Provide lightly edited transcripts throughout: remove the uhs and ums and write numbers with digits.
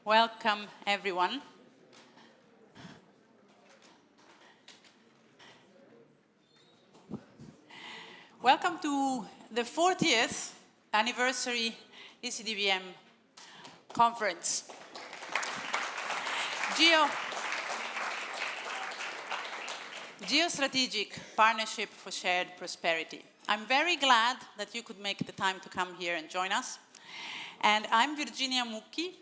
Welcome, everyone. Welcome to the 40th anniversary ECDPM conference. Geostrategic Partnership for Shared Prosperity. I'm very glad that you could make the time to come here and join us. And I'm Virginia Mucchi.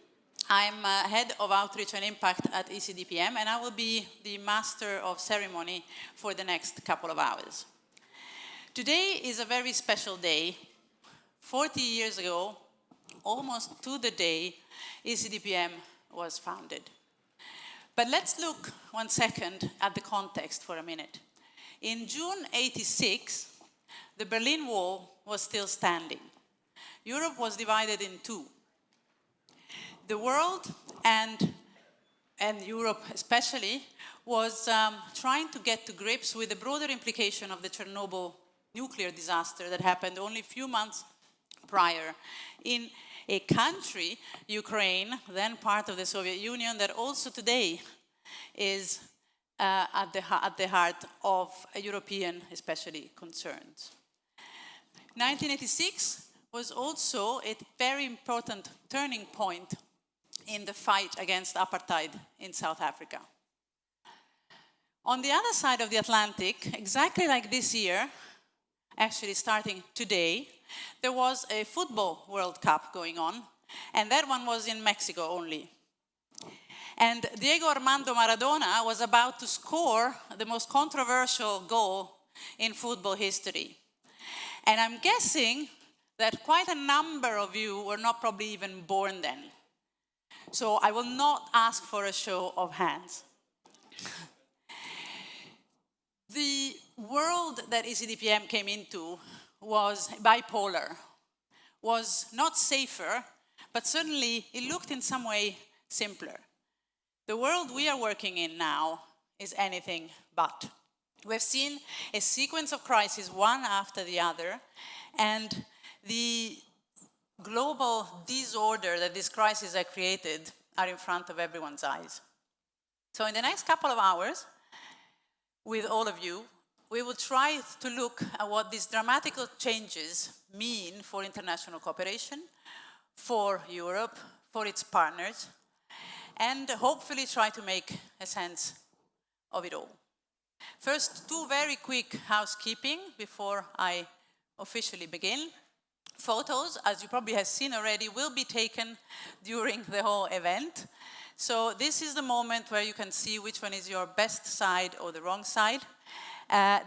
I'm head of outreach and impact at ECDPM, and I will be the master of ceremony for the next couple of hours. Today is a very special day. 40 years ago, almost to the day, ECDPM was founded. But let's look 1 second at the context for a minute. In June '86, the Berlin Wall was still standing. Europe was divided in two. The world, and Europe especially, was trying to get to grips with the broader implication of the Chernobyl nuclear disaster that happened only a few months prior in a country, Ukraine, then part of the Soviet Union, that also today is at the heart of European, especially, concerns. 1986 was also a very important turning point in the fight against apartheid in South Africa. On the other side of the Atlantic, exactly like this year, actually starting today, there was a football World Cup going on, and that one was in Mexico only. And Diego Armando Maradona was about to score the most controversial goal in football history. And I'm guessing that quite a number of you were not probably even born then. So I will not ask for a show of hands. The world that ECDPM came into was bipolar, was not safer, but certainly it looked in some way simpler. The world we are working in now is anything but. We've seen a sequence of crises, one after the other, and the global disorder that these crises have created are in front of everyone's eyes. So in the next couple of hours, with all of you, we will try to look at what these dramatic changes mean for international cooperation, for Europe, for its partners, and hopefully try to make a sense of it all. First, two very quick housekeeping before I officially begin. Photos, as you probably have seen already, will be taken during the whole event. So this is the moment where you can see which one is your best side or the wrong side.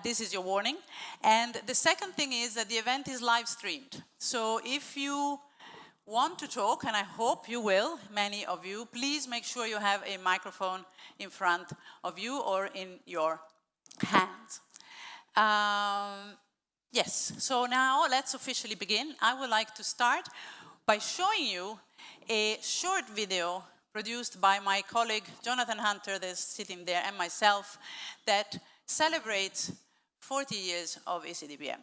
This is your warning. And the second thing is that the event is live streamed. So if you want to talk, and I hope you will, many of you, please make sure you have a microphone in front of you or in your hands. Yes, so now let's officially begin. I would like to start by showing you a short video produced by my colleague Jonathan Hunter, that's sitting there, and myself, that celebrates 40 years of ECDPM.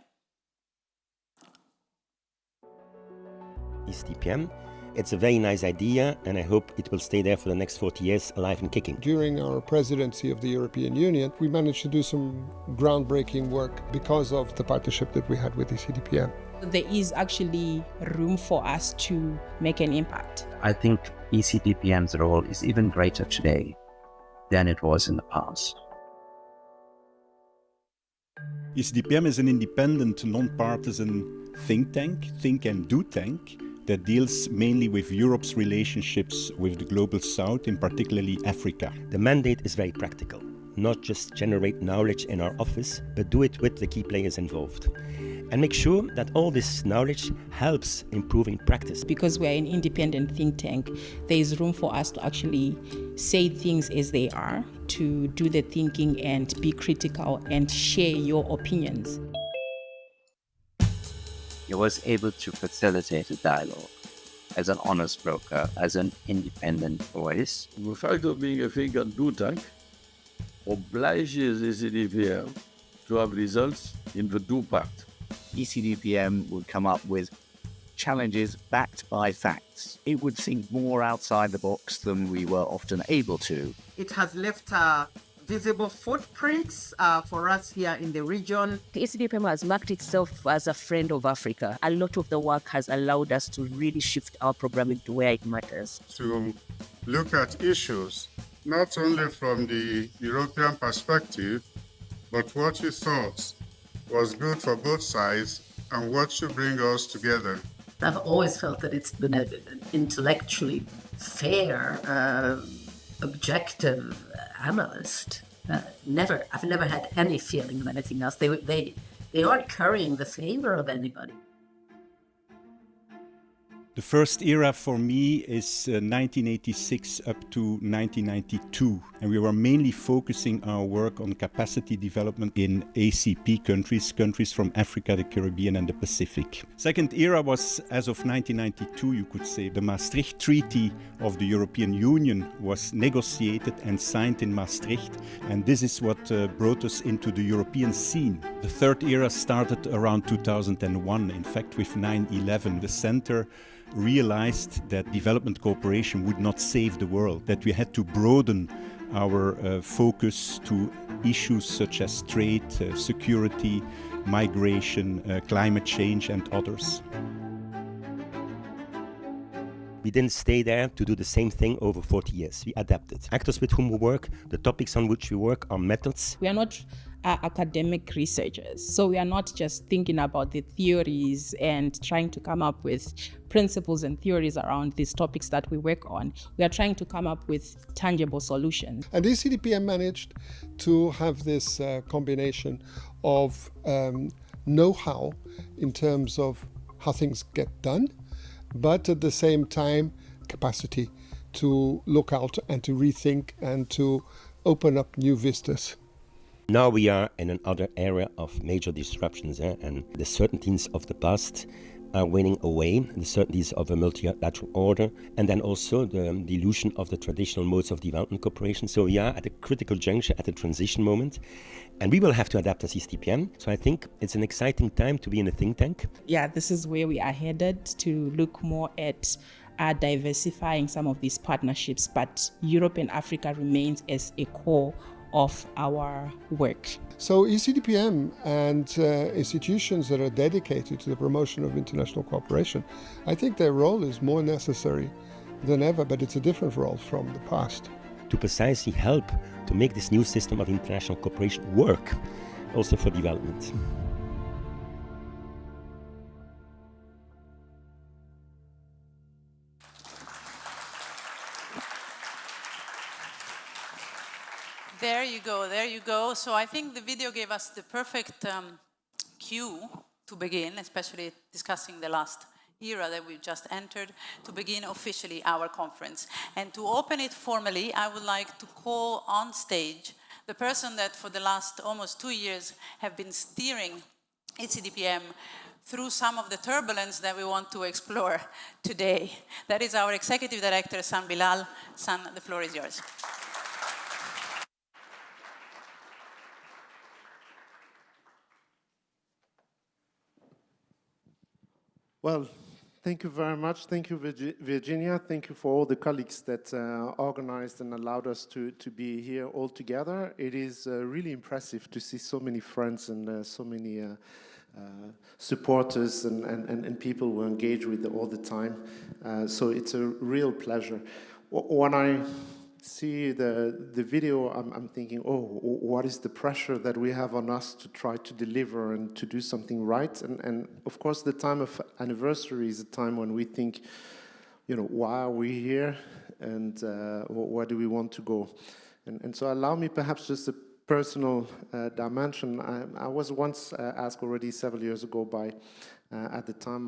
ECDPM. It's a very nice idea, and I hope it will stay there for the next 40 years, alive and kicking. During our presidency of the European Union, we managed to do some groundbreaking work because of the partnership that we had with ECDPM. There is actually room for us to make an impact. I think ECDPM's role is even greater today than it was in the past. ECDPM is an independent, non-partisan think and do tank, that deals mainly with Europe's relationships with the global south, in particularly Africa. The mandate is very practical. Not just generate knowledge in our office, but do it with the key players involved. And make sure that all this knowledge helps improving practice. Because we're an independent think tank, there is room for us to actually say things as they are, to do the thinking and be critical and share your opinions. He was able to facilitate a dialogue as an honest broker, as an independent voice. The fact of being a think and do tank obliges ECDPM to have results in the do part. ECDPM would come up with challenges backed by facts. It would think more outside the box than we were often able to. It has left visible footprints for us here in the region. The ECDPM has marked itself as a friend of Africa. A lot of the work has allowed us to really shift our programming to where it matters. To look at issues, not only from the European perspective, but what you thought was good for both sides and what should bring us together. I've always felt that it's been an intellectually fair, objective analyst. I've never had any feeling of anything else. They aren't currying the favor of anybody. The first era for me is 1986 up to 1992, and we were mainly focusing our work on capacity development in ACP countries from Africa, the Caribbean and the Pacific. Second era was, as of 1992, you could say, the Maastricht Treaty of the European Union was negotiated and signed in Maastricht, and this is what brought us into the European scene. The third era started around 2001, in fact with 9/11. The center realized that development cooperation would not save the world, that we had to broaden our focus to issues such as trade, security, migration, climate change and others. We didn't stay there to do the same thing over 40 years. We adapted. Actors with whom we work, the topics on which we work, our methods. We are not academic researchers, so we are not just thinking about the theories and trying to come up with principles and theories around these topics that we work on. We are trying to come up with tangible solutions. And ECDPM managed to have this combination of know-how in terms of how things get done, but at the same time, capacity to look out and to rethink and to open up new vistas. Now we are in another era of major disruptions, and the certainties of the past are waning away, the certainties of a multilateral order, and then also the dilution of the traditional modes of development cooperation. So we are at a critical juncture, at a transition moment, and we will have to adapt as ECDPM. So I think it's an exciting time to be in a think tank. Yeah, this is where we are headed, to look more at diversifying some of these partnerships, but Europe and Africa remains as a core of our work. So ECDPM and institutions that are dedicated to the promotion of international cooperation, I think their role is more necessary than ever, but it's a different role from the past. To precisely help to make this new system of international cooperation work, also for development. There you go, there you go. So I think the video gave us the perfect cue to begin, especially discussing the last era that we've just entered, to begin officially our conference. And to open it formally, I would like to call on stage the person that for the last almost 2 years have been steering ECDPM through some of the turbulence that we want to explore today. That is our Executive Director, San Bilal. San, the floor is yours. Well, thank you very much. Thank you, Virginia. Thank you for all the colleagues that organized and allowed us to be here all together. It is really impressive to see so many friends and so many supporters and people who engage with it all the time. So it's a real pleasure. When I see the video, I'm thinking, oh, what is the pressure that we have on us to try to deliver and to do something right? And of course, the time of anniversary is a time when we think, you know, why are we here, and where do we want to go? And so allow me perhaps just a personal dimension. I was once asked already several years ago by, at the time,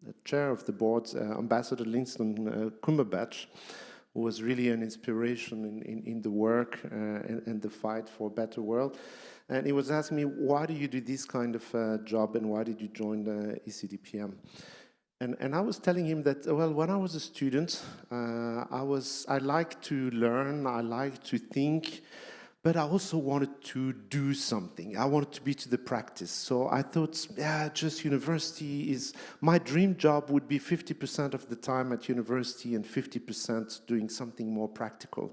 the chair of the board, Ambassador Winston Cumberbatch, who was really an inspiration in the work and the fight for a better world. And he was asking me, why do you do this kind of job, and why did you join the ECDPM? And I was telling him that, well, when I was a student, I liked to learn, I liked to think, but I also wanted to do something. I wanted to be to the practice. So I thought, yeah, just university is, my dream job would be 50% of the time at university and 50% doing something more practical.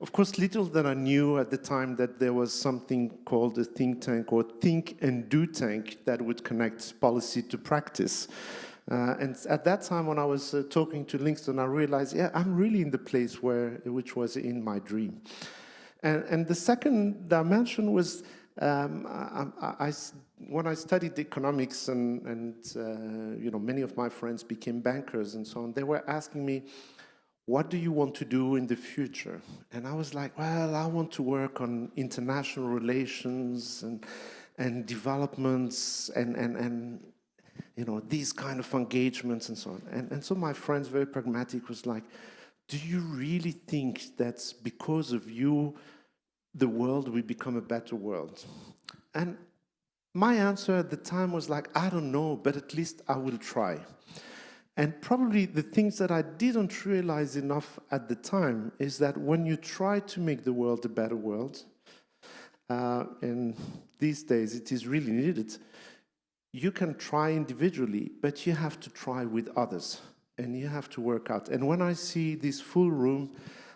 Of course, little that I knew at the time that there was something called a think tank or think and do tank that would connect policy to practice. And at that time, when I was talking to Linkston, I realized, yeah, I'm really in the place which was in my dream. And the second dimension was, when I studied economics and many of my friends became bankers and so on, they were asking me, what do you want to do in the future? And I was like, well, I want to work on international relations and developments and these kind of engagements and so on. And so my friends, very pragmatic, was like, do you really think that because of you, the world will become a better world? And my answer at the time was like, I don't know, but at least I will try. And probably the things that I didn't realize enough at the time is that when you try to make the world a better world, and these days it is really needed, you can try individually, but you have to try with others. And you have to work out. And when I see this full room,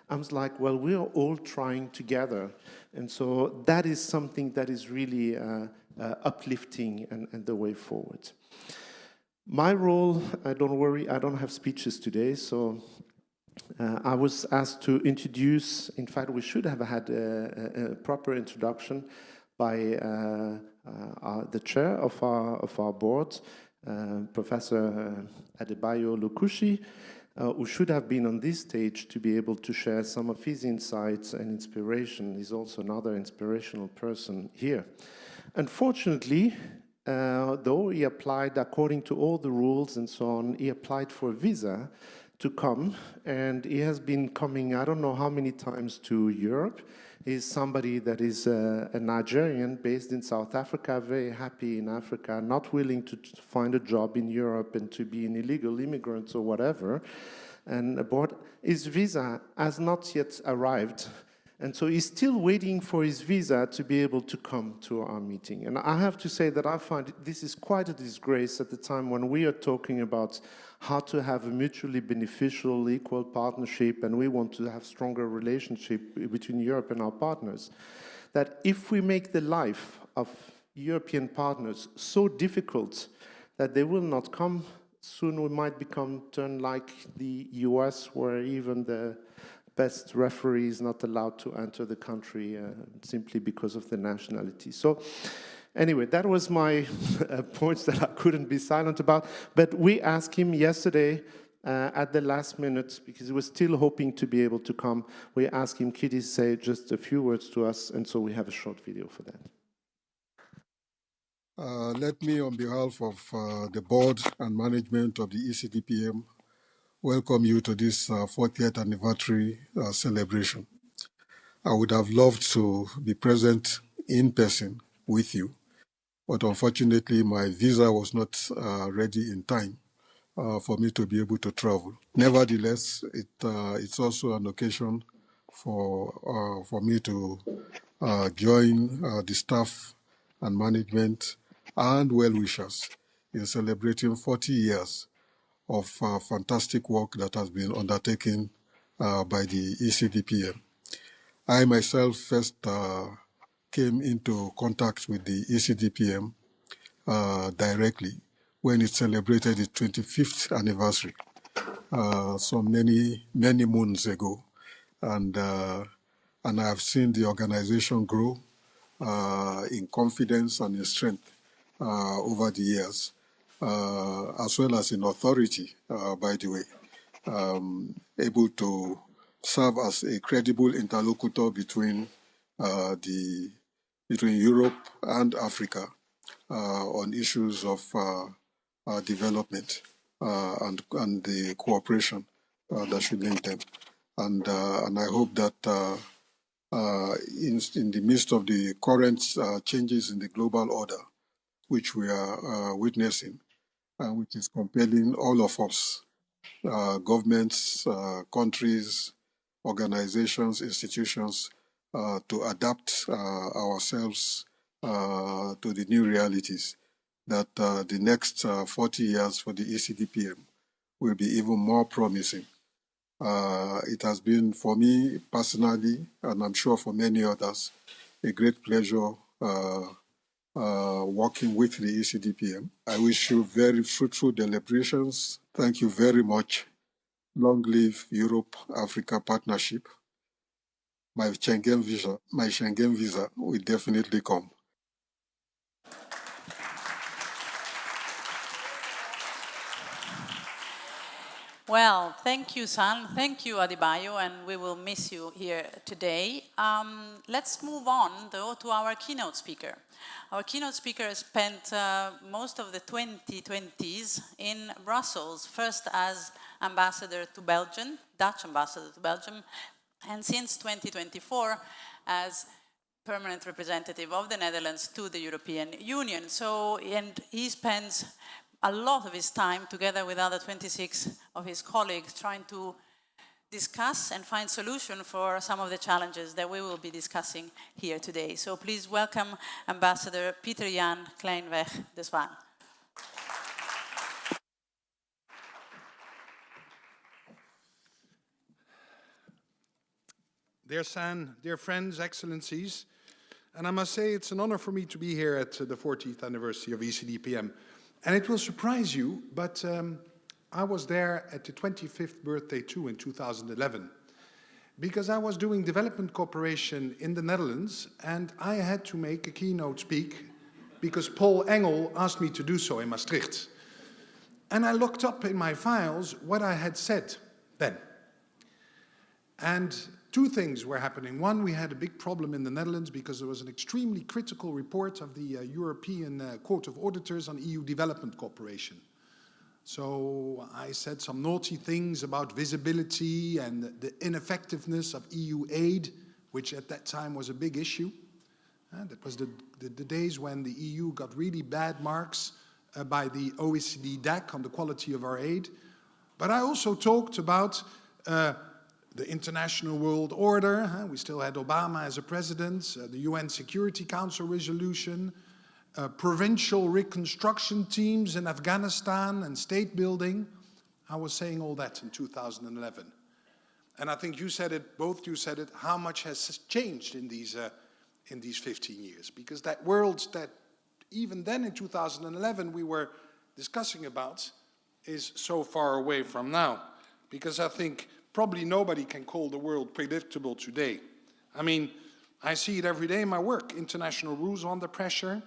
I'm like, well, we are all trying together. And so that is something that is really uplifting and the way forward. My role, don't worry, I don't have speeches today. So I was asked to introduce, in fact, we should have had a proper introduction by the chair of our board, Professor Adebayo Lukushi, who should have been on this stage to be able to share some of his insights and inspiration. He's also another inspirational person here. Unfortunately, though he applied according to all the rules and so on, he applied for a visa to come, and he has been coming I don't know how many times to Europe. He's somebody that is a Nigerian based in South Africa, very happy in Africa, not willing to find a job in Europe and to be an illegal immigrant or whatever. And his visa has not yet arrived. And so he's still waiting for his visa to be able to come to our meeting. And I have to say that I find this is quite a disgrace at the time when we are talking about how to have a mutually beneficial, equal partnership, and we want to have stronger relationship between Europe and our partners, that if we make the life of European partners so difficult that they will not come, soon we might turn like the US, where even the best referee is not allowed to enter the country simply because of the nationality. So anyway, that was my points that I couldn't be silent about. But we asked him yesterday at the last minute, because he was still hoping to be able to come, we asked him, could he say just a few words to us? And so we have a short video for that. Let me, on behalf of the board and management of the ECDPM, welcome you to this 40th anniversary celebration. I would have loved to be present in person with you, but unfortunately my visa was not ready in time for me to be able to travel. Nevertheless, it's also an occasion for me to join the staff and management and well-wishers in celebrating 40 years of fantastic work that has been undertaken by the ECDPM. I myself first came into contact with the ECDPM directly when it celebrated its 25th anniversary some many moons ago. And I have seen the organization grow in confidence and in strength over the years, as well as in authority, by the way, able to serve as a credible interlocutor between Europe and Africa on issues of development and the cooperation that should link them. And I hope that in the midst of the current changes in the global order, which we are witnessing, which is compelling all of us, governments, countries, organizations, institutions, to adapt ourselves to the new realities, that the next 40 years for the ECDPM will be even more promising. It has been, for me personally, and I'm sure for many others, a great pleasure working with the ECDPM. I wish you very fruitful deliberations. Thank you very much. Long live Europe-Africa partnership. My Schengen visa will definitely come. Well, thank you, San. Thank you, Adebayo, and we will miss you here today. Let's move on, though, to our keynote speaker. Our keynote speaker has spent most of the 2020s in Brussels, first as ambassador to Belgium, Dutch ambassador to Belgium, and since 2024 as permanent representative of the Netherlands to the European Union. And he spends a lot of his time together with other 26 of his colleagues trying to discuss and find solutions for some of the challenges that we will be discussing here today. So please welcome Ambassador Pieter Jan Kleinweg de Zwaan. Dear San, dear friends, excellencies, and I must say it's an honor for me to be here at the 40th anniversary of ECDPM. And it will surprise you, but I was there at the 25th birthday too in 2011, because I was doing development cooperation in the Netherlands, and I had to make a keynote speak because Paul Engel asked me to do so in Maastricht. And I looked up in my files what I had said then. And two things were happening. One, we had a big problem in the Netherlands because there was an extremely critical report of the European Court of Auditors on EU development cooperation. So I said some naughty things about visibility and the ineffectiveness of EU aid, which at that time was a big issue. That was the days when the EU got really bad marks by the OECD DAC on the quality of our aid. But I also talked about the international world order. We still had Obama as a president, the UN Security Council resolution, provincial reconstruction teams in Afghanistan and state building. I was saying all that in 2011. And I think you said it, both you said it, how much has changed in these 15 years. Because that world that even then in 2011 we were discussing about is so far away from now. Because I think probably nobody can call the world predictable today. I mean, I see it every day in my work. International rules are under pressure.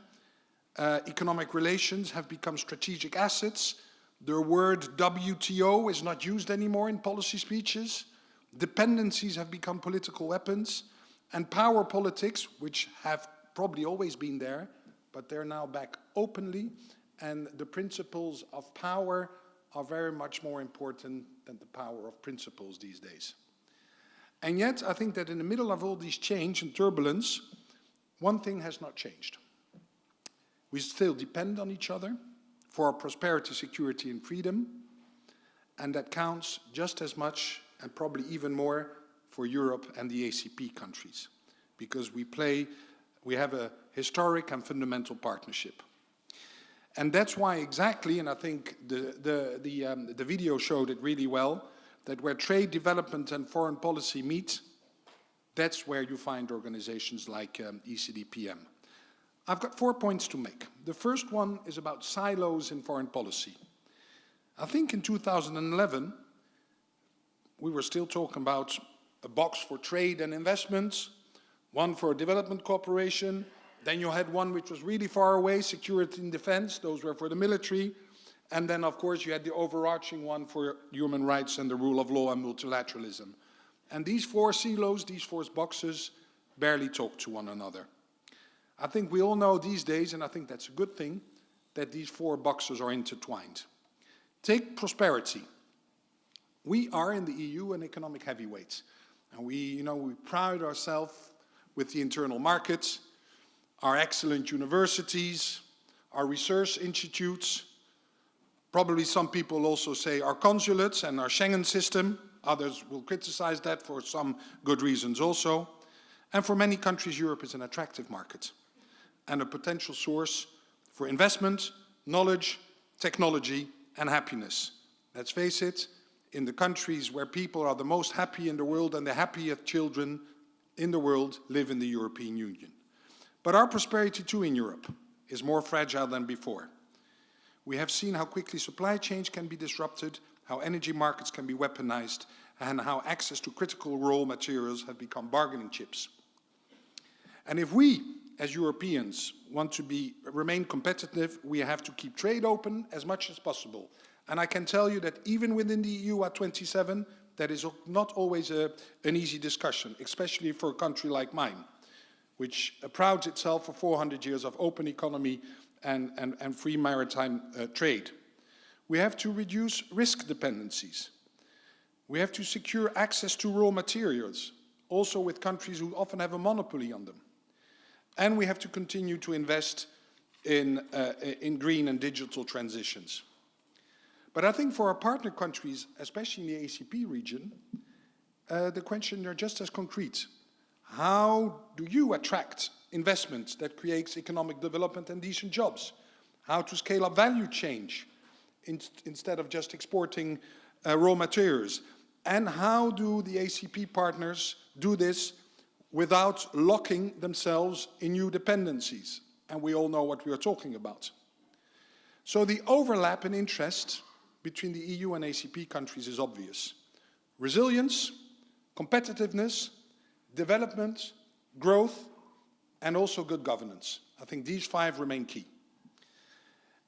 Economic relations have become strategic assets. The word WTO is not used anymore in policy speeches. Dependencies have become political weapons. And power politics, which have probably always been there, but they're now back openly. And the principles of power are very much more important than the power of principles these days. And yet, I think that in the middle of all these change and turbulence, one thing has not changed. We still depend on each other for our prosperity, security, and freedom, and that counts just as much and probably even more for Europe and the ACP countries, because we have a historic and fundamental partnership. And that's why exactly, and I think the video showed it really well, that where trade, development, and foreign policy meet, that's where you find organizations like ECDPM. I've got 4 points to make. The first one is about silos in foreign policy. I think in 2011, we were still talking about a box for trade and investments, one for development cooperation. Then you had one which was really far away, security and defense, those were for the military. And then, of course, you had the overarching one for human rights and the rule of law and multilateralism. And these 4 silos, these 4 boxes, barely talk to one another. I think we all know these days, and I think that's a good thing, that these 4 boxes are intertwined. Take prosperity. We are in the EU an economic heavyweight. And we pride ourselves with the internal markets, our excellent universities, our research institutes, probably some people also say our consulates and our Schengen system. Others will criticize that for some good reasons also. And for many countries, Europe is an attractive market and a potential source for investment, knowledge, technology, and happiness. Let's face it, in the countries where people are the most happy in the world and the happiest children in the world live in the European Union. But our prosperity too in Europe is more fragile than before. We have seen how quickly supply chains can be disrupted, how energy markets can be weaponized, and how access to critical raw materials have become bargaining chips. And if we, as Europeans, want to remain competitive, we have to keep trade open as much as possible. And I can tell you that even within the EU at 27, that is not always an easy discussion, especially for a country like mine, which prouds itself for 400 years of open economy and free maritime trade. We have to reduce risk dependencies. We have to secure access to raw materials, also with countries who often have a monopoly on them. And we have to continue to invest in green and digital transitions. But I think for our partner countries, especially in the ACP region, the questions are just as concrete. How do you attract investment that creates economic development and decent jobs? How to scale up value chain instead of just exporting raw materials? And how do the ACP partners do this without locking themselves in new dependencies? And we all know what we are talking about. So the overlap in interest between the EU and ACP countries is obvious. Resilience, competitiveness, development, growth, and also good governance. I think these 5 remain key.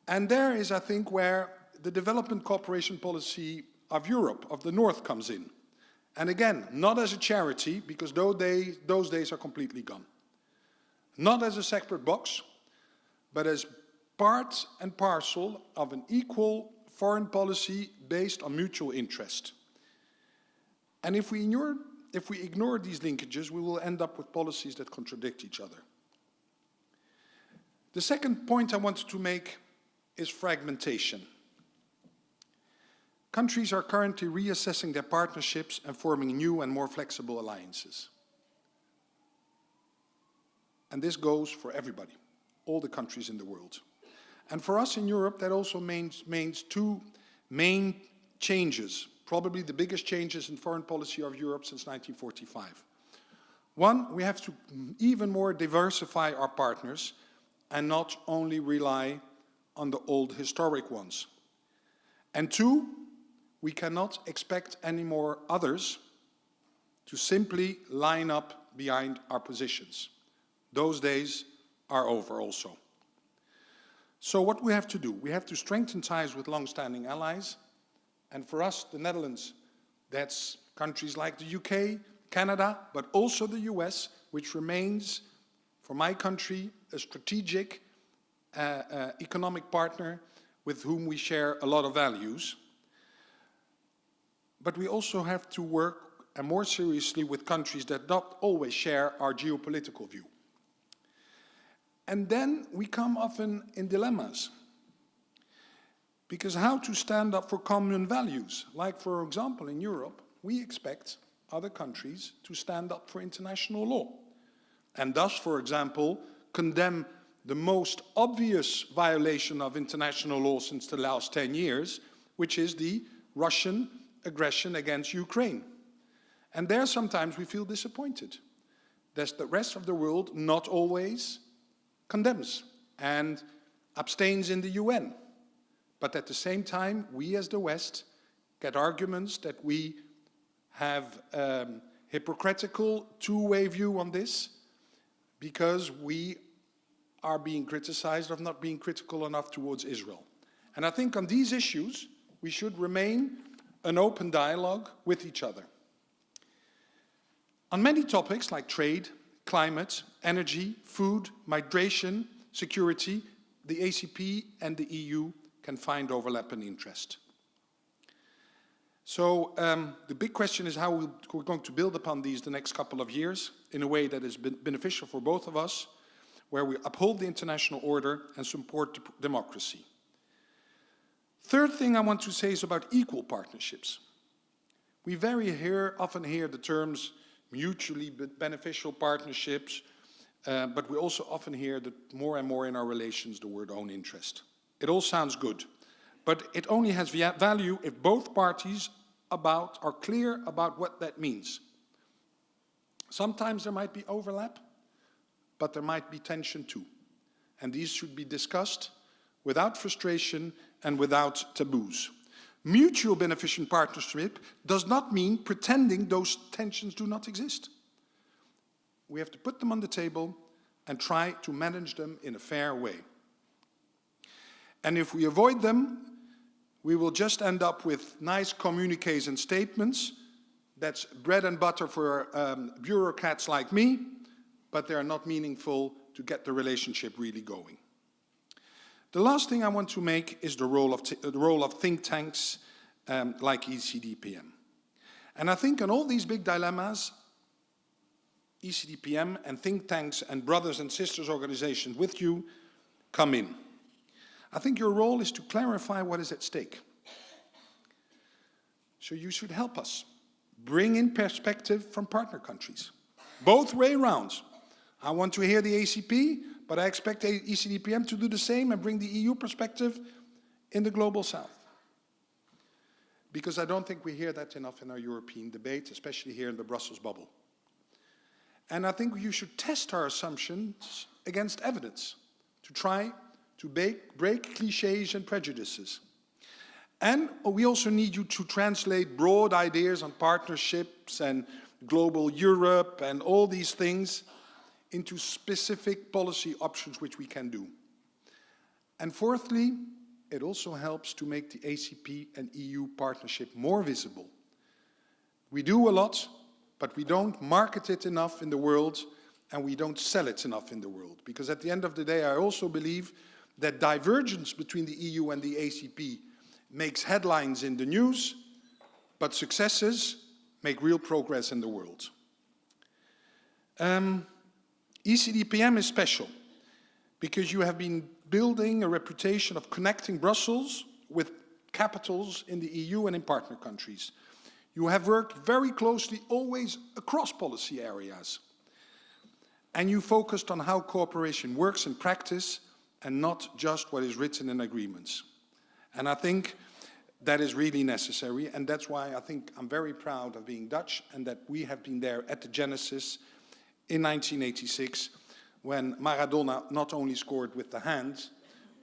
And there is, I think, where the development cooperation policy of Europe, of the North, comes in. And again, not as a charity, because those days are completely gone. Not as a separate box, but as part and parcel of an equal foreign policy based on mutual interest. And if we ignore these linkages, we will end up with policies that contradict each other. The second point I wanted to make is fragmentation. Countries are currently reassessing their partnerships and forming new and more flexible alliances. And this goes for everybody, all the countries in the world. And for us in Europe, that also means 2 main changes, probably the biggest changes in foreign policy of Europe since 1945. One, we have to even more diversify our partners and not only rely on the old historic ones. And 2, we cannot expect any more others to simply line up behind our positions. Those days are over also. So what we have to do, we have to strengthen ties with long-standing allies. And for us, the Netherlands, that's countries like the UK, Canada, but also the US, which remains, for my country, a strategic economic partner with whom we share a lot of values. But we also have to work more seriously with countries that don't always share our geopolitical view. And then we come often in dilemmas. Because how to stand up for common values? Like, for example, in Europe, we expect other countries to stand up for international law. And thus, for example, condemn the most obvious violation of international law since the last 10 years, which is the Russian aggression against Ukraine. And there sometimes we feel disappointed that the rest of the world not always condemns and abstains in the UN. But at the same time, we as the West get arguments that we have hypocritical two-way view on this because we are being criticized of not being critical enough towards Israel. And I think on these issues, we should remain an open dialogue with each other. On many topics like trade, climate, energy, food, migration, security, the ACP and the EU can find overlap and interest. So the big question is how we're going to build upon these the next couple of years in a way that is beneficial for both of us, where we uphold the international order and support democracy. Third thing I want to say is about equal partnerships. We often hear the terms mutually beneficial partnerships, but we also often hear that more and more in our relations the word own interest. It all sounds good, but it only has value if both parties are clear about what that means. Sometimes there might be overlap, but there might be tension too. And these should be discussed without frustration and without taboos. Mutual beneficial partnership does not mean pretending those tensions do not exist. We have to put them on the table and try to manage them in a fair way. And if we avoid them, we will just end up with nice communiques and statements. That's bread and butter for bureaucrats like me, but they are not meaningful to get the relationship really going. The last thing I want to make is the role of think tanks like ECDPM. And I think on all these big dilemmas, ECDPM and think tanks and brothers and sisters organizations with you come in. I think your role is to clarify what is at stake. So you should help us bring in perspective from partner countries, both way round. I want to hear the ACP, but I expect ECDPM to do the same and bring the EU perspective in the global south. Because I don't think we hear that enough in our European debate, especially here in the Brussels bubble. And I think you should test our assumptions against evidence to try to break cliches and prejudices. And we also need you to translate broad ideas on partnerships and global Europe and all these things into specific policy options which we can do. And fourthly, it also helps to make the ACP and EU partnership more visible. We do a lot, but we don't market it enough in the world, and we don't sell it enough in the world. Because at the end of the day, I also believe that divergence between the EU and the ACP makes headlines in the news, but successes make real progress in the world. ECDPM is special because you have been building a reputation of connecting Brussels with capitals in the EU and in partner countries. You have worked very closely always across policy areas. And you focused on how cooperation works in practice and not just what is written in agreements. And I think that is really necessary, and that's why I think I'm very proud of being Dutch and that we have been there at the genesis in 1986 when Maradona not only scored with the hands,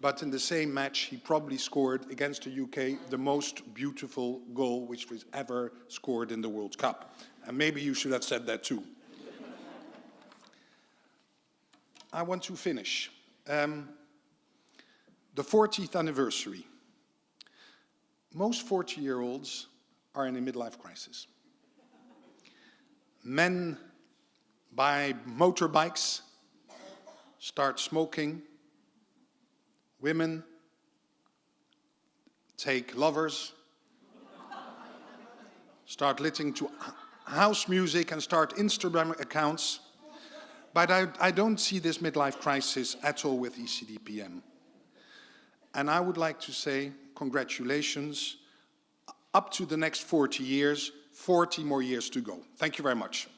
but in the same match he probably scored against the UK the most beautiful goal which was ever scored in the World Cup. And maybe you should have said that too. I want to finish. The 40th anniversary. Most 40-year-olds are in a midlife crisis. Men buy motorbikes, start smoking. Women take lovers, start listening to house music and start Instagram accounts. But I don't see this midlife crisis at all with ECDPM. And I would like to say congratulations. Up to the next 40 years, 40 more years to go. Thank you very much.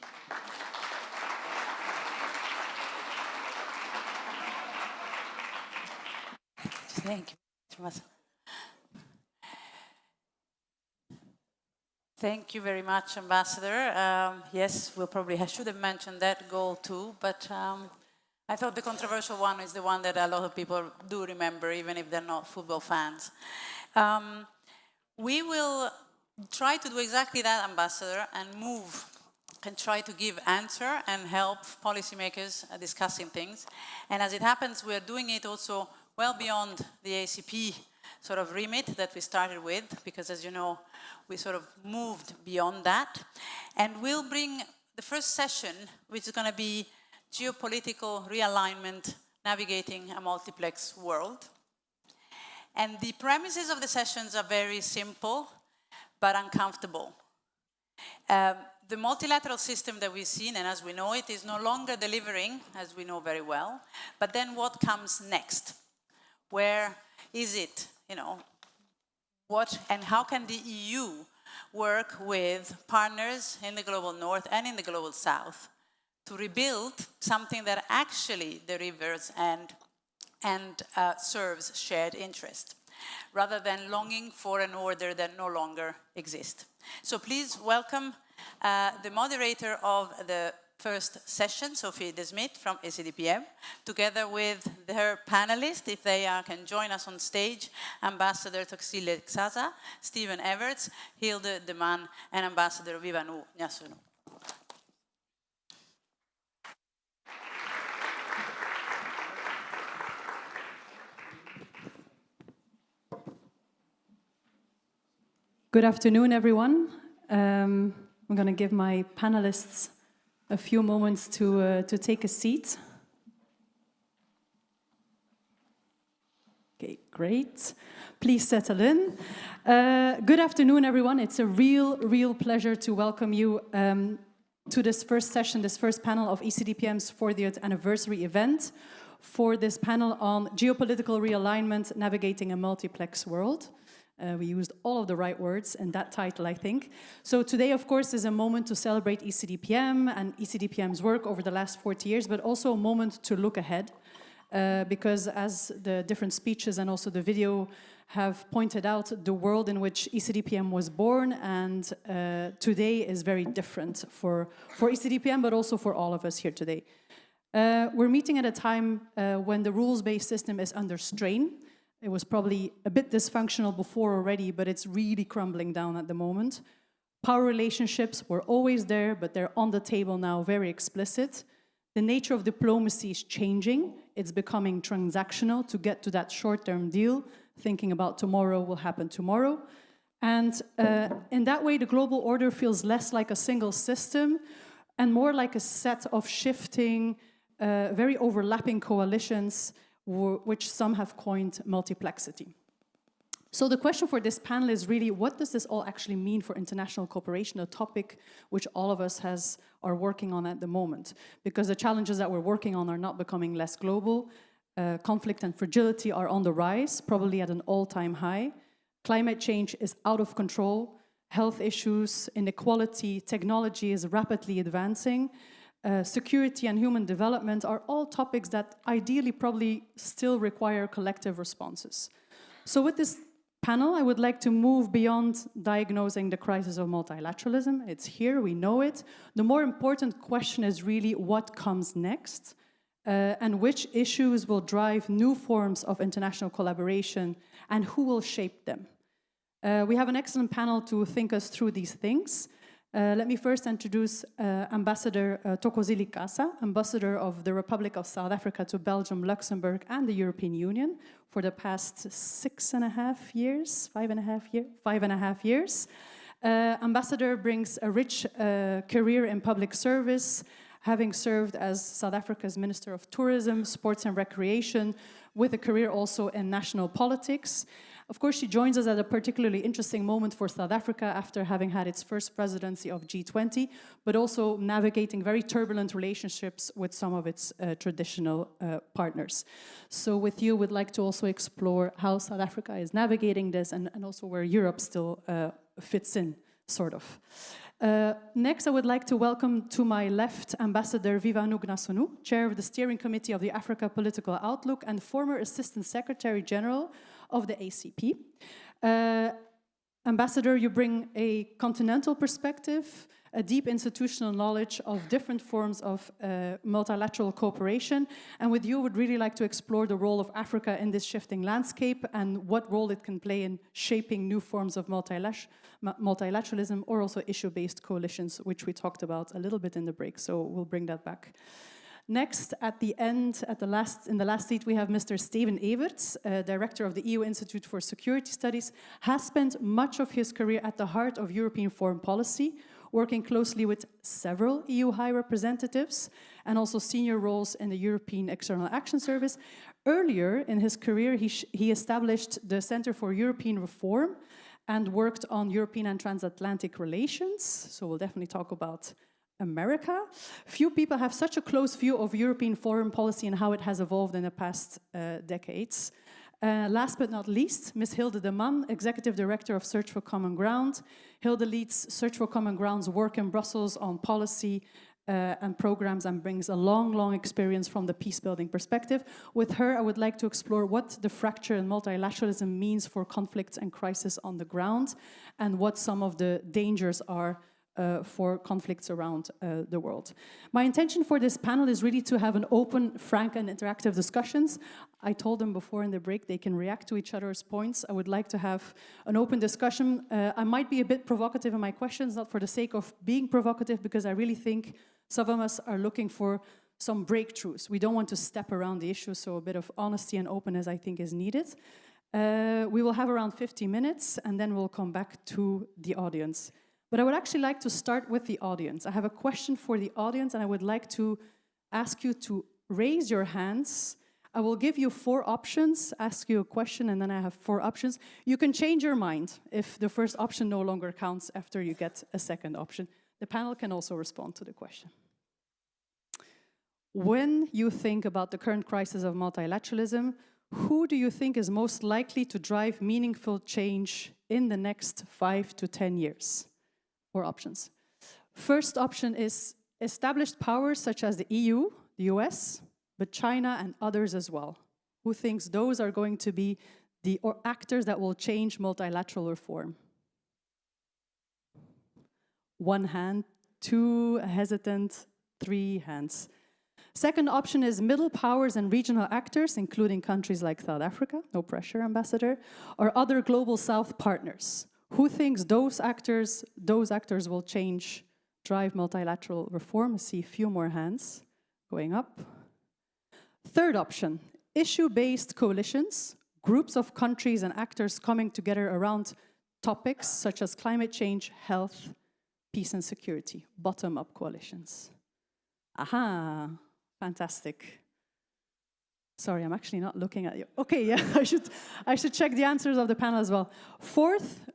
Thank you. Thank you very much, Ambassador. Yes, we'll probably should have mentioned that goal too, but I thought the controversial one is the one that a lot of people do remember, even if they're not football fans. We will try to do exactly that, Ambassador, and move and try to give answer and help policymakers discussing things. And as it happens, we're doing it also well beyond the ACP sort of remit that we started with, because as you know, we sort of moved beyond that. And we'll bring the first session, which is going to be Geopolitical Realignment, Navigating a Multiplex World. And the premises of the sessions are very simple, but uncomfortable. The multilateral system that we've seen, and as we know it, is no longer delivering, as we know very well. But then what comes next? Where is it? You know, what and how can the EU work with partners in the global north and in the global south to rebuild something that actually delivers and serves shared interest, rather than longing for an order that no longer exists. So please welcome the moderator of the first session, Sophie De Smit from ECDPM, together with her panelists, if they can join us on stage, Ambassador Toxile Xasa, Stephen Everts, Hilde de Man, and Ambassador Vivanu Nyasunu. Good afternoon, everyone. I'm going to give my panelists a few moments to take a seat. Okay, great. Please settle in. Good afternoon, everyone. It's a real pleasure to welcome you to this first session, this first panel of ECDPM's 40th anniversary event, for this panel on geopolitical realignment, navigating a multiplex world. We used all of the right words in that title, I think. So today, of course, is a moment to celebrate ECDPM and ECDPM's work over the last 40 years, but also a moment to look ahead. Because as the different speeches and also the video have pointed out, the world in which ECDPM was born and today is very different for ECDPM, but also for all of us here today. We're meeting at a time when the rules-based system is under strain. It was probably a bit dysfunctional before already, but it's really crumbling down at the moment. Power relationships were always there, but they're on the table now, very explicit. The nature of diplomacy is changing. It's becoming transactional to get to that short-term deal. Thinking about tomorrow will happen tomorrow. And in that way, the global order feels less like a single system and more like a set of shifting, very overlapping coalitions, which some have coined multiplexity. So the question for this panel is really, what does this all actually mean for international cooperation, a topic which all of us are working on at the moment? Because the challenges that we're working on are not becoming less global. Conflict and fragility are on the rise, probably at an all-time high. Climate change is out of control. Health issues, inequality, technology is rapidly advancing. Security and human development are all topics that ideally probably still require collective responses. So with this panel, I would like to move beyond diagnosing the crisis of multilateralism. It's here, we know it. The more important question is really what comes next and which issues will drive new forms of international collaboration and who will shape them. We have an excellent panel to think us through these things. Let me first introduce Ambassador Thokozile Xasa, Ambassador of the Republic of South Africa to Belgium, Luxembourg, and the European Union for the past 5.5 years. Ambassador brings a rich career in public service, having served as South Africa's Minister of Tourism, Sports and Recreation, with a career also in national politics. Of course, she joins us at a particularly interesting moment for South Africa after having had its first presidency of G20, but also navigating very turbulent relationships with some of its traditional partners. So with you, we'd like to also explore how South Africa is navigating this and also where Europe still fits in, sort of. Next, I would like to welcome to my left Ambassador Vivanu Nyasunu, Chair of the Steering Committee of the Africa Political Outlook and former Assistant Secretary General of the ACP. Ambassador, you bring a continental perspective, a deep institutional knowledge of different forms of multilateral cooperation, and with you, would really like to explore the role of Africa in this shifting landscape and what role it can play in shaping new forms of multilateralism or also issue-based coalitions, which we talked about a little bit in the break, so we'll bring that back. Next, at the end, in the last seat, we have Mr. Steven Everts, Director of the EU Institute for Security Studies, has spent much of his career at the heart of European foreign policy, working closely with several EU high representatives and also senior roles in the European External Action Service. Earlier in his career, he established the Center for European Reform and worked on European and transatlantic relations. So we'll definitely talk about America. Few people have such a close view of European foreign policy and how it has evolved in the past decades. Last but not least, Ms. Hilde de Man, Executive Director of Search for Common Ground. Hilde leads Search for Common Ground's work in Brussels on policy and programs and brings a long experience from the peace-building perspective. With her, I would like to explore what the fracture in multilateralism means for conflicts and crisis on the ground and what some of the dangers are for conflicts around the world. My intention for this panel is really to have an open, frank, and interactive discussions. I told them before in the break they can react to each other's points. I would like to have an open discussion. I might be a bit provocative in my questions, not for the sake of being provocative, because I really think some of us are looking for some breakthroughs. We don't want to step around the issue, so a bit of honesty and openness I think is needed. We will have around 50 minutes, and then we'll come back to the audience. But I would actually like to start with the audience. I have a question for the audience, and I would like to ask you to raise your hands. I will give you 4 options, ask you a question, and then I have 4 options. You can change your mind if the first option no longer counts after you get a second option. The panel can also respond to the question. When you think about the current crisis of multilateralism, who do you think is most likely to drive meaningful change in the next 5 to 10 years? 4 options. First option is established powers such as the EU, the US, but China and others as well. Who thinks those are going to be the actors that will change multilateral reform? 1 hand, 2 hesitant, 3 hands. Second option is middle powers and regional actors, including countries like South Africa, no pressure, Ambassador, or other global South partners. Who thinks those actors will change, drive multilateral reform? I see a few more hands going up. Third option, issue-based coalitions, groups of countries and actors coming together around topics such as climate change, health, peace and security, bottom-up coalitions. Aha, fantastic. Sorry, I'm actually not looking at you. Okay, yeah, I should check the answers of the panel as well. Fourth,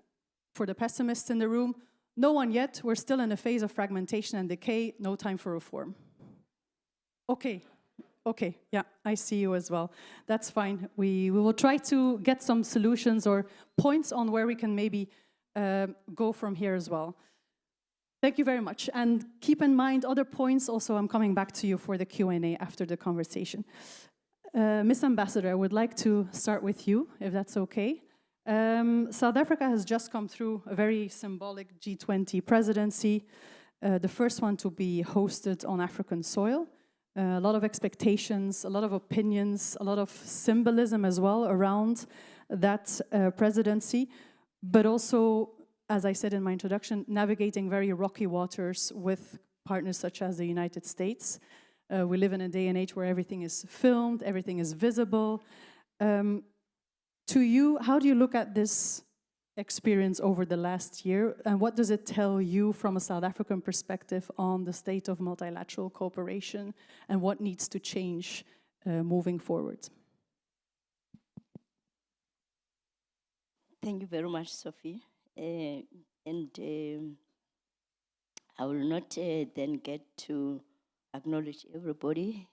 for the pessimists in the room, no one yet. We're still in a phase of fragmentation and decay, no time for reform. Okay, yeah, I see you as well. That's fine. We will try to get some solutions or points on where we can maybe go from here as well. Thank you very much. And keep in mind other points also. I'm coming back to you for the Q&A after the conversation. Ms. Ambassador, I would like to start with you, if that's okay. South Africa has just come through a very symbolic G20 presidency, the first one to be hosted on African soil. A lot of expectations, a lot of opinions, a lot of symbolism as well around that presidency, but also, as I said in my introduction, navigating very rocky waters with partners such as the United States. We live in a day and age where everything is filmed, everything is visible. To you, how do you look at this experience over the last year, and what does it tell you from a South African perspective on the state of multilateral cooperation and what needs to change moving forward? Thank you very much, Sophie. I will not then get to acknowledge everybody.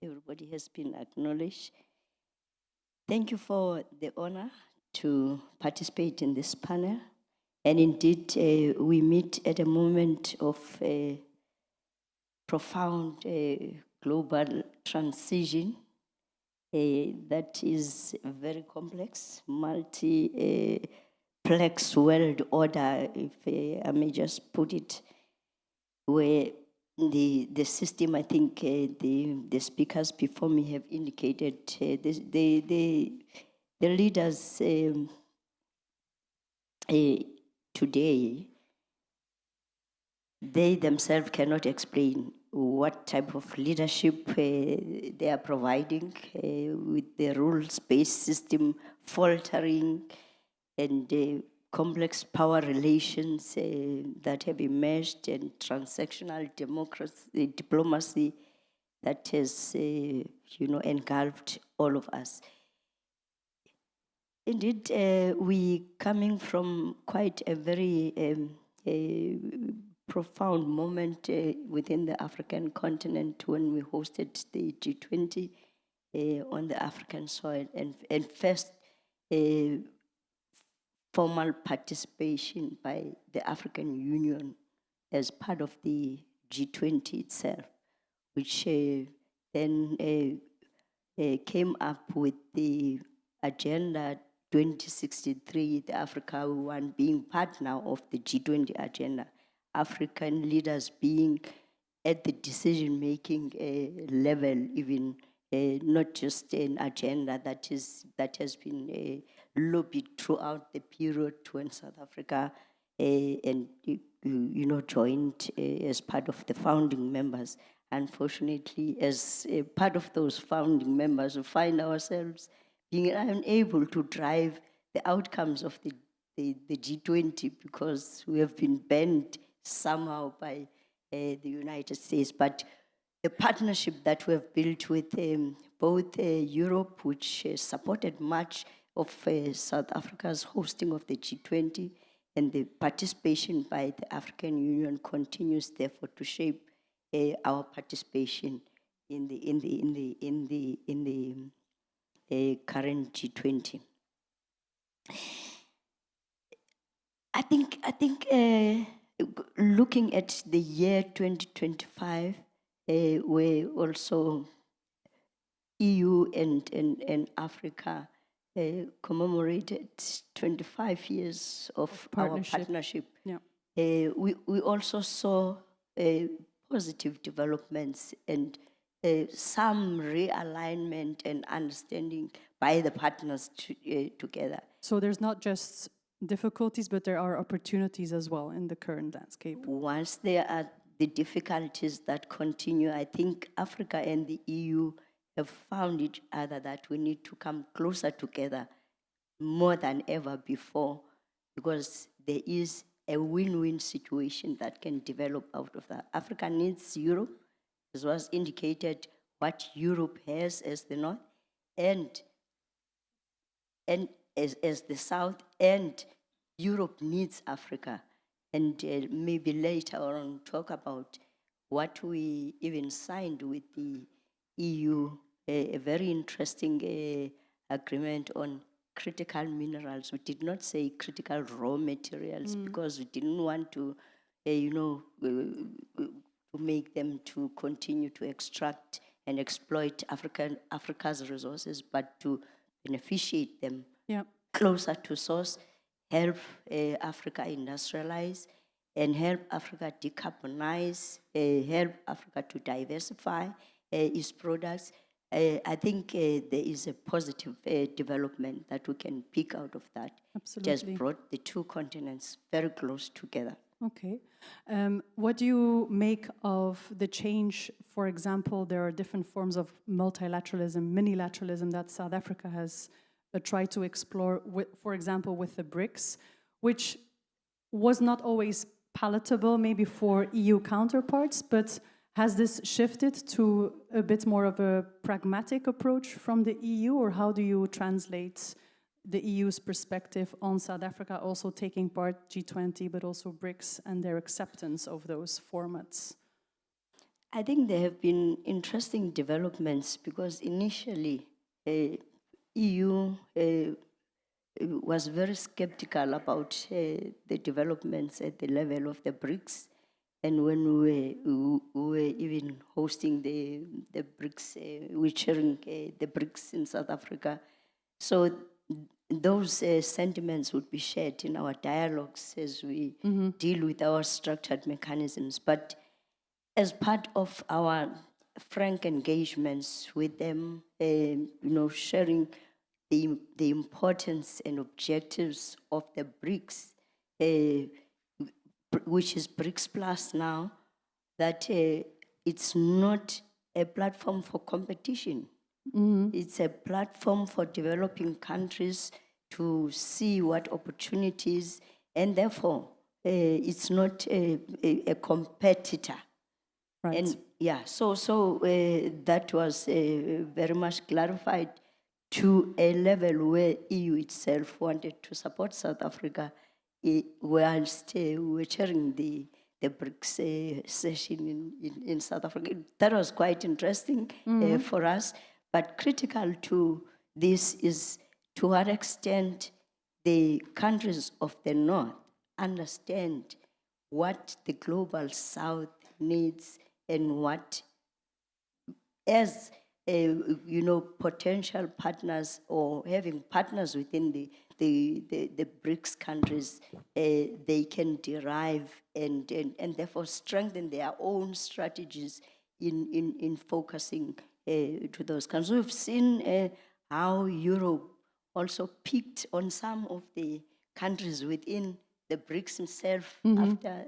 Everybody has been acknowledged. Thank you for the honor to participate in this panel. And indeed, we meet at a moment of profound global transition that is very complex, multiplex world order, if I may just put it, where the system, I think the speakers before me have indicated, the leaders today, they themselves cannot explain what type of leadership they are providing with the rules-based system faltering and complex power relations that have emerged and transactional diplomacy that has engulfed all of us. Indeed, we coming from quite a very profound moment within the African continent when we hosted the G20 on the African soil, and first formal participation by the African Union as part of the G20 itself, which then came up with the Agenda 2063, the Africa we want being part now of the G20 agenda, African leaders being at the decision-making level, even not just an agenda that has been lobbied throughout the period when South Africa and joined as part of the founding members. Unfortunately, as part of those founding members, we find ourselves being unable to drive the outcomes of the G20 because we have been banned somehow by the United States. But the partnership that we have built with both Europe, which supported much of South Africa's hosting of the G20, and the participation by the African Union continues therefore to shape our participation in the current G20. I think looking at the year 2025, where also EU and Africa commemorated 25 years of our partnership. Yeah. We also saw positive developments and some realignment and understanding by the partners together. So there's not just difficulties, but there are opportunities as well in the current landscape. Once there are the difficulties that continue, I think Africa and the EU have found each other that we need to come closer together more than ever before, because there is a win-win situation that can develop out of that. Africa needs Europe, as was indicated, what Europe has as the North, and as the South, and Europe needs Africa. And maybe later on talk about what we even signed with the EU, a very interesting agreement on critical minerals. We did not say critical raw materials because we didn't want to, to make them to continue to extract and exploit Africa's resources, but to beneficiate them closer to source, help Africa industrialize, and help Africa decarbonize, help Africa to diversify its products. I think there is a positive development that we can pick out of that. Absolutely. It has brought the two continents very close together. Okay. What do you make of the change? For example, there are different forms of multilateralism, minilateralism that South Africa has tried to explore, for example, with the BRICS, which was not always palatable maybe for EU counterparts, but has this shifted to a bit more of a pragmatic approach from the EU, or how do you translate the EU's perspective on South Africa also taking part G20, but also BRICS and their acceptance of those formats? I think there have been interesting developments because initially EU was very skeptical about the developments at the level of the BRICS. And when we were even hosting the BRICS, we're chairing the BRICS in South Africa. So those sentiments would be shared in our dialogues as we deal with our structured mechanisms. But as part of our frank engagements with them, sharing the importance and objectives of the BRICS, which is BRICS Plus now, that it's not a platform for competition. It's a platform for developing countries to see what opportunities, and therefore it's not a competitor. Right. And so that was very much clarified to a level where EU itself wanted to support South Africa whilst we were chairing the BRICS session in South Africa. That was quite interesting for us. But critical to this is to what extent the countries of the North understand what the global South needs and what, as potential partners or having partners within the BRICS countries, they can derive and therefore strengthen their own strategies in focusing to those countries. We've seen how Europe also picked on some of the countries within the BRICS itself.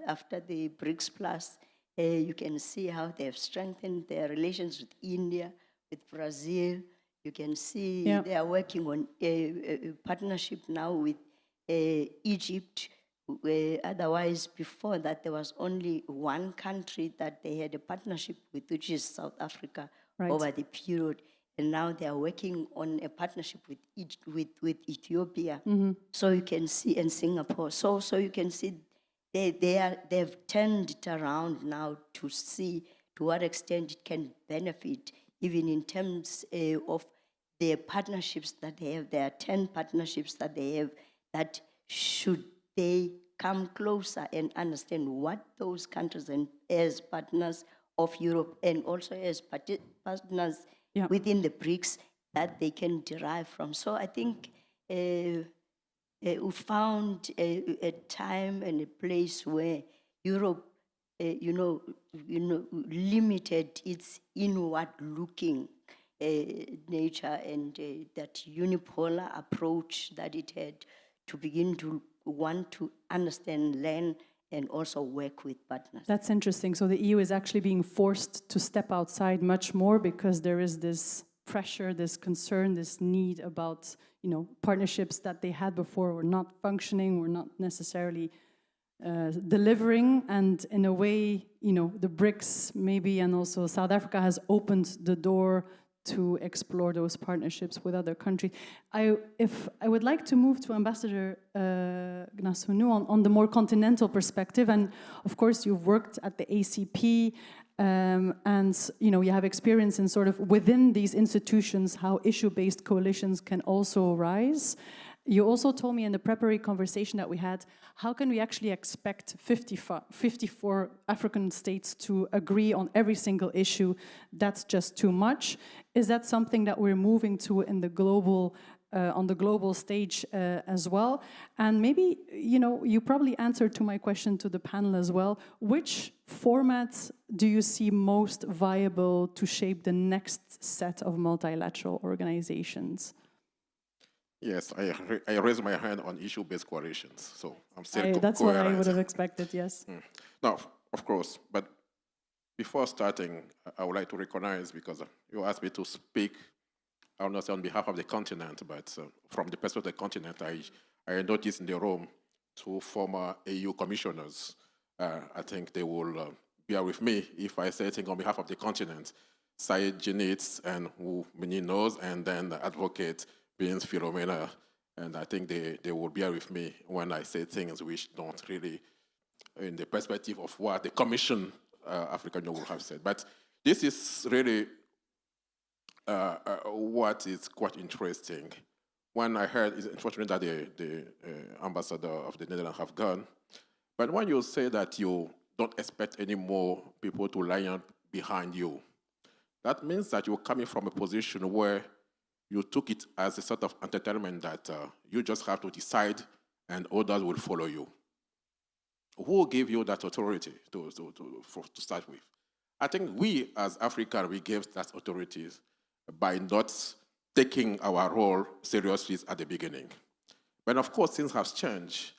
After the BRICS Plus, you can see how they have strengthened their relations with India, with Brazil. You can see they are working on a partnership now with Egypt. Otherwise, before that, there was only one country that they had a partnership with, which is South Africa, over the period. And now they are working on a partnership with Ethiopia. So you can see, and Singapore. So you can see they've turned it around now to see to what extent it can benefit, even in terms of their partnerships that they have. There are 10 partnerships that they have, that should they come closer and understand what those countries and as partners of Europe and also as partners within the BRICS, that they can derive from. So I think we found a time and a place where Europe, limited its inward-looking nature and that unipolar approach that it had, to begin to want to understand, learn, and also work with partners. That's interesting. So the EU is actually being forced to step outside much more because there is this pressure, this concern, this need about, partnerships that they had before were not functioning, were not necessarily delivering. And in a way, the BRICS maybe, and also South Africa has opened the door to explore those partnerships with other countries. I would like to move to Ambassador Gnasunu on the more continental perspective. And of course, you've worked at the ACP, and you have experience in sort of within these institutions how issue-based coalitions can also rise. You also told me in the preparatory conversation that we had, how can we actually expect 54 African states to agree on every single issue? That's just too much. Is that something that we're moving to in the global, on the global stage as well? And maybe, you probably answered to my question to the panel as well. Which formats do you see most viable to shape the next set of multilateral organizations? Yes, I raised my hand on issue-based coalitions, so I'm still that's what I would have expected, yes. No, of course, but before starting, I would like to recognize, because you asked me to speak, I will not say on behalf of the continent, but from the perspective of the continent, I noticed in the room 2 former AU commissioners. I think they will bear with me if I say things on behalf of the continent. Syed Janitz, and who many knows, and then the advocate Beans Philomena, and I think they will bear with me when I say things which don't really, in the perspective of what the Commission African Union will have said. But this is really what is quite interesting. When I heard, it's unfortunate that the ambassador of the Netherlands have gone, but when you say that you don't expect any more people to line up behind you, that means that you're coming from a position where you took it as a sort of entertainment that you just have to decide and others will follow you. Who gave you that authority to start with? I think we as Africa, we gave that authority by not taking our role seriously at the beginning. But of course, things have changed.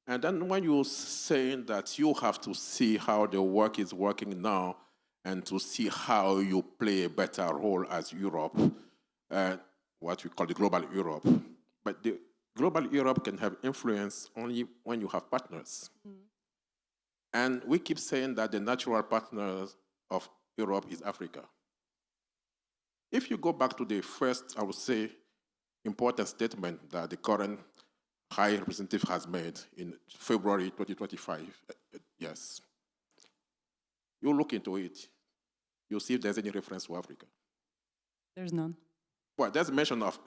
And then when you're saying that you have to see how the work is working now and to see how you play a better role as Europe, what we call the global Europe. But the global Europe can have influence only when you have partners. And we keep saying that the natural partner of Europe is Africa. If you go back to the first, I would say, important statement that the current High Representative has made in February 2025, yes, you look into it, you'll see if there's any reference to Africa. There's none. Well, there's mention of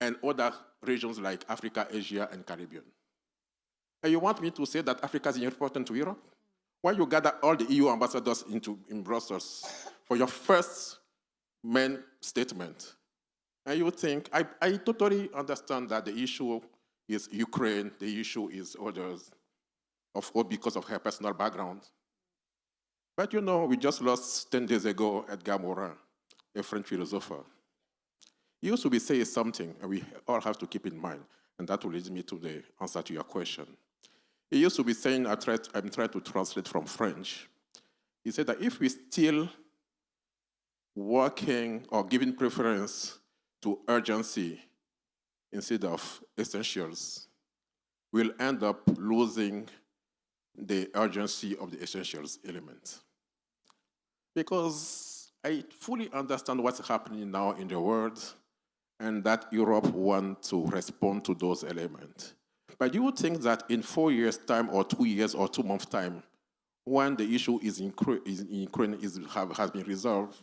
and other regions like Africa, Asia, and Caribbean. And you want me to say that Africa is important to Europe? When you gather all the EU ambassadors in Brussels for your first main statement, and you think, I totally understand that the issue is Ukraine, the issue is others, of course, because of her personal background. But you know, we just lost 10 days ago Edgar Morin, a French philosopher. He used to be saying something, and we all have to keep in mind, and that will lead me to the answer to your question. He used to be saying, I'm trying to translate from French. He said that if we still working or giving preference to urgency instead of essentials, we'll end up losing the urgency of the essentials element. Because I fully understand what's happening now in the world and that Europe wants to respond to those elements. But do you think that in 4 years' time or 2 years or 2 months' time, when the issue is in Ukraine has been resolved,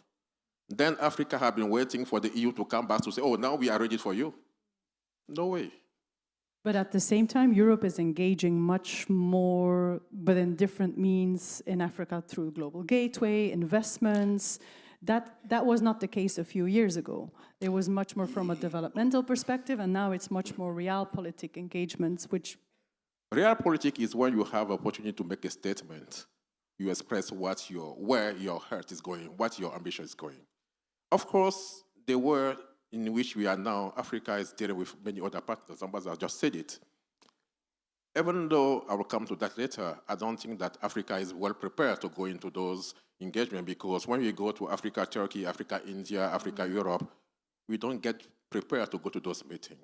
then Africa have been waiting for the EU to come back to say, oh, now we are ready for you? No way. But at the same time, Europe is engaging much more, but in different means in Africa through Global Gateway, investments. That was not the case a few years ago. It was much more from a developmental perspective, and now it's much more realpolitik engagements, which... Realpolitik is when you have opportunity to make a statement. You express where your heart is going, what your ambition is going. Of course, the world in which we are now, Africa is dealing with many other partners. Ambassador just said it. Even though I will come to that later, I don't think that Africa is well prepared to go into those engagements, because when we go to Africa, Turkey, Africa, India, Africa, Europe, we don't get prepared to go to those meetings.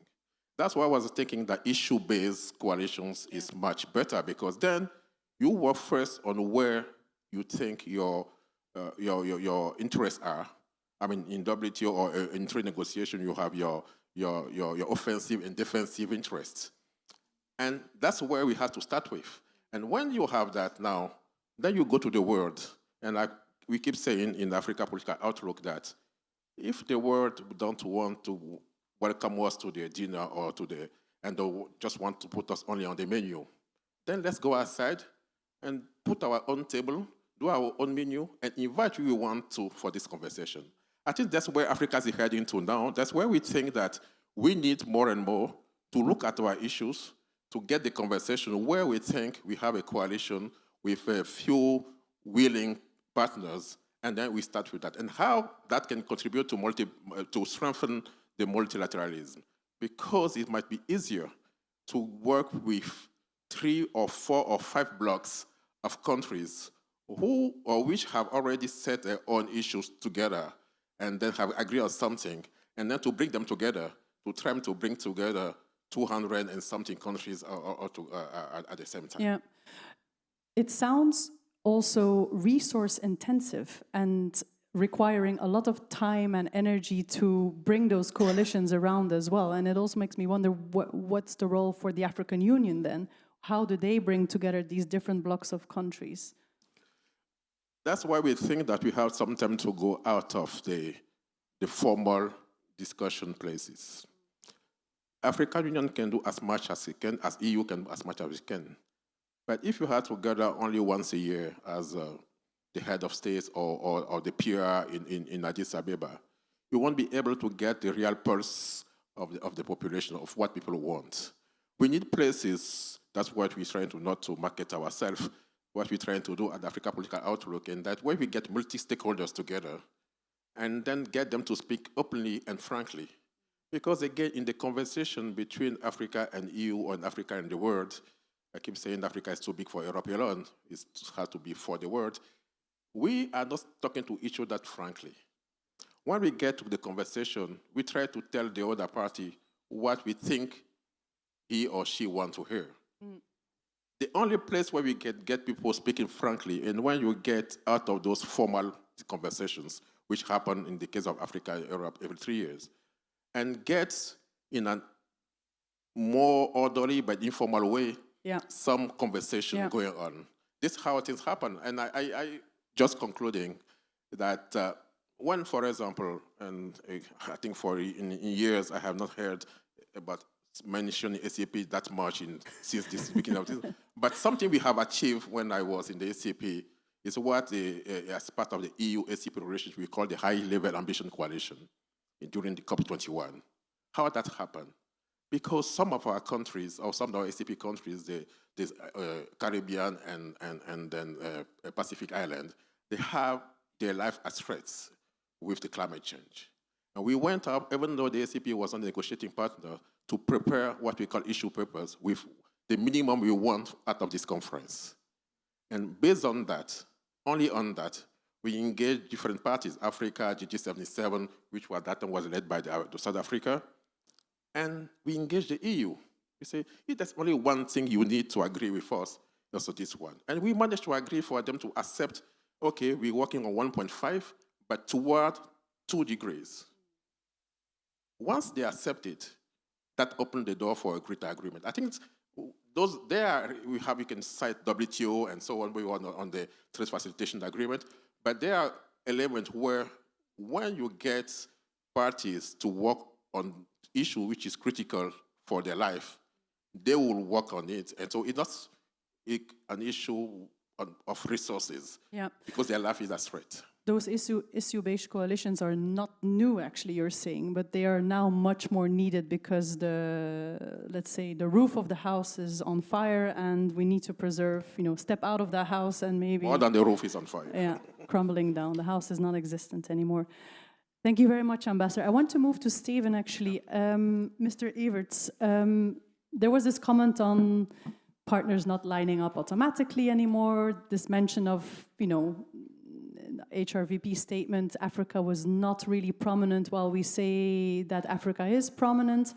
That's why I was thinking that issue-based coalitions is much better, because then you work first on where you think your interests are. I mean, in WTO or in trade negotiation, you have your offensive and defensive interests. And that's where we have to start with. And when you have that now, then you go to the world. And we keep saying in the Africa Political Outlook that if the world don't want to welcome us to their dinner or and they just want to put us only on the menu, then let's go outside and put our own table, do our own menu, and invite who we want to for this conversation. I think that's where Africa is heading to now. That's where we think that we need more and more to look at our issues, to get the conversation where we think we have a coalition with a few willing partners, and then we start with that. And how that can contribute to strengthen the multilateralism. Because it might be easier to work with 3 or 4 or 5 blocks of countries who or which have already set their own issues together and then have agreed on something, and then to bring them together, to try to bring together 200 and something countries at the same time. Yeah. It sounds also resource intensive and requiring a lot of time and energy to bring those coalitions around as well. And it also makes me wonder what's the role for the African Union then? How do they bring together these different blocks of countries? That's why we think that we have some time to go out of the formal discussion places. African Union can do as much as it can, as EU can do as much as it can. But if you had to gather only once a year as the head of states or the PR in Addis Ababa, you won't be able to get the real pulse of the population, of what people want. We need places, that's what we're trying to not to market ourselves, what we're trying to do at the Africa Political Outlook, and that way we get multi-stakeholders together and then get them to speak openly and frankly. Because again, in the conversation between Africa and EU or Africa and the world, I keep saying Africa is too big for Europe alone, it has to be for the world. We are not talking to each other frankly. When we get to the conversation, we try to tell the other party what we think he or she wants to hear. Mm. The only place where we can get people speaking frankly, and when you get out of those formal conversations, which happen in the case of Africa and Europe every 3 years, and get in a more orderly but informal way, some conversation going on. This is how things happen. And I just concluding that when, for example, and I think in years I have not heard about mentioning ACP that much since this beginning of this, but something we have achieved when I was in the ACP is what, as part of the EU ACP relationship, we call the High-Level Ambition Coalition during the COP21. How that happened? Because some of our countries, or some of our ACP countries, the Caribbean and then Pacific Island, they have their life at threats with the climate change. And we went up, even though the ACP was not a negotiating partner, to prepare what we call issue papers with the minimum we want out of this conference. And based on that, only on that, we engaged different parties, Africa, GG77, which was that time was led by the South Africa, and we engaged the EU. We say, if there's only one thing you need to agree with us, also this one. And we managed to agree for them to accept, okay, we're working on 1.5, but toward 2 degrees. Once they accept it, that opened the door for a greater agreement. I think those there we can cite WTO and so on. We were on the trade facilitation agreement, but there are elements where when you get parties to work on issue which is critical for their life, they will work on it, and so it's not an issue of resources, because their life is at threat. Those issue-based coalitions are not new, actually, you're saying, but they are now much more needed because let's say, the roof of the house is on fire and we need to preserve, step out of that house and maybe... More than the roof is on fire. Yeah, crumbling down. The house is non-existent anymore. Thank you very much, Ambassador. I want to move to Steven, actually. Mr. Everts, there was this comment on partners not lining up automatically anymore, this mention of, HRVP statement, Africa was not really prominent, while we say that Africa is prominent.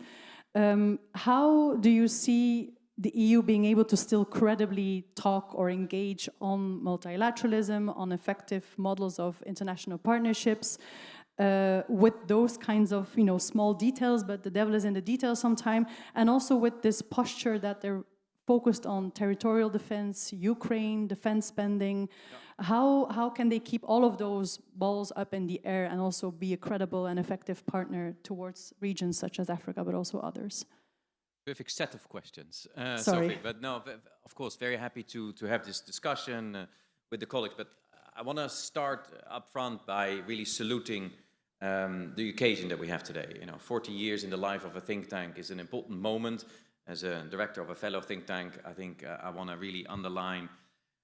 How do you see the EU being able to still credibly talk or engage on multilateralism, on effective models of international partnerships, with those kinds of small details, but the devil is in the details sometimes, and also with this posture that they're focused on territorial defense, Ukraine, defense spending. How can they keep all of those balls up in the air and also be a credible and effective partner towards regions such as Africa, but also others? Perfect set of questions, Sorry. Sophie. But no, of course, very happy to have this discussion with the colleagues. But I want to start up front by really saluting the occasion that we have today. 40 years in the life of a think tank is an important moment. As a director of a fellow think tank, I think I want to really underline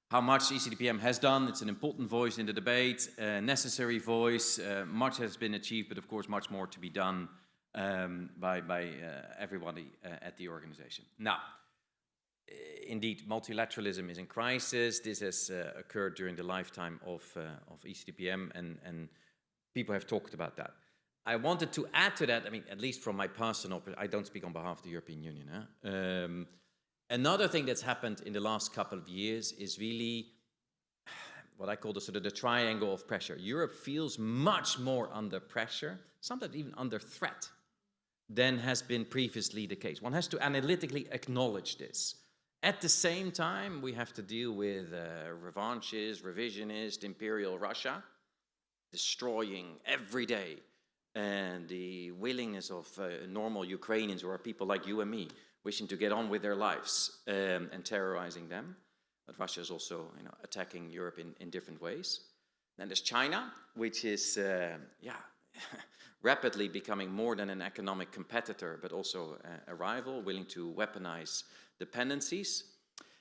how much ECDPM has done. It's an important voice in the debate, a necessary voice. Much has been achieved, but of course much more to be done by everybody at the organization. Now, indeed, multilateralism is in crisis. This has occurred during the lifetime of ECDPM, and people have talked about that. I wanted to add to that, at least from my personal, I don't speak on behalf of the European Union. Another thing that's happened in the last couple of years is really what I call the triangle of pressure. Europe feels much more under pressure, sometimes even under threat, than has been previously the case. One has to analytically acknowledge this. At the same time, we have to deal with revanchist, revisionist, imperial Russia, destroying every day. And the willingness of normal Ukrainians, or people like you and me, wishing to get on with their lives and terrorizing them. But Russia is also attacking Europe in different ways. Then there's China, which is rapidly becoming more than an economic competitor, but also a rival, willing to weaponize dependencies.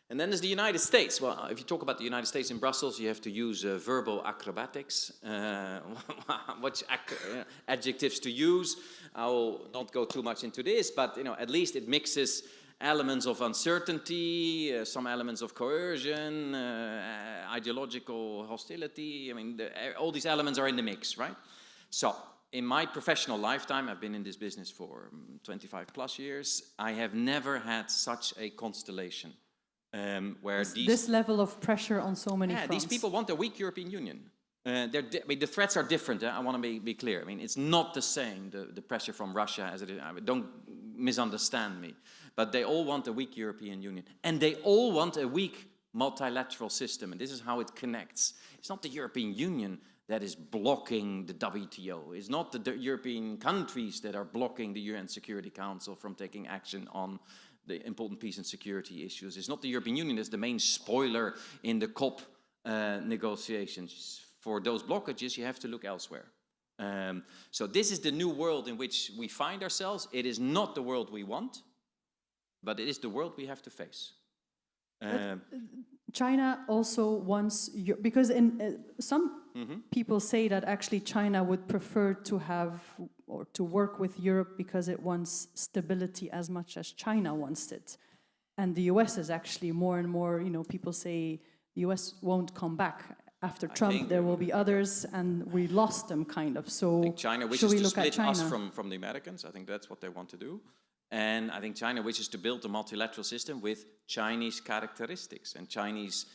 And then there's the United States. Well, if you talk about the United States in Brussels, you have to use verbal acrobatics, which adjectives to use. I will not go too much into this, but at least it mixes elements of uncertainty, some elements of coercion, ideological hostility. All these elements are in the mix, right? So, in my professional lifetime, I've been in this business for 25 plus years, I have never had such a constellation. Where this level of pressure on so many fronts. These people want a weak European Union. The threats are different. I want to be clear. It's not the same, the pressure from Russia as it is. Don't misunderstand me. But they all want a weak European Union. And they all want a weak multilateral system, and this is how it connects. It's not the European Union that is blocking the WTO. It's not the European countries that are blocking the UN Security Council from taking action on the important peace and security issues. It's not the European Union that's the main spoiler in the COP negotiations. For those blockages, you have to look elsewhere. So this is the new world in which we find ourselves. It is not the world we want, but it is the world we have to face. China also wants, because in some people say that actually China would prefer to have or to work with Europe because it wants stability as much as China wants it. And the US is actually more and more, people say the US won't come back. After Trump, there will be others, and we lost them kind of. So I think China wishes to split us from the Americans. I think that's what they want to do. And I think China wishes to build a multilateral system with Chinese characteristics and Chinese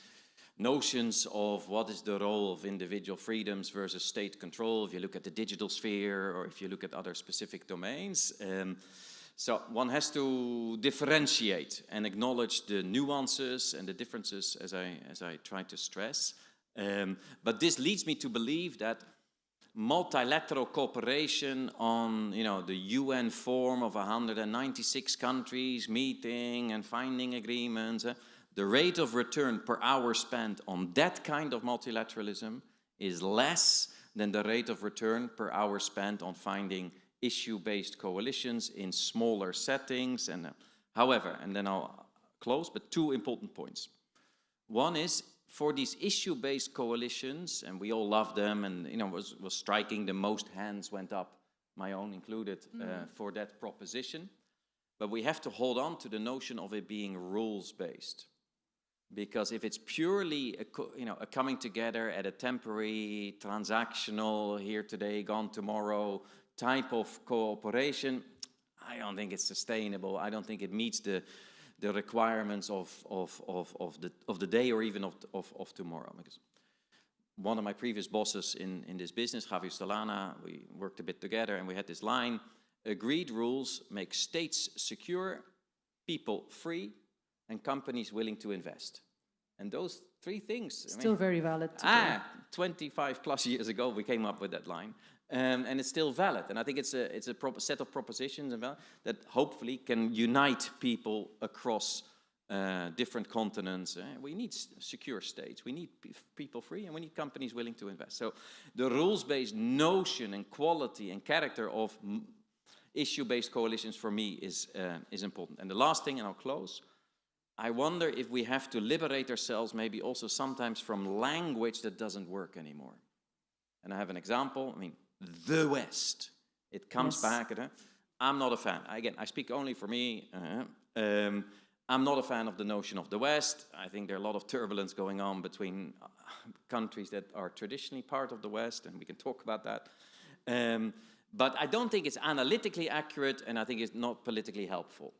notions of what is the role of individual freedoms versus state control, if you look at the digital sphere or if you look at other specific domains. So one has to differentiate and acknowledge the nuances and the differences, as I tried to stress. But this leads me to believe that multilateral cooperation on, the UN form of 196 countries meeting and finding agreements, the rate of return per hour spent on that kind of multilateralism is less than the rate of return per hour spent on finding issue-based coalitions in smaller settings. And however, and then I'll close, but two important points. One is, for these issue-based coalitions, and we all love them, and was striking, the most hands went up, my own included, for that proposition. But we have to hold on to the notion of it being rules-based, because if it's purely a coming together at a temporary, transactional, here today, gone tomorrow type of cooperation, I don't think it's sustainable. I don't think it meets the requirements of the day or even of tomorrow. Because one of my previous bosses in this business, Javier Solana, we worked a bit together and we had this line: agreed rules make states secure, people free, and companies willing to invest. And those three things... Still very valid today. 25 plus years ago we came up with that line. And it's still valid. And I think it's a set of propositions that hopefully can unite people across different continents. We need secure states, we need people free, and we need companies willing to invest. So the rules-based notion and quality and character of issue-based coalitions for me is important. And the last thing, and I'll close, I wonder if we have to liberate ourselves maybe also sometimes from language that doesn't work anymore. And I have an example. The West. It comes back. I'm not a fan. Again, I speak only for me. I'm not a fan of the notion of the West. I think there are a lot of turbulence going on between countries that are traditionally part of the West, and we can talk about that. But I don't think it's analytically accurate, and I think it's not politically helpful.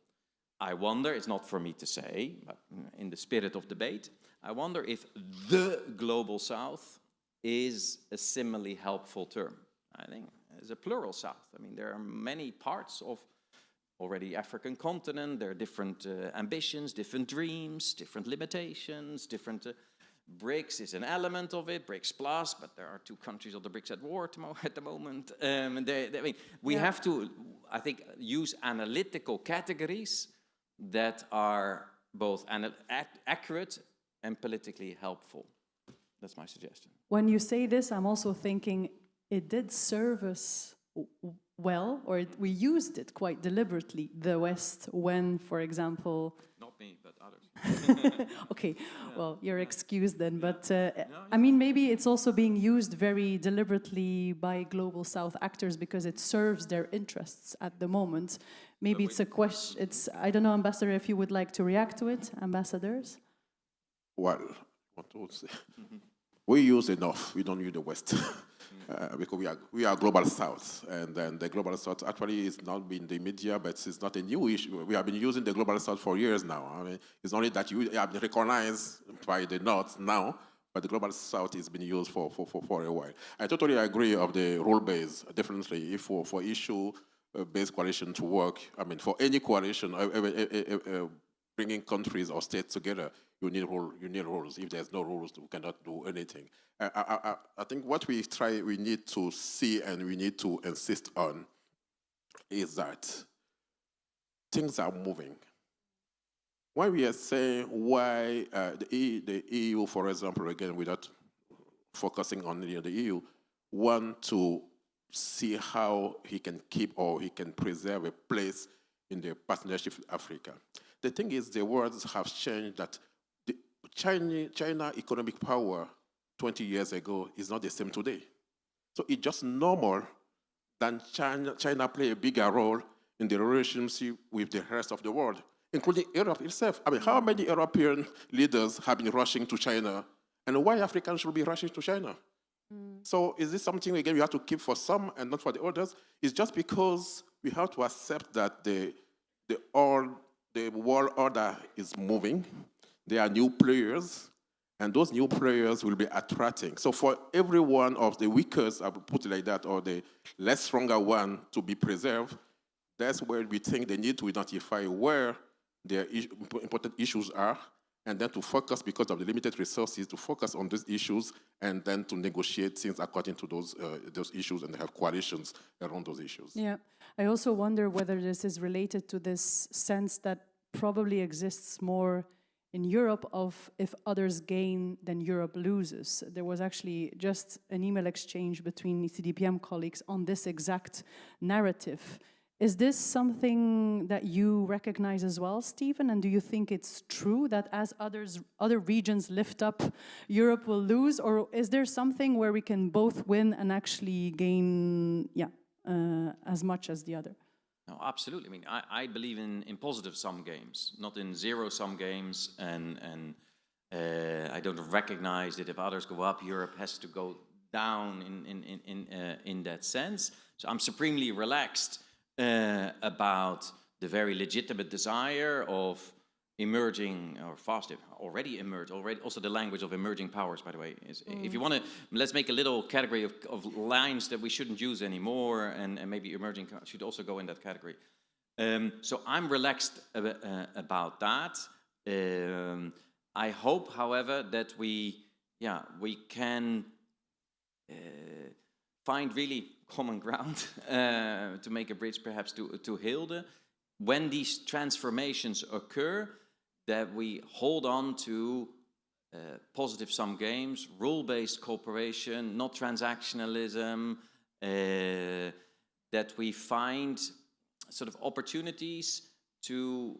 I wonder, it's not for me to say, but in the spirit of debate, I wonder if the Global South is a similarly helpful term. I think it's a plural South. There are many parts of already African continent. There are different ambitions, different dreams, different limitations, different... BRICS is an element of it, BRICS Plus, but there are two countries of the BRICS at war at the moment. We have to, I think, use analytical categories that are both accurate and politically helpful. That's my suggestion. When you say this, I'm also thinking it did serve us well, or we used it quite deliberately, the West, when, for example... Not me, but others. Okay, well, you're excused then, but maybe it's also being used very deliberately by Global South actors because it serves their interests at the moment. Maybe it's a question, I don't know, Ambassador, if you would like to react to it, ambassadors? Well, what to say? We use enough, we don't use the West. Because we are Global South, and then the Global South actually is not in the media, but it's not a new issue. We have been using the Global South for years now. It's only that you have been recognized by the North now, but the Global South has been used for a while. I totally agree of the rule-based, definitely, if for issue-based coalition to work, for any coalition, bringing countries or states together, you need rules. If there's no rules, we cannot do anything. I think what we need to see and we need to insist on is that things are moving. When we are saying why the EU, for example, again, without focusing on the EU, want to see how he can keep or he can preserve a place in the partnership with Africa. The thing is, the words have changed, that the China economic power 20 years ago is not the same today. So it's just normal that China play a bigger role in the relationship with the rest of the world, including Europe itself. I mean, how many European leaders have been rushing to China, and why Africans should be rushing to China? So is this something, again, we have to keep for some and not for the others? It's just because we have to accept that the world order is moving. There are new players, and those new players will be attracting. So for every one of the weakest, I would put it like that, or the less stronger one to be preserved, that's where we think they need to identify where their important issues are, and then to focus, because of the limited resources, to focus on these issues, and then to negotiate things according to those issues and have coalitions around those issues. Yeah, I also wonder whether this is related to this sense that probably exists more in Europe of if others gain, then Europe loses. There was actually just an email exchange between ECDPM colleagues on this exact narrative. Is this something that you recognize as well, Stephen? And do you think it's true that as other regions lift up, Europe will lose? Or is there something where we can both win and actually gain as much as the other? No, absolutely. I mean, I believe in positive sum games, not in zero-sum games. And I don't recognize that if others go up, Europe has to go down in that sense. So I'm supremely relaxed about the very legitimate desire of emerging or already also the language of emerging powers, by the way. If you want to, let's make a little category of lines that we shouldn't use anymore, and maybe emerging should also go in that category. So I'm relaxed about that. I hope, however, that we can find really common ground to make a bridge perhaps to Hilde. When these transformations occur, that we hold on to positive sum games, rule-based cooperation, not transactionalism, that we find sort of opportunities to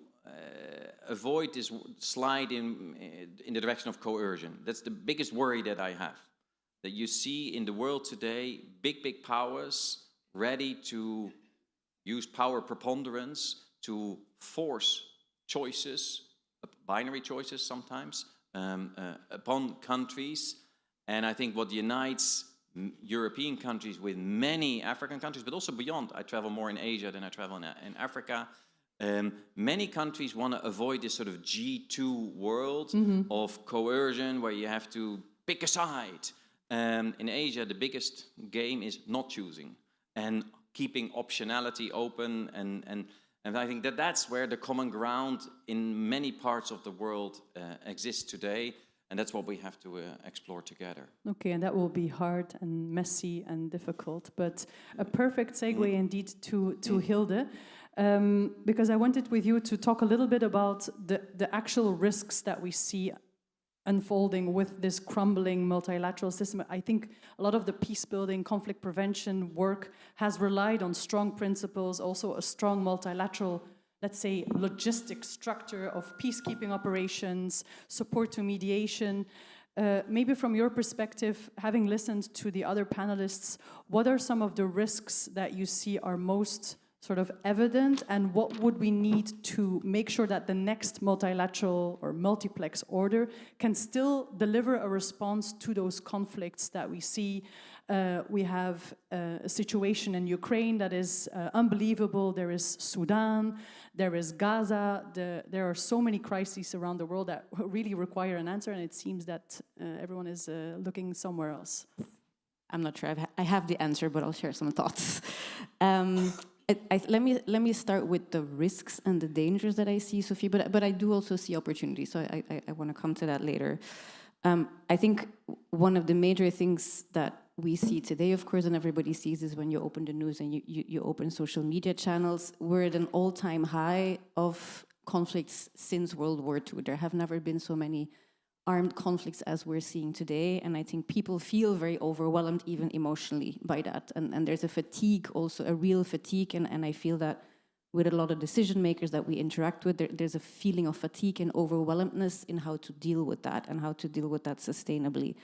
avoid this slide in the direction of coercion. That's the biggest worry that I have. That you see in the world today, big powers ready to use power preponderance to force choices, binary choices sometimes, upon countries. And I think what unites European countries with many African countries, but also beyond, I travel more in Asia than I travel in Africa, many countries want to avoid this sort of G2 world of coercion where you have to pick a side. In Asia, the biggest game is not choosing and keeping optionality open, and I think that's where the common ground in many parts of the world exists today, and that's what we have to explore together. Okay, and that will be hard and messy and difficult, but a perfect segue indeed to Hilde, because I wanted with you to talk a little bit about the actual risks that we see unfolding with this crumbling multilateral system. I think a lot of the peace building, conflict prevention work has relied on strong principles, also a strong multilateral, let's say, logistic structure of peacekeeping operations, support to mediation. Maybe from your perspective, having listened to the other panelists, what are some of the risks that you see are most sort of evident, and what would we need to make sure that the next multilateral or multiplex order can still deliver a response to those conflicts that we see? We have a situation in Ukraine that is unbelievable. There is Sudan, there is Gaza. There are so many crises around the world that really require an answer, and it seems that everyone is looking somewhere else. I'm not sure I have the answer, but I'll share some thoughts. let me start with the risks and the dangers that I see, Sophie, but I do also see opportunities, so I want to come to that later. I think one of the major things that we see today, of course, and everybody sees, is when you open the news and you open social media channels, we're at an all-time high of conflicts since World War II. There have never been so many armed conflicts as we're seeing today, and I think people feel very overwhelmed, even emotionally, by that. And there's a fatigue, also a real fatigue, and I feel that with a lot of decision makers that we interact with, there's a feeling of fatigue and overwhelmedness in how to deal with that and how to deal with that sustainably.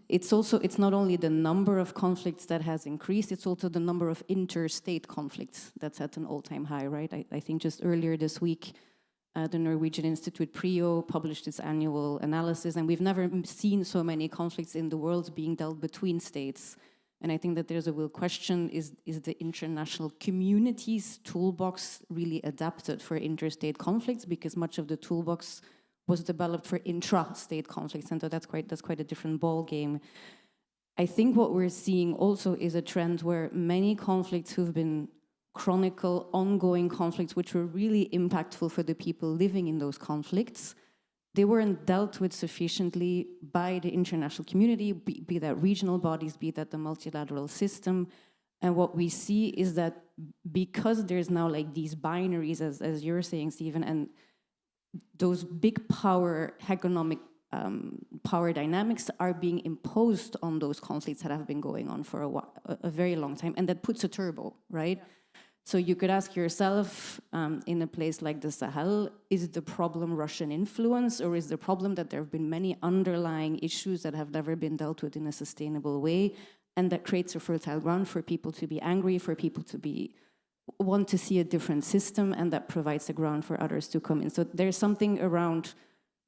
It's not only the number of conflicts that has increased, it's also the number of interstate conflicts that's at an all-time high, right? I think just earlier this week, the Norwegian Institute PRIO published its annual analysis, and we've never seen so many conflicts in the world being dealt between states. And I think that there's a real question, is the international community's toolbox really adapted for interstate conflicts? Because much of the toolbox was developed for intra-state conflicts, and so that's quite a different ball game. I think what we're seeing also is a trend where many conflicts who've been chronicle, ongoing conflicts, which were really impactful for the people living in those conflicts, they weren't dealt with sufficiently by the international community, be that regional bodies, be that the multilateral system. And what we see is that because there's now like these binaries, as you're saying, Stephen, and those big power, economic power dynamics are being imposed on those conflicts that have been going on for a very long time, and that puts a turbo, right? Yeah. So you could ask yourself, in a place like the Sahel, is the problem Russian influence, or is the problem that there have been many underlying issues that have never been dealt with in a sustainable way, and that creates a fertile ground for people to be angry, for people to want to see a different system, and that provides a ground for others to come in. So there's something around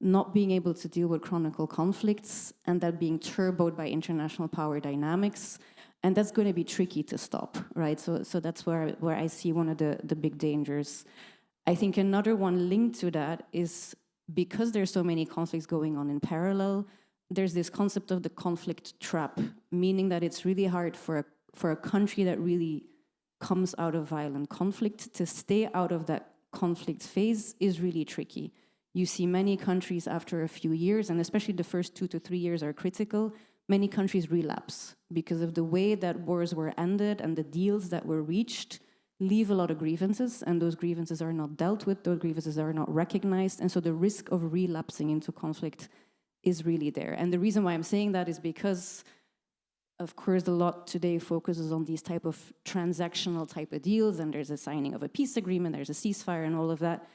not being able to deal with chronicle conflicts, and that being turboed by international power dynamics. And that's going to be tricky to stop, right? So that's where I see one of the big dangers. I think another one linked to that is because there's so many conflicts going on in parallel, there's this concept of the conflict trap, meaning that it's really hard for a country that really comes out of violent conflict to stay out of that conflict phase is really tricky. You see many countries after a few years, and especially the first 2 to 3 years are critical, many countries relapse because of the way that wars were ended and the deals that were reached leave a lot of grievances, and those grievances are not dealt with, those grievances are not recognized, and so the risk of relapsing into conflict is really there. And the reason why I'm saying that is because, of course, a lot today focuses on these type of transactional type of deals, and there's a signing of a peace agreement, there's a ceasefire and all of that.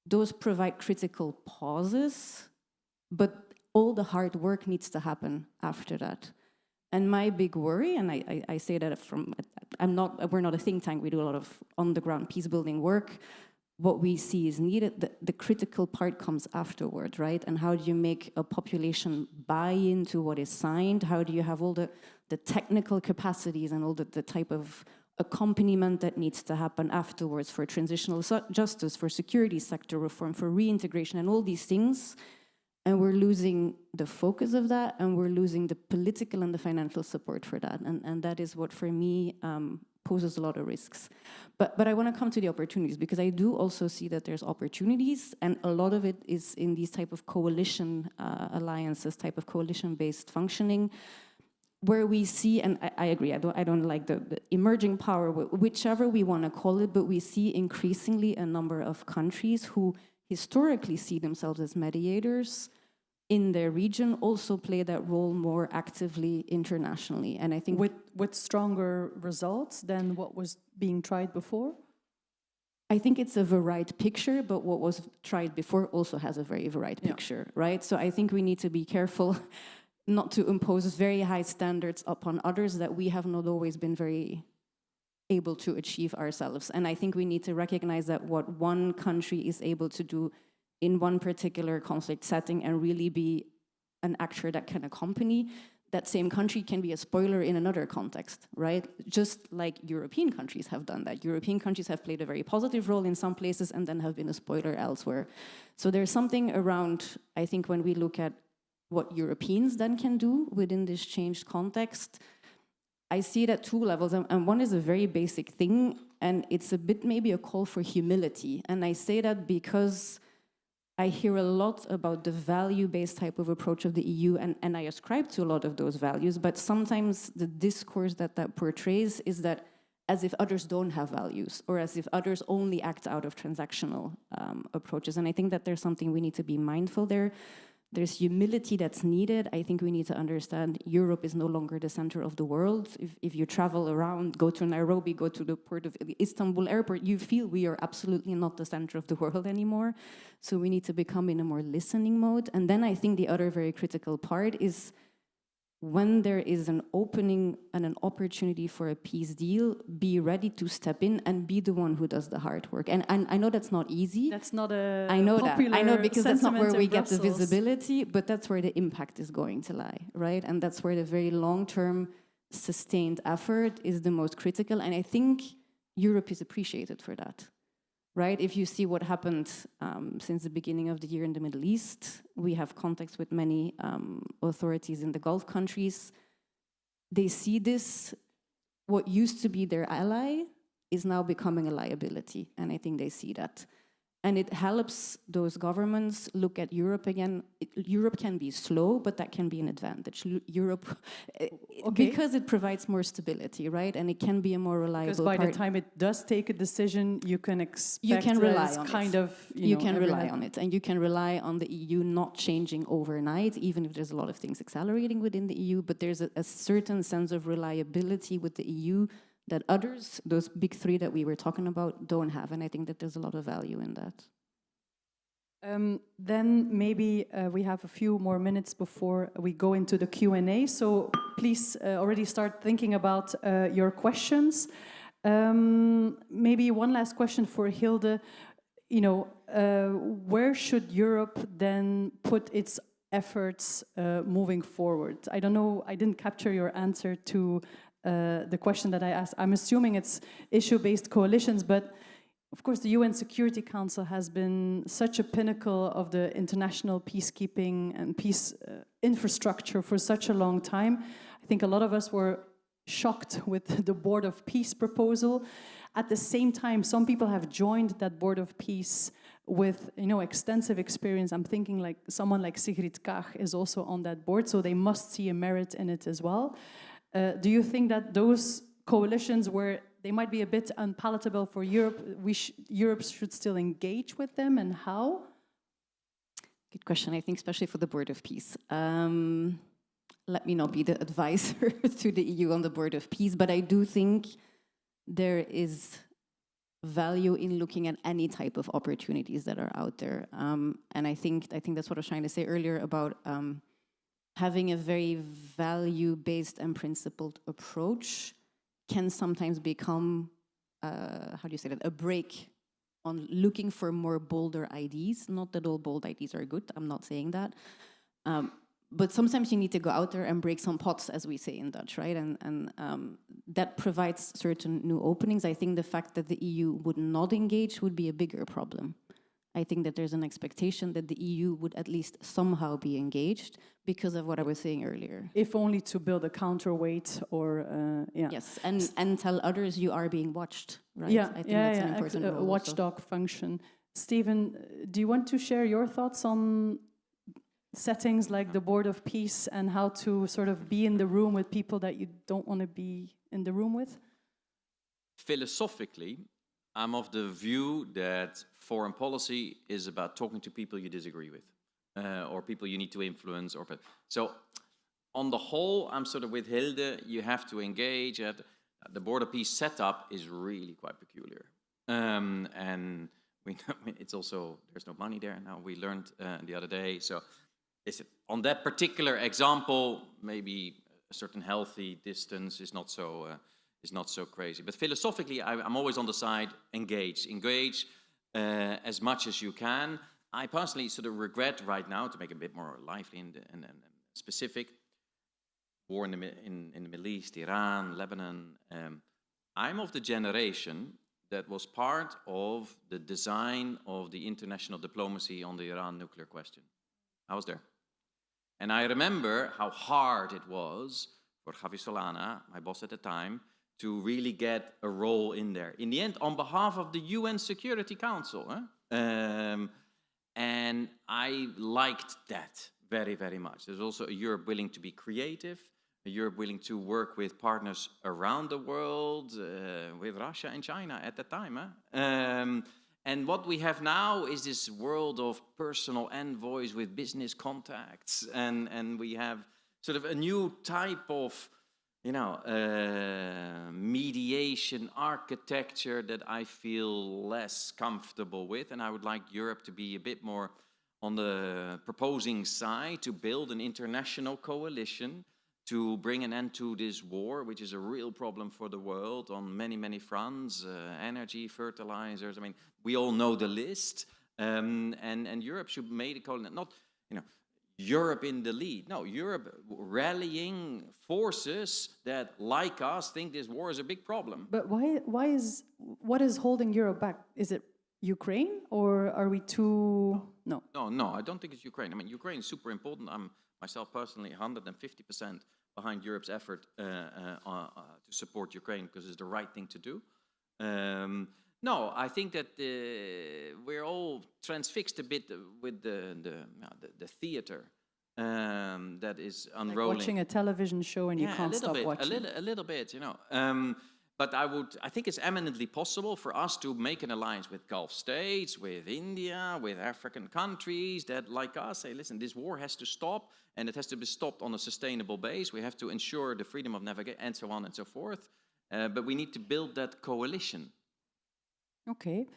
Those provide critical pauses, but all the hard work needs to happen after that. And my big worry, and I say that we're not a think tank, we do a lot of on-the-ground peace-building work. What we see is needed, the critical part comes afterward, right? And how do you make a population buy into what is signed? How do you have all the technical capacities and all the type of accompaniment that needs to happen afterwards for transitional justice, for security sector reform, for reintegration, and all these things? And we're losing the focus of that, and we're losing the political and the financial support for that. And that is what, for me, poses a lot of risks. But I want to come to the opportunities, because I do also see that there's opportunities, and a lot of it is in these type of coalition alliances, type of coalition-based functioning, where we see, and I agree, I don't like the emerging power, whichever we want to call it, but we see increasingly a number of countries who historically see themselves as mediators in their region also play that role more actively internationally. And I think with stronger results than what was being tried before? I think it's a varied picture, but what was tried before also has a very varied picture, right? So I think we need to be careful not to impose very high standards upon others that we have not always been very able to achieve ourselves. And I think we need to recognize that what one country is able to do in one particular conflict setting and really be an actor that can accompany, that same country can be a spoiler in another context, right? Just like European countries have done that. European countries have played a very positive role in some places and then have been a spoiler elsewhere. So there's something around, I think, when we look at what Europeans then can do within this changed context, I see it at two levels, and one is a very basic thing, and it's a bit maybe a call for humility. And I say that because I hear a lot about the value-based type of approach of the EU, and I ascribe to a lot of those values, but sometimes the discourse that portrays is that as if others don't have values, or as if others only act out of transactional approaches. And I think that there's something we need to be mindful there. There's humility that's needed. I think we need to understand Europe is no longer the center of the world. If you travel around, go to Nairobi, go to the port of Istanbul airport, you feel we are absolutely not the center of the world anymore. So we need to become in a more listening mode. And then I think the other very critical part is when there is an opening and an opportunity for a peace deal, be ready to step in and be the one who does the hard work. And I know that's not easy. That's not a I know popular that. I know, because that's not where we get the Brussels. visibility, but that's where the impact is going to lie, right? And that's where the very long-term sustained effort is the most critical. And I think Europe is appreciated for that. Right? If you see what happened since the beginning of the year in the Middle East, we have contacts with many authorities in the Gulf countries. They see this, what used to be their ally is now becoming a liability. And I think they see that. And it helps those governments look at Europe again. Europe can be slow, but that can be an advantage. Europe, because it provides more stability, right? And it can be a more reliable Because by the time it does take a decision, you can expect you can rely as on kind it. of... You can rely on it. And you can rely on the EU not changing overnight, even if there's a lot of things accelerating within the EU, but there's a certain sense of reliability with the EU that others, those big three that we were talking about, don't have. And I think that there's a lot of value in that. Then maybe we have a few more minutes before we go into the Q&A. So please already start thinking about your questions. Maybe one last question for Hilde. You know, where should Europe then put its efforts moving forward? I don't know, I didn't capture your answer to the question that I asked. I'm assuming it's issue-based coalitions, but of course the UN Security Council has been such a pinnacle of the international peacekeeping and peace infrastructure for such a long time. I think a lot of us were shocked with the Board of Peace proposal. At the same time, some people have joined that Board of Peace with, you know, extensive experience. I'm thinking like someone like Sigrid Kaag is also on that board, so they must see a merit in it as well. Do you think that those coalitions where they might be a bit unpalatable for Europe, Europe should still engage with them, and how? Good question, I think, especially for the Board of Peace. Let me not be the advisor to the EU on the Board of Peace, but I do think there is value in looking at any type of opportunities that are out there. And I think that's what I was trying to say earlier about having a very value-based and principled approach can sometimes become, how do you say that, a break on looking for more bolder ideas. Not that all bold ideas are good, I'm not saying that. But sometimes you need to go out there and break some pots, as we say in Dutch, right? And that provides certain new openings. I think the fact that the EU would not engage would be a bigger problem. I think that there's an expectation that the EU would at least somehow be engaged because of what I was saying earlier. If only to build a counterweight or, yeah. Yes, and tell others you are being watched, right? Yeah, I think that's an important role a watchdog function. Stephen, do you want to share your thoughts on settings like the Board of Peace and how to sort of be in the room with people that you don't want to be in the room with? Philosophically, I'm of the view that foreign policy is about talking to people you disagree with, or people you need to influence. So, on the whole, I'm sort of with Hilde. You have to engage. The Board of Peace setup is really quite peculiar, and it's also there's no money there now. We learned the other day. So, on that particular example, maybe a certain healthy distance is not so crazy. But philosophically, I'm always on the side, engage as much as you can. I personally sort of regret right now, to make it a bit more lively and specific, war in the Middle East, Iran, Lebanon. I'm of the generation that was part of the design of the international diplomacy on the Iran nuclear question. I was there. And I remember how hard it was for Javi Solana, my boss at the time, to really get a role in there. In the end, on behalf of the UN Security Council. And I liked that very, very much. There's also a Europe willing to be creative, a Europe willing to work with partners around the world, with Russia and China at the time. And what we have now is this world of personal envoys with business contacts, and we have sort of a new type of, mediation architecture that I feel less comfortable with, and I would like Europe to be a bit more on the proposing side, to build an international coalition to bring an end to this war, which is a real problem for the world on many, many fronts, energy, fertilizers. I mean, we all know the list, and Europe should make a coalition, not, Europe in the lead. No, Europe rallying forces that, like us, think this war is a big problem. But what is holding Europe back? Is it Ukraine, or are we too... No, I don't think it's Ukraine. I mean, Ukraine is super important. I'm myself personally 150% behind Europe's effort to support Ukraine, because it's the right thing to do. No, I think that we're all transfixed a bit with the theater that is unrolling. Like watching a television show and you can't stop watching. A little bit, But I think it's eminently possible for us to make an alliance with Gulf states, with India, with African countries that, like us, say, listen, this war has to stop, and it has to be stopped on a sustainable base. We have to ensure the freedom of navigation, and so on and so forth. But we need to build that coalition. Okay.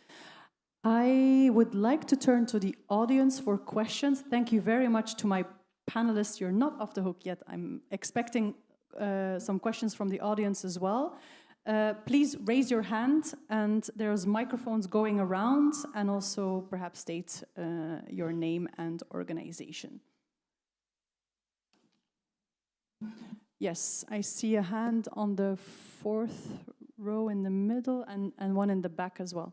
I would like to turn to the audience for questions. Thank you very much to my panelists. You're not off the hook yet. I'm expecting some questions from the audience as well. Please raise your hand, and there's microphones going around, and also perhaps state your name and organization. Yes, I see a hand on the fourth row in the middle, and one in the back as well.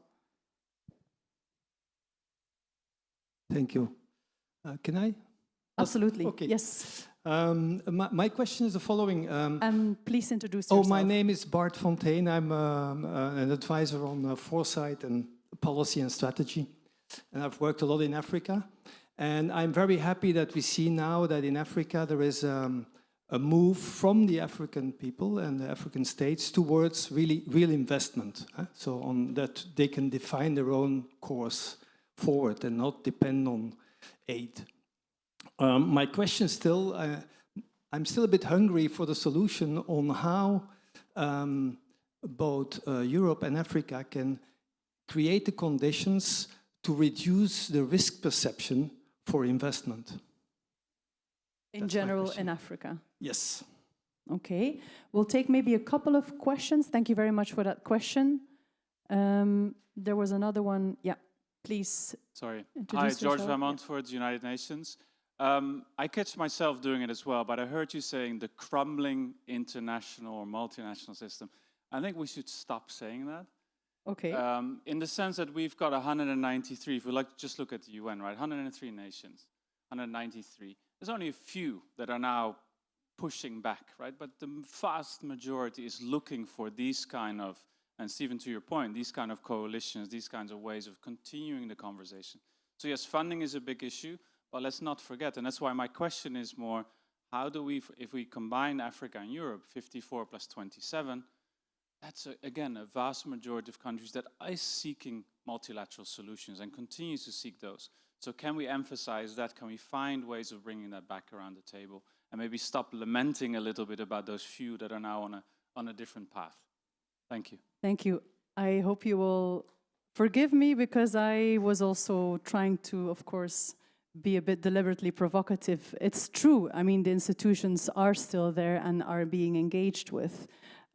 Thank you. Can I? Absolutely, okay. Yes. My question is the following. Please introduce yourself. My name is Bart Fontaine. I'm an advisor on foresight and policy and strategy. And I've worked a lot in Africa. And I'm very happy that we see now that in Africa there is a move from the African people and the African states towards real investment. So on that they can define their own course forward and not depend on aid. My question still, I'm still a bit hungry for the solution on how both Europe and Africa can create the conditions to reduce the risk perception for investment. In general, in Africa? Yes. Okay. We'll take maybe a couple of questions. Thank you very much for that question. There was another one. Yeah, please. Sorry. Hi, George Vermont for the United Nations. I catch myself doing it as well, but I heard you saying the crumbling international or multinational system. I think we should stop saying that. Okay. In the sense that we've got 193, if we just look at the UN, right? 103 nations, 193. There's only a few that are now pushing back, right? But the vast majority is looking for these kind of, and Stephen, to your point, these kind of coalitions, these kinds of ways of continuing the conversation. So yes, funding is a big issue, but let's not forget, and that's why my question is more, how do we, if we combine Africa and Europe, 54 plus 27, that's, again, a vast majority of countries that are seeking multilateral solutions and continues to seek those. So can we emphasize that? Can we find ways of bringing that back around the table? And maybe stop lamenting a little bit about those few that are now on a different path. Thank you. Thank you. I hope you will forgive me, because I was also trying to, of course, be a bit deliberately provocative. It's true. I mean, the institutions are still there and are being engaged with.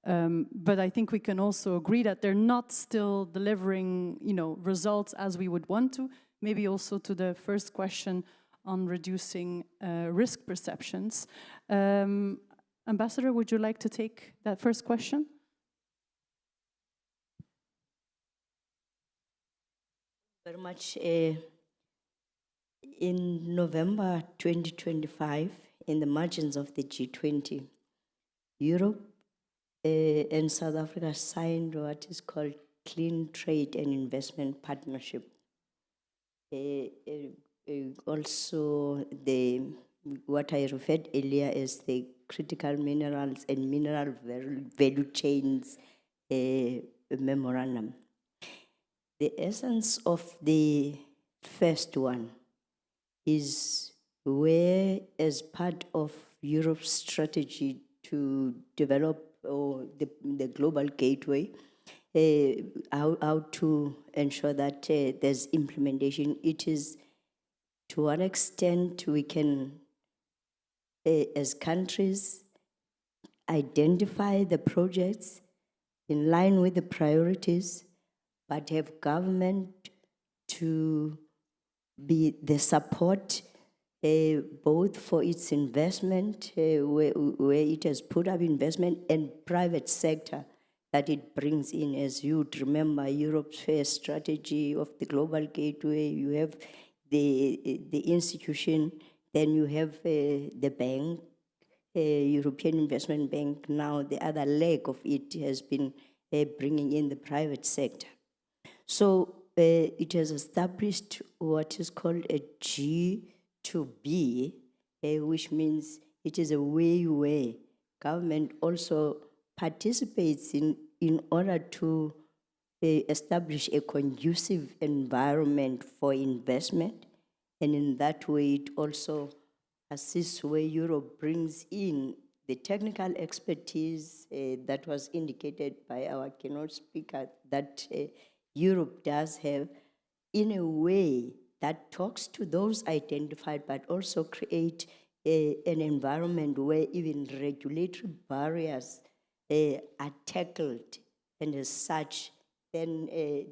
But I think we can also agree that they're not still delivering, results as we would want to. Maybe also to the first question on reducing risk perceptions. Ambassador, would you like to take that first question? Very much. In November 2025, in the margins of the G20, Europe and South Africa signed what is called Clean Trade and Investment Partnership. Also, what I referred earlier as the critical minerals and mineral value chains memorandum. The essence of the first one is where, as part of Europe's strategy to develop the global gateway, how to ensure that there's implementation. It is to what extent we can, as countries, identify the projects in line with the priorities, but have government to be the support both for its investment, where it has put up investment, and private sector that it brings in. As you would remember, Europe's first strategy of the global gateway, you have the institution, then you have the bank, European Investment Bank. Now the other leg of it has been bringing in the private sector. So it has established what is called a G2B, which means it is a way where government also participates in order to establish a conducive environment for investment. And in that way, it also assists where Europe brings in the technical expertise that was indicated by our keynote speaker that Europe does have, in a way that talks to those identified, but also create an environment where even regulatory barriers are tackled, and as such, then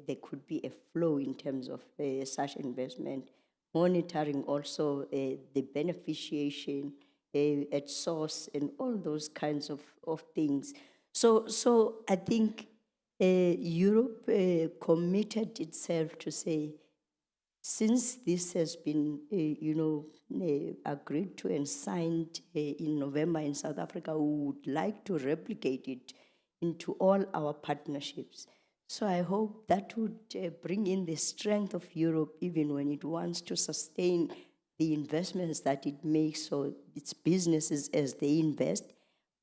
there could be a flow in terms of such investment, monitoring also the beneficiation at source and all those kinds of things. So I think Europe committed itself to say, since this has been, agreed to and signed in November in South Africa, we would like to replicate it into all our partnerships. So I hope that would bring in the strength of Europe, even when it wants to sustain the investments that it makes, so its businesses as they invest.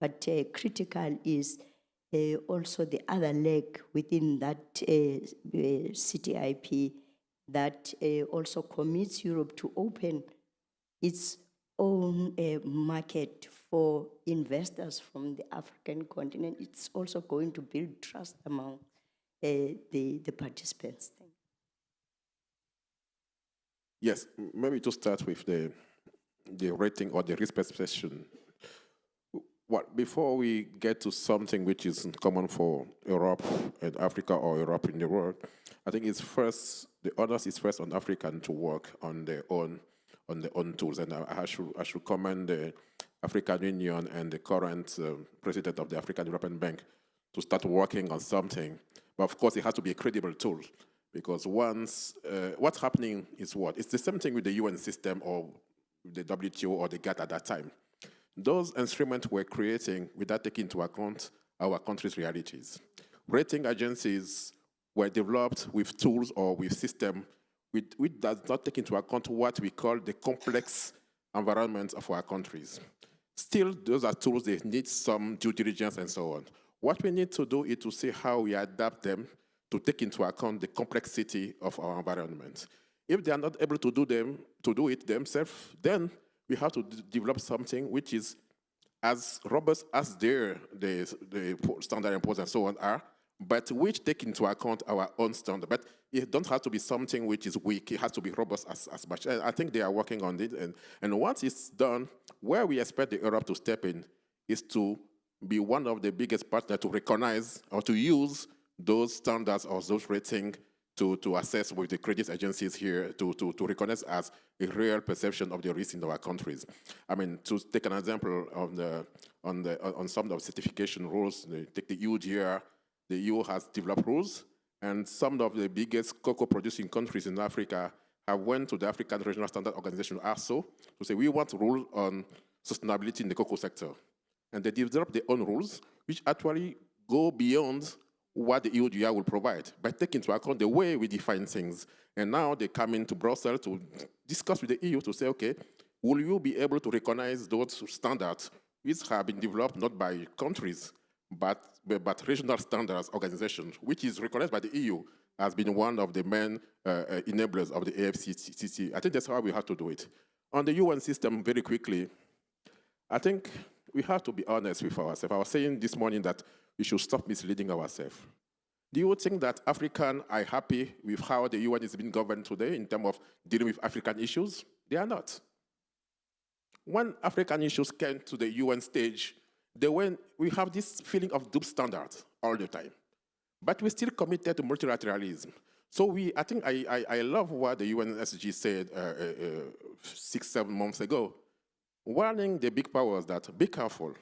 But critical is also the other leg within that CTIP that also commits Europe to open its own market for investors from the African continent. It's also going to build trust among the participants. Yes, maybe to start with the rating or the risk perception. Before we get to something which is common for Europe and Africa, or Europe in the world, I think it's first, the onus is first on African to work on their own tools. And I should commend the African Union and the current president of the African Development Bank to start working on something. But of course, it has to be a credible tool, because once, what's happening is what? It's the same thing with the UN system or the WTO or the GATT at that time. Those instruments were creating without taking into account our country's realities. Rating agencies were developed with tools or with systems which does not take into account what we call the complex environment of our countries. Still, those are tools, they need some due diligence and so on. What we need to do is to see how we adapt them to take into account the complexity of our environment. If they are not able to do it themselves, then we have to develop something which is as robust as the standard imposed and so on are, but which take into account our own standard. But it don't have to be something which is weak. It has to be robust as much. And I think they are working on it. And once it's done, where we expect the Europe to step in is to be one of the biggest partners to recognize or to use those standards or those ratings to assess with the credit agencies here to recognize as a real perception of the risk in our countries. I mean, to take an example on some of the certification rules, take the EU here. The EU has developed rules, and some of the biggest cocoa producing countries in Africa have went to the African Regional Standard Organization, ASO, to say we want to rule on sustainability in the cocoa sector. And they develop their own rules, which actually go beyond what the EUDR will provide by taking into account the way we define things. And now they come into Brussels to discuss with the EU to say, okay, will you be able to recognize those standards which have been developed not by countries, but regional standards organizations, which is recognized by the EU as being one of the main enablers of the AFCCC. I think that's how we have to do it. On the UN system, very quickly, I think we have to be honest with ourselves. I was saying this morning that we should stop misleading ourselves. Do you think that Africans are happy with how the UN is being governed today in terms of dealing with African issues? They are not. When African issues came to the UN stage, we have this feeling of double standards all the time. But we're still committed to multilateralism. So I think I love what the UNSG said 6-7 months ago, warning the big powers that be careful,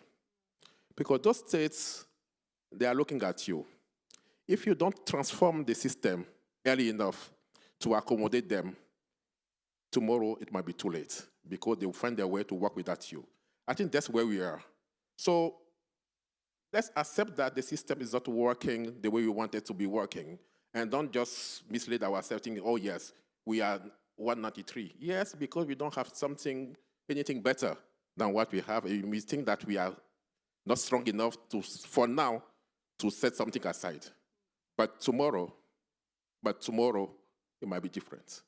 because those states, they are looking at you. If you don't transform the system early enough to accommodate them, tomorrow it might be too late, because they will find their way to work without you. I think that's where we are. So let's accept that the system is not working the way we want it to be working, and don't just mislead ourselves thinking, oh yes, we are 193. Yes, because we don't have anything better than what we have. We think that we are not strong enough for now to set something aside. But tomorrow, it might be different.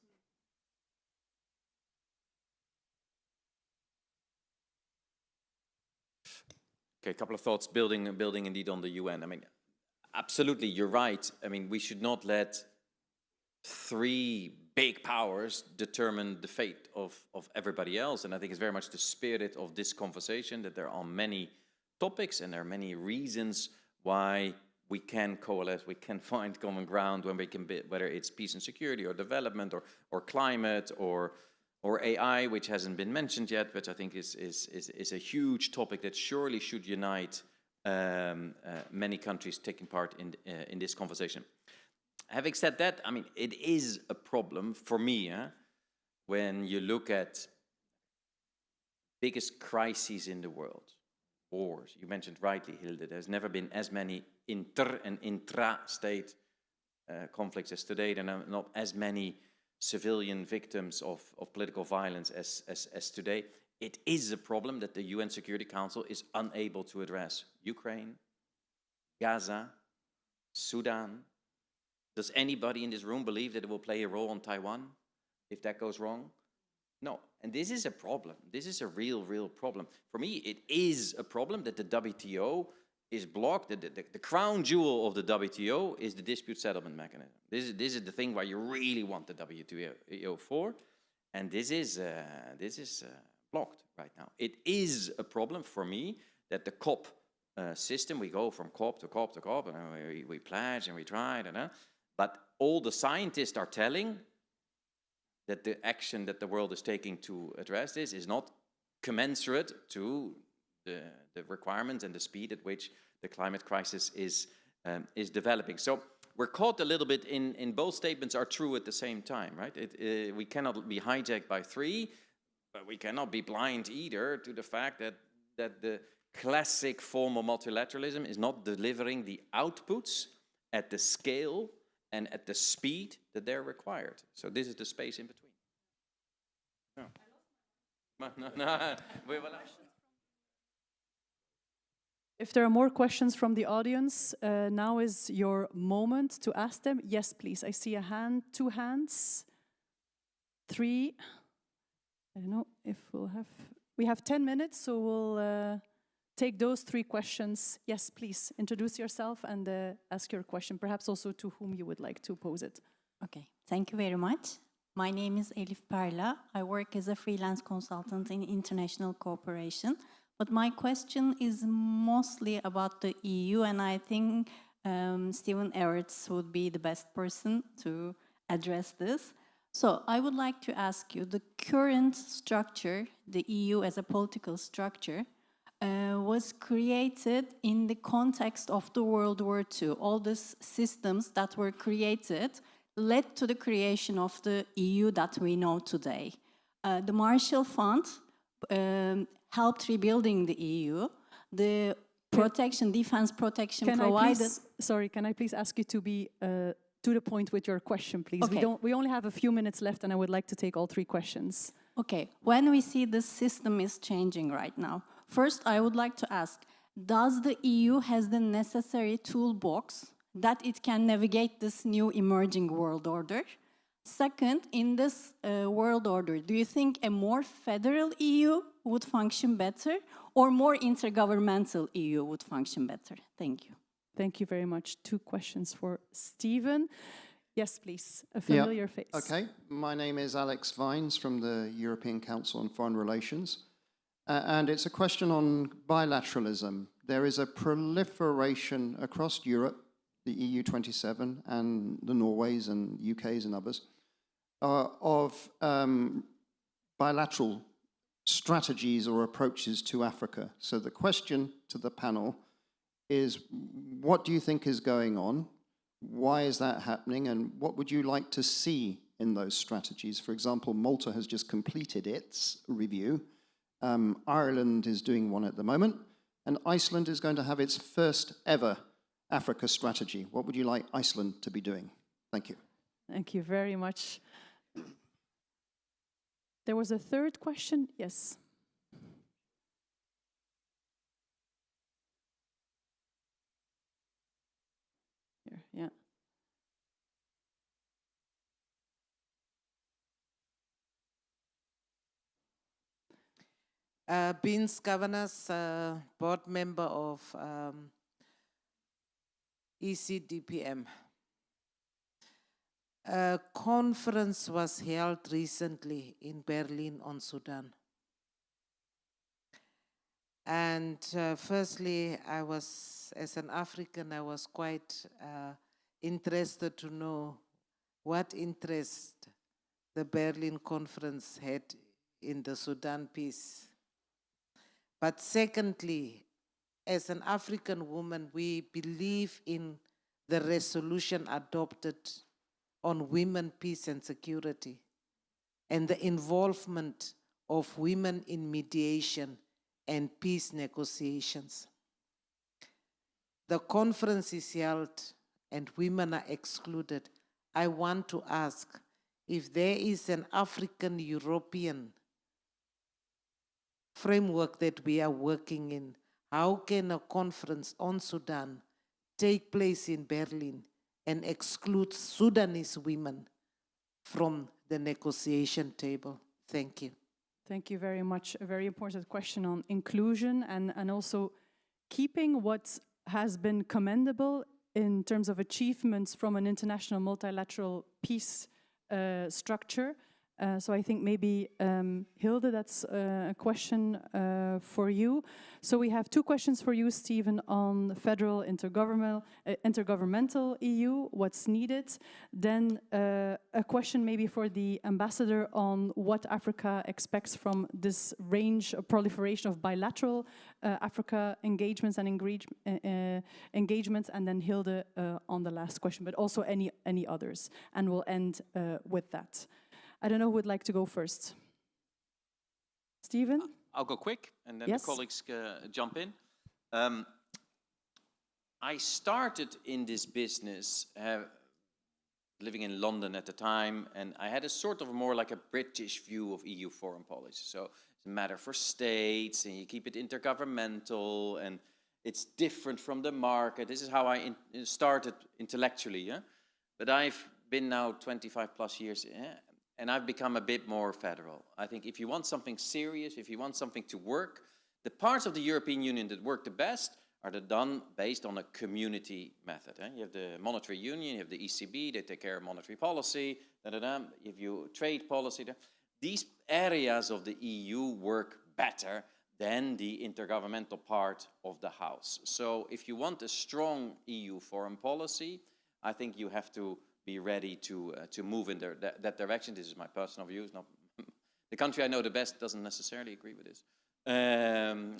Okay, a couple of thoughts building indeed on the UN. I mean, absolutely, you're right. I mean, we should not let 3 big powers determine the fate of everybody else. And I think it's very much the spirit of this conversation that there are many topics and there are many reasons why we can coalesce, we can find common ground when we can, whether it's peace and security or development or climate or AI, which hasn't been mentioned yet, but I think is a huge topic that surely should unite many countries taking part in this conversation. Having said that, I mean, it is a problem for me when you look at biggest crises in the world, wars. You mentioned rightly, Hilde, there's never been as many inter- and intra-state conflicts as today. There are not as many civilian victims of political violence as today. It is a problem that the UN Security Council is unable to address. Ukraine, Gaza, Sudan. Does anybody in this room believe that it will play a role on Taiwan if that goes wrong? No, and this is a problem. This is a real problem. For me, it is a problem that the WTO is blocked. The crown jewel of the WTO is the dispute settlement mechanism. This is the thing where you really want the WTO for, and this is blocked right now. It is a problem for me that the COP system, we go from COP to COP to COP, and we pledge and we try, but all the scientists are telling that the action that the world is taking to address this is not commensurate to the requirements and the speed at which the climate crisis is developing. So we're caught a little bit in both statements are true at the same time, right? We cannot be hijacked by 3, but we cannot be blind either to the fact that the classic form of multilateralism is not delivering the outputs at the scale and at the speed that they're required. So this is the space in between. No. If there are more questions from the audience, now is your moment to ask them. Yes, please. I see a hand, 2 hands, 3. I don't know if we have 10 minutes, so we'll take those 3 questions. Yes, please, introduce yourself and ask your question, perhaps also to whom you would like to pose it. Okay, thank you very much. My name is Elif Parla. I work as a freelance consultant in international cooperation. But my question is mostly about the EU, and I think Stephen Everts would be the best person to address this. So I would like to ask you, the current structure, the EU as a political structure, was created in the context of the World War II. All these systems that were created led to the creation of the EU that we know today. The Marshall Fund helped rebuilding the EU. the protection, defense protection can provided. Can I please ask you to be to the point with your question, please? Okay. We only have a few minutes left, and I would like to take all 3 questions. Okay, when we see the system is changing right now, first I would like to ask, does the EU has the necessary toolbox that it can navigate this new emerging world order? Second, in this world order, do you think a more federal EU would function better or more intergovernmental EU would function better? Thank you. Thank you very much. 2 questions for Stephen. Yes, please. A familiar face. Okay. My name is Alex Vines from the European Council on Foreign Relations. And it's a question on bilateralism. There is a proliferation across Europe, the EU 27 and the Norways and UKs and others, of bilateral strategies or approaches to Africa. So the question to the panel is, what do you think is going on? Why is that happening? And what would you like to see in those strategies? For example, Malta has just completed its review. Ireland is doing one at the moment. And Iceland is going to have its first ever Africa strategy. What would you like Iceland to be doing? Thank you. Thank you very much. There was a 3rd question. Yes. Here, yeah. Being governors, board member of ECDPM. A conference was held recently in Berlin on Sudan. And firstly, as an African, I was quite interested to know what interest the Berlin conference had in the Sudan peace. But secondly, as an African woman, we believe in the resolution adopted on women, peace and security, and the involvement of women in mediation and peace negotiations. The conference is held and women are excluded. I want to ask if there is an African-European framework that we are working in. How can a conference on Sudan take place in Berlin and exclude Sudanese women from the negotiation table? Thank you. Thank you very much. A very important question on inclusion and also keeping what has been commendable in terms of achievements from an international multilateral peace structure. So I think maybe Hilde, that's a question for you. So we have 2 questions for you, Stephen, on federal intergovernmental EU, what's needed. Then a question maybe for the ambassador on what Africa expects from this range of proliferation of bilateral Africa engagements and engagements, and then Hilde on the last question, but also any others. And we'll end with that. I don't know who would like to go first. Stephen? I'll go quick, and then Yes. the colleagues jump in. I started in this business living in London at the time, and I had a sort of more like a British view of EU foreign policy. So it's a matter for states, and you keep it intergovernmental, and it's different from the market. This is how I started intellectually. Yeah? But I've been now 25 plus years, and I've become a bit more federal. I think if you want something serious, if you want something to work, the parts of the European Union that work the best are done based on a community method. You have the monetary union, you have the ECB, they take care of monetary policy, if you trade policy. These areas of the EU work better than the intergovernmental part of the house. So if you want a strong EU foreign policy, I think you have to be ready to move in that direction. This is my personal view. It's not the country I know the best doesn't necessarily agree with this.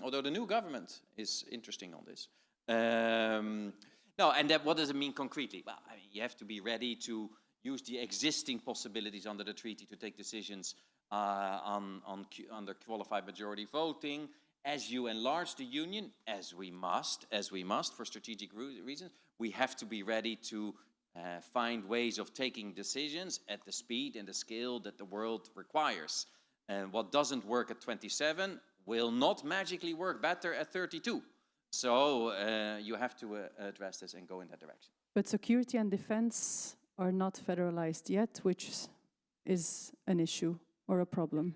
Although the new government is interesting on this. No, and what does it mean concretely? Well, I mean, you have to be ready to use the existing possibilities under the treaty to take decisions under qualified majority voting, as you enlarge the union, as we must for strategic reasons, we have to be ready to find ways of taking decisions at the speed and the scale that the world requires. And what doesn't work at 27 will not magically work better at 32. So you have to address this and go in that direction. But security and defense are not federalized yet, which is an issue or a problem.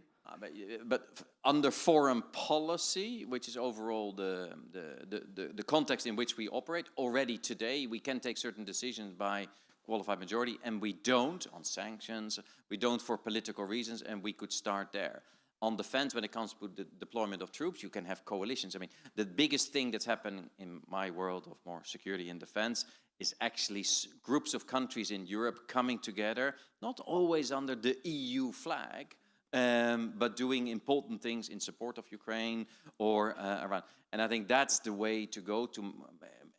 But under foreign policy, which is overall the context in which we operate, already today we can take certain decisions by qualified majority, and we don't on sanctions, we don't for political reasons, and we could start there. On defense, when it comes to the deployment of troops, you can have coalitions. I mean, the biggest thing that's happened in my world of more security and defense is actually groups of countries in Europe coming together, not always under the EU flag, but doing important things in support of Ukraine or around. And I think that's the way to go to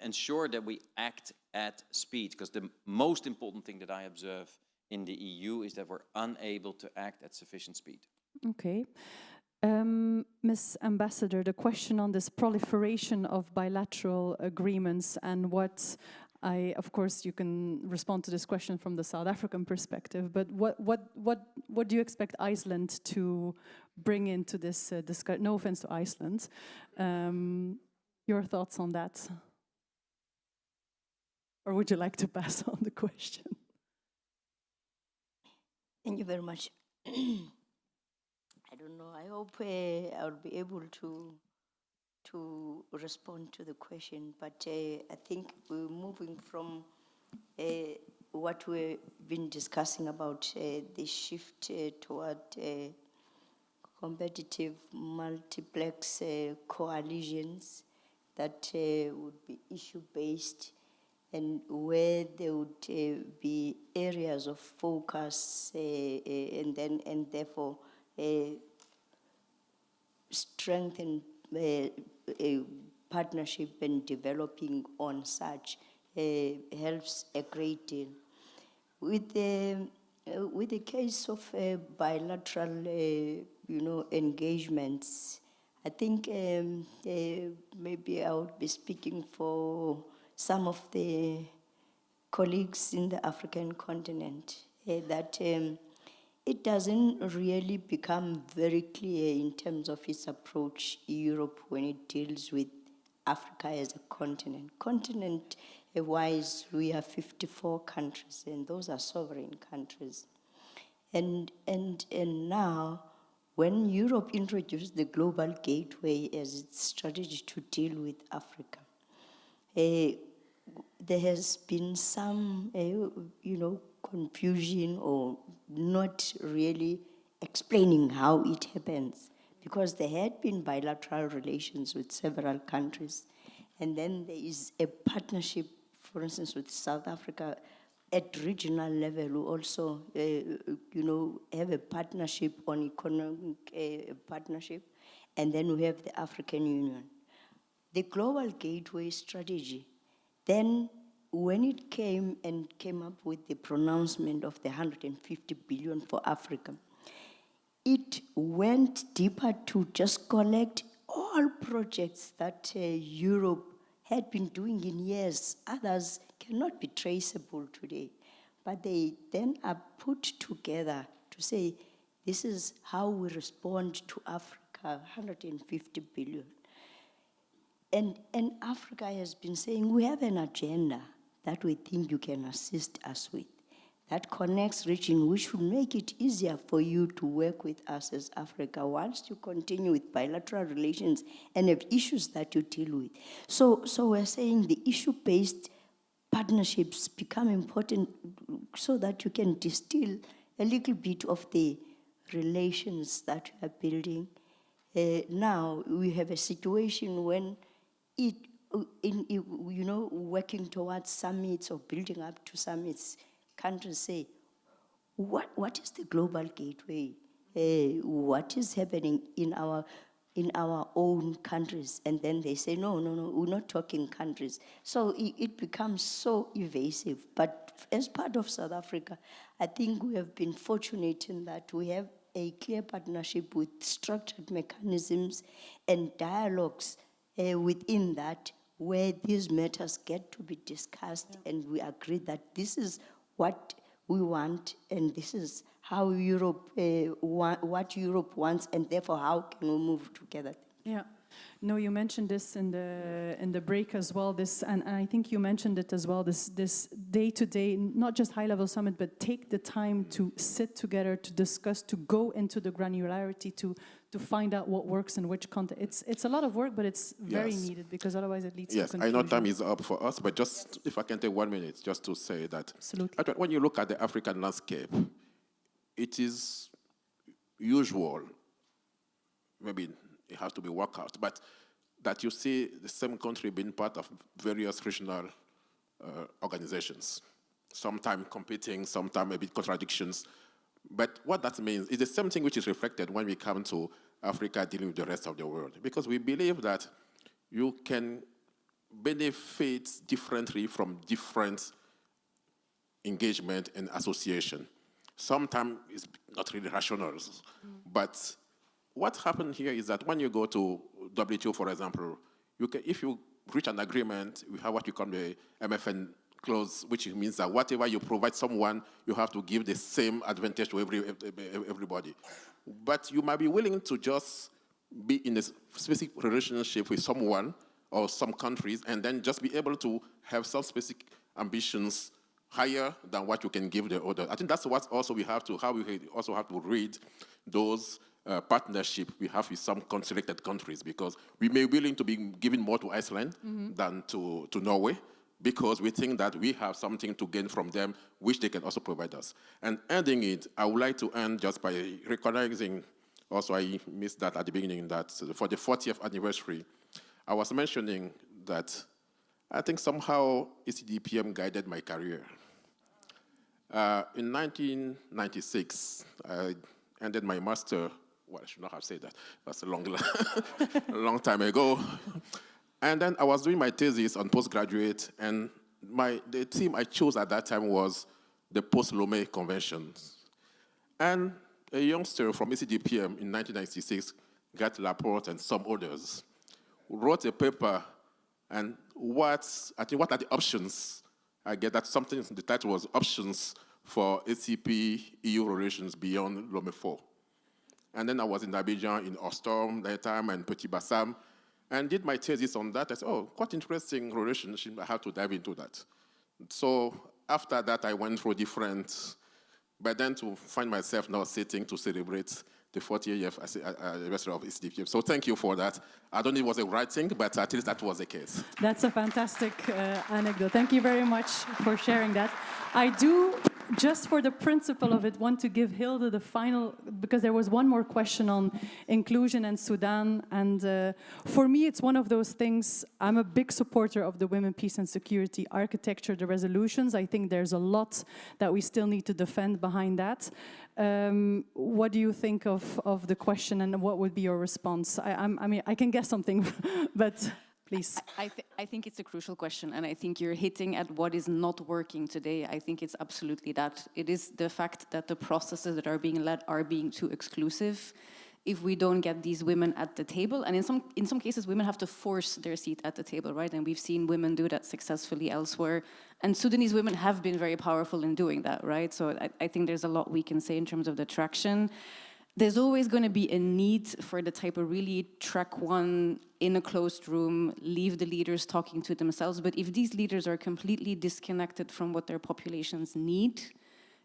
ensure that we act at speed, because the most important thing that I observe in the EU is that we're unable to act at sufficient speed. Okay. Ms. Ambassador, the question on this proliferation of bilateral agreements and what of course, you can respond to this question from the South African perspective, but what do you expect Iceland to bring into this discussion? No offense to Iceland. Your thoughts on that? Or would you like to pass on the question? Thank you very much. I don't know. I hope I'll be able to respond to the question, but I think we're moving from what we've been discussing about the shift toward competitive multiplex coalitions that would be issue-based, and where there would be areas of focus and therefore strengthen a partnership and developing on such helps a great deal. With the case of bilateral, engagements, I think maybe I would be speaking for some of the colleagues in the African continent that it doesn't really become very clear in terms of its approach, Europe, when it deals with Africa as a continent. Continent-wise, we have 54 countries, and those are sovereign countries. And now, when Europe introduced the Global Gateway as its strategy to deal with Africa, there has been some, confusion or not really explaining how it happens, because there had been bilateral relations with several countries, and then there is a partnership, for instance, with South Africa at regional level. We also, have a partnership on economic partnership, and then we have the African Union. The Global Gateway strategy, then when it came up with the pronouncement of the 150 billion for Africa, it went deeper to just collect all projects that Europe had been doing in years. Others cannot be traceable today, but they then are put together to say, this is how we respond to Africa, 150 billion. And Africa has been saying, we have an agenda that we think you can assist us with, that connects region, which would make it easier for you to work with us as Africa whilst you continue with bilateral relations and have issues that you deal with. So we're saying the issue-based partnerships become important so that you can distill a little bit of the relations that you are building. Now we have a situation when working towards summits or building up to summits, countries say, what is the global gateway? What is happening in our own countries? And then they say, no, we're not talking countries. So it becomes so evasive. But as part of South Africa, I think we have been fortunate in that we have a clear partnership with structured mechanisms and dialogues within that, where these matters get to be discussed and we agree that this is what we want and this is how Europe, what Europe wants, and therefore how can we move together. Yeah. No, you mentioned this in the break as well. This, and I think you mentioned it as well. This day-to-day, not just high-level summit, but take the time to sit together, to discuss, to go into the granularity, to find out what works in which context. It's a lot of work, but it's very needed because otherwise it leads to confusion. I know time is up for us, but just if I can take 1 minute just to say that when you look at the African landscape, it is usual, maybe it has to be worked out, but that you see the same country being part of various regional organizations, sometimes competing, sometimes maybe contradictions. But what that means is the same thing which is reflected when we come to Africa dealing with the rest of the world, because we believe that you can benefit differently from different engagement and association. Sometimes it's not really rational, but what happened here is that when you go to WTO, for example, if you reach an agreement, we have what you call the MFN clause, which means that whatever you provide someone, you have to give the same advantage to everybody. But you might be willing to just be in a specific relationship with someone or some countries and then just be able to have some specific ambitions higher than what you can give the other. I think that's what also we have to, how we also have to read those partnership we have with some selected countries, because we may be willing to be giving more to Iceland than to Norway, because we think that we have something to gain from them, which they can also provide us. And ending it, I would like to end just by recognizing, also I missed that at the beginning, that for the 40th anniversary, I was mentioning that I think somehow ECDPM guided my career. In 1996, I ended my master. Well, I should not have said that. That's a long time ago. And then I was doing my thesis on postgraduate, and the theme I chose at that time was the post-Lomé conventions. And a youngster from ECDPM in 1996, Gert Laporte and some others, wrote a paper, and what are the options? I get that something, the title was Options for ACP-EU Relations Beyond Lomé IV. And then I was in Abidjan, in Ostorm that time, and Petit Bassam, and did my thesis on that. I said, oh, quite interesting relationship, I have to dive into that. So after that, I went through different, but then to find myself now sitting to celebrate the 40th anniversary of ECDPM. So thank you for that. I don't know if it was the right thing, but at least that was the case. That's a fantastic anecdote. Thank you very much for sharing that. I do, just for the principle of it, want to give Hilde the final, because there was one more question on inclusion and Sudan. And for me, it's one of those things, I'm a big supporter of the Women, Peace and Security architecture, the resolutions. I think there's a lot that we still need to defend behind that. What do you think of the question, and what would be your response? I mean, I can guess something, but please. I think it's a crucial question, and I think you're hitting at what is not working today. I think it's absolutely that. It is the fact that the processes that are being led are being too exclusive. If we don't get these women at the table, and in some cases women have to force their seat at the table, right? And we've seen women do that successfully elsewhere. And Sudanese women have been very powerful in doing that, right? So I think there's a lot we can say in terms of the traction. There's always going to be a need for the type of really track one in a closed room, leave the leaders talking to themselves. But if these leaders are completely disconnected from what their populations need,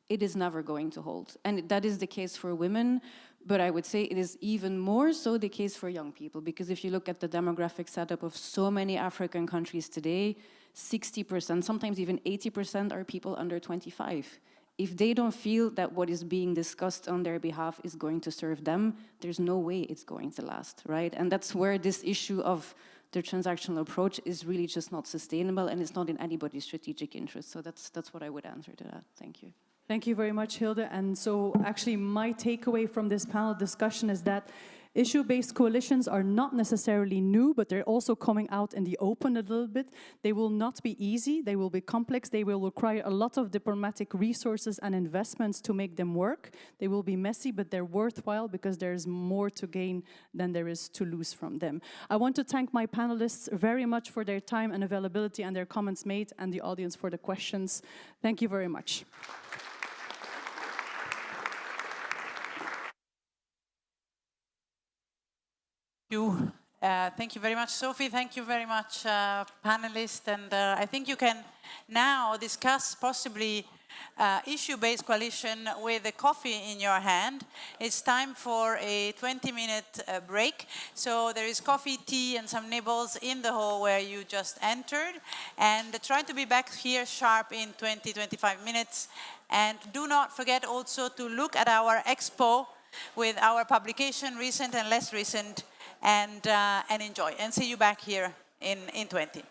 it is never going to hold. And that is the case for women, but I would say it is even more so the case for young people, because if you look at the demographic setup of so many African countries today, 60%, sometimes even 80% are people under 25. If they don't feel that what is being discussed on their behalf is going to serve them, there's no way it's going to last, right? And that's where this issue of the transactional approach is really just not sustainable, and it's not in anybody's strategic interest. So that's what I would answer to that. Thank you. Thank you very much, Hilde. And so actually my takeaway from this panel discussion is that Issue-based coalitions are not necessarily new, but they're also coming out in the open a little bit. They will not be easy, they will be complex, they will require a lot of diplomatic resources and investments to make them work. They will be messy, but they're worthwhile because there's more to gain than there is to lose from them. I want to thank my panelists very much for their time and availability and their comments made, and the audience for the questions. Thank you very much. Thank you very much, Sophie. Thank you very much, panelists. And I think you can now discuss possibly issue-based coalition with a coffee in your hand. It's time for a 20-minute break. So there is coffee, tea, and some nibbles in the hall where you just entered. And try to be back here sharp in 20-25 minutes. And do not forget also to look at our expo with our publication, recent and less recent, and enjoy. And see you back here in 20.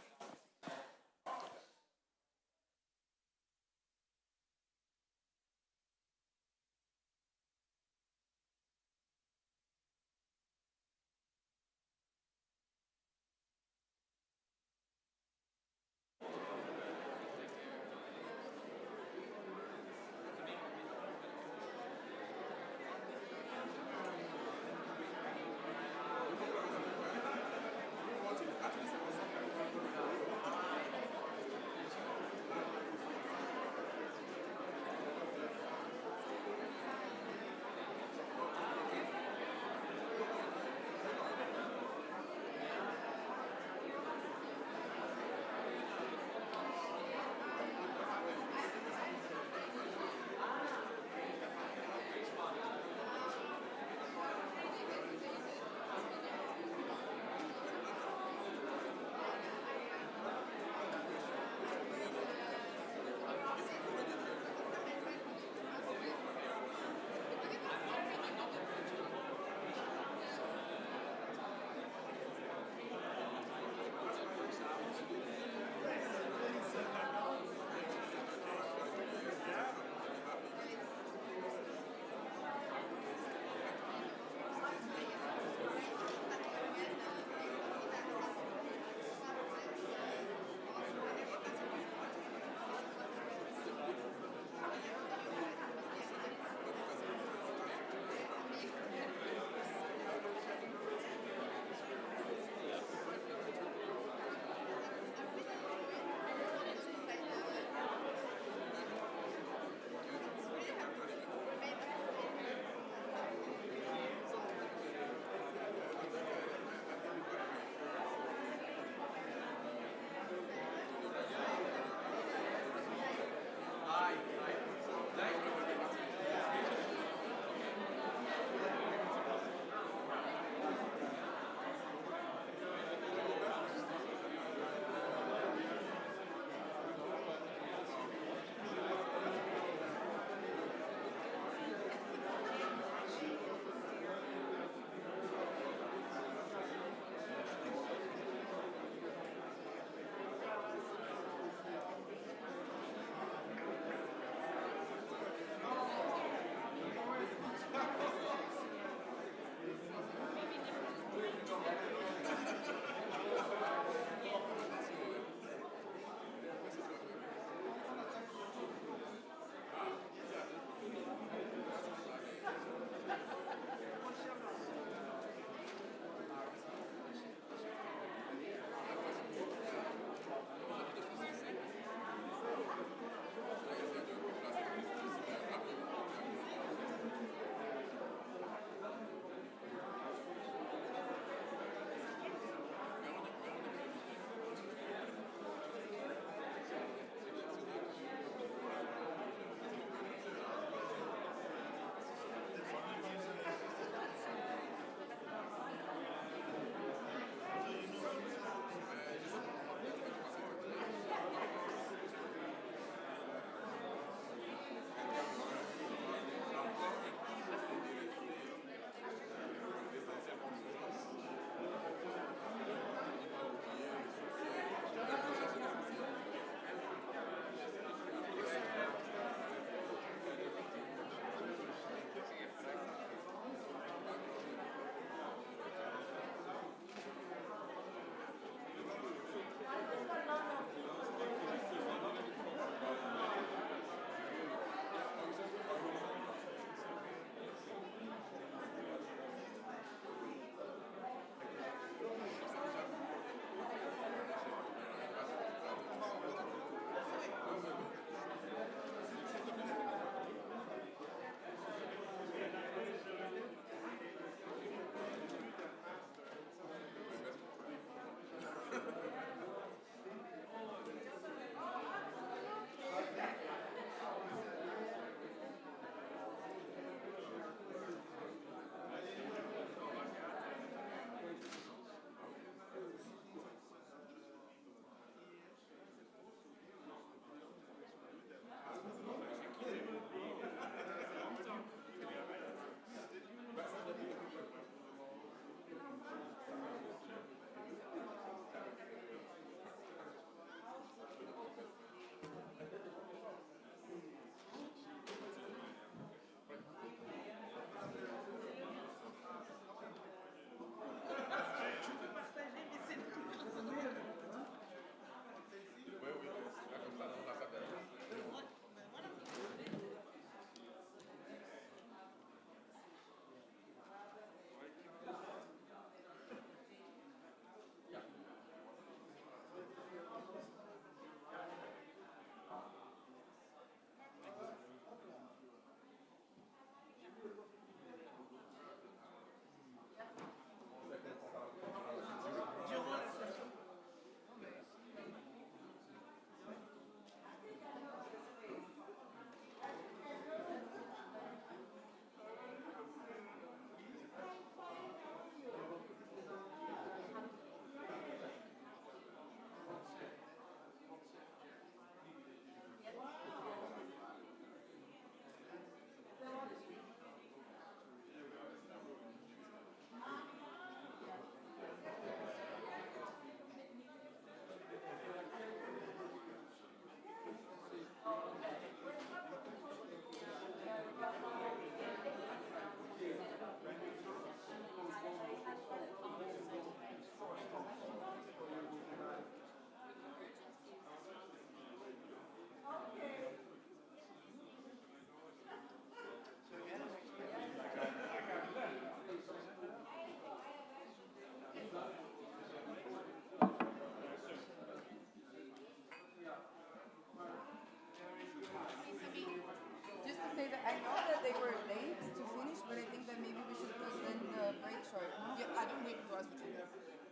sorry. Yeah, I don't need to ask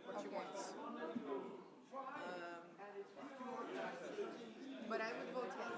what she wants. But I would vote yes.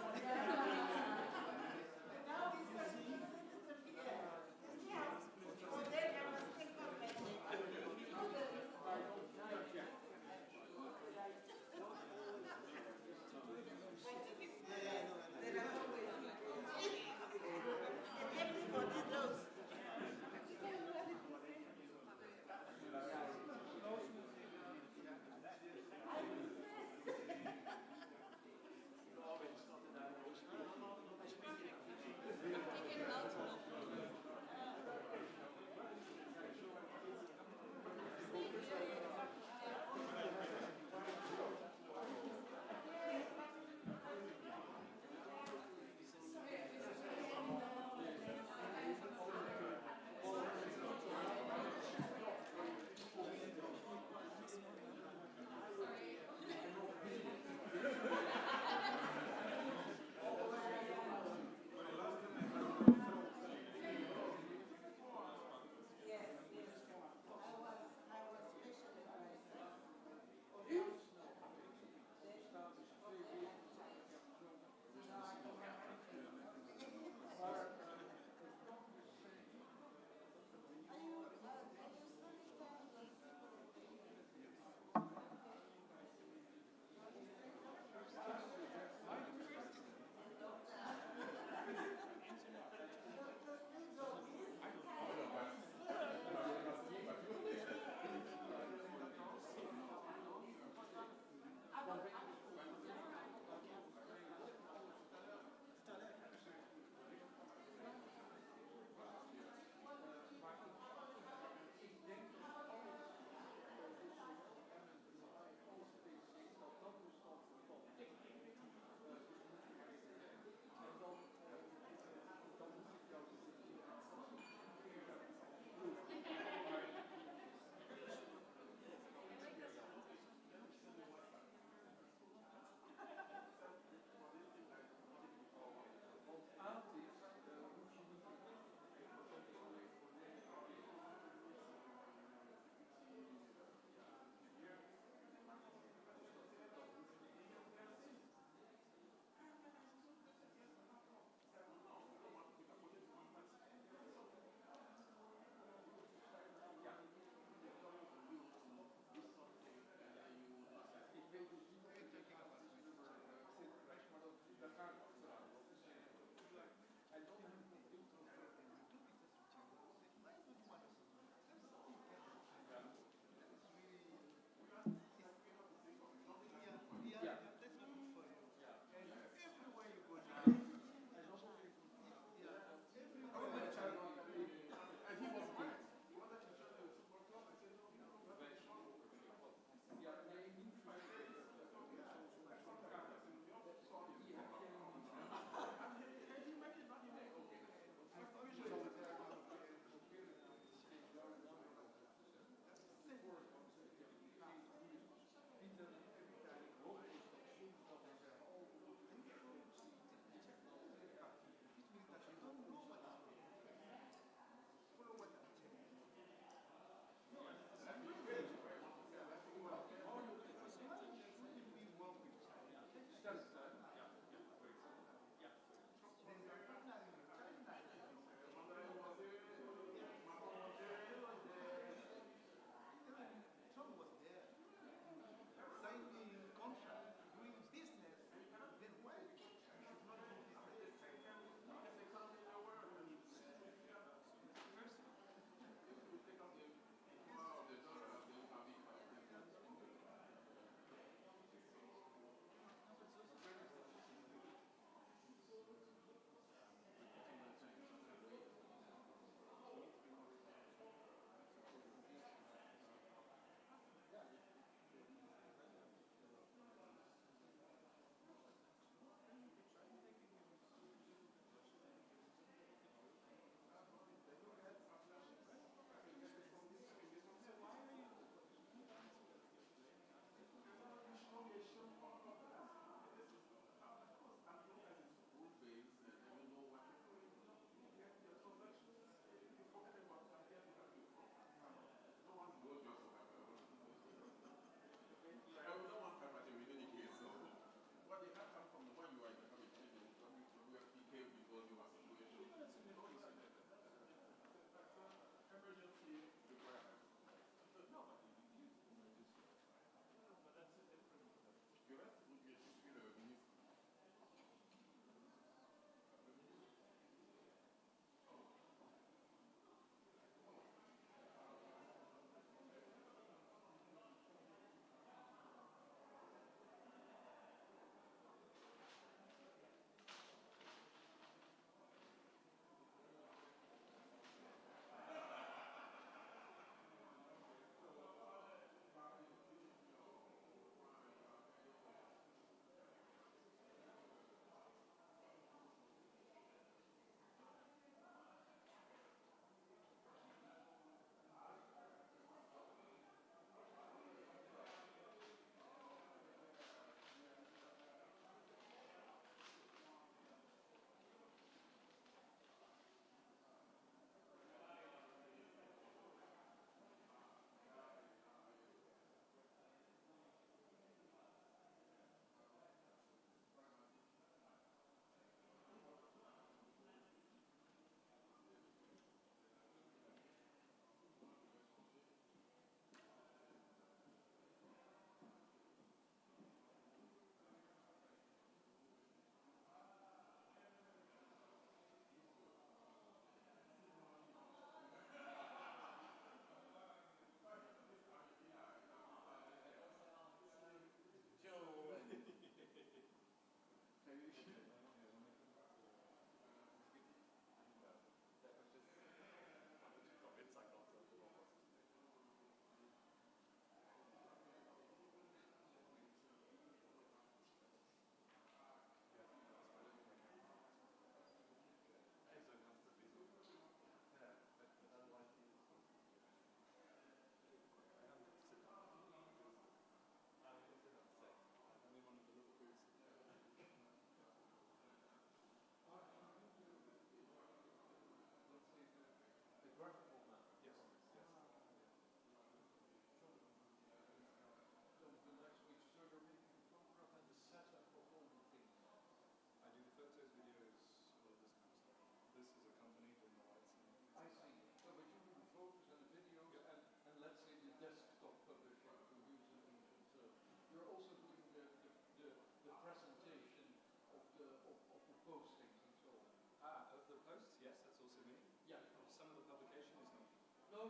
Yeah, some of the publication is not. No,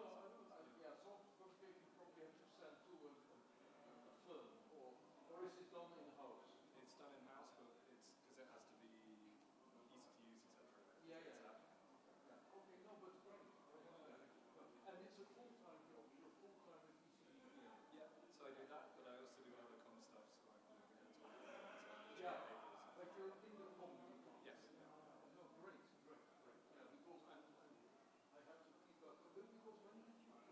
yeah, some publication probably have to send to a firm, or is it done in-house? It's done in-house, but it's because it has to be easy to use, etc. Yeah. Okay, no, but great. And it's a full-time job. You're full-time with ECDPM. Yeah, so I do that, but I also do other com stuff, so I'm looking at all Yeah, but you're in the company. Yes. No, great. Yeah, because I have to keep up. Because when did you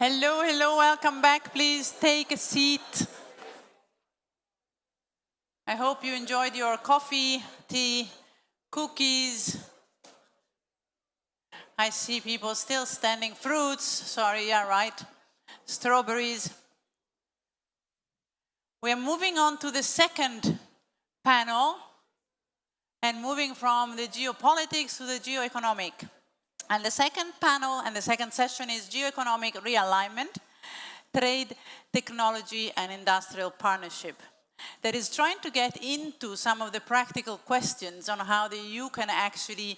Hello, hello, welcome back. Please take a seat. I hope you enjoyed your coffee, tea, cookies. I see people still standing. Fruits, sorry, yeah, right. Strawberries. We are moving on to the second panel and moving from the geopolitics to the geoeconomic. And the second panel and the second session is Geoeconomic Realignment, Trade, Technology and Industrial Partnership. That is trying to get into some of the practical questions on how the EU can actually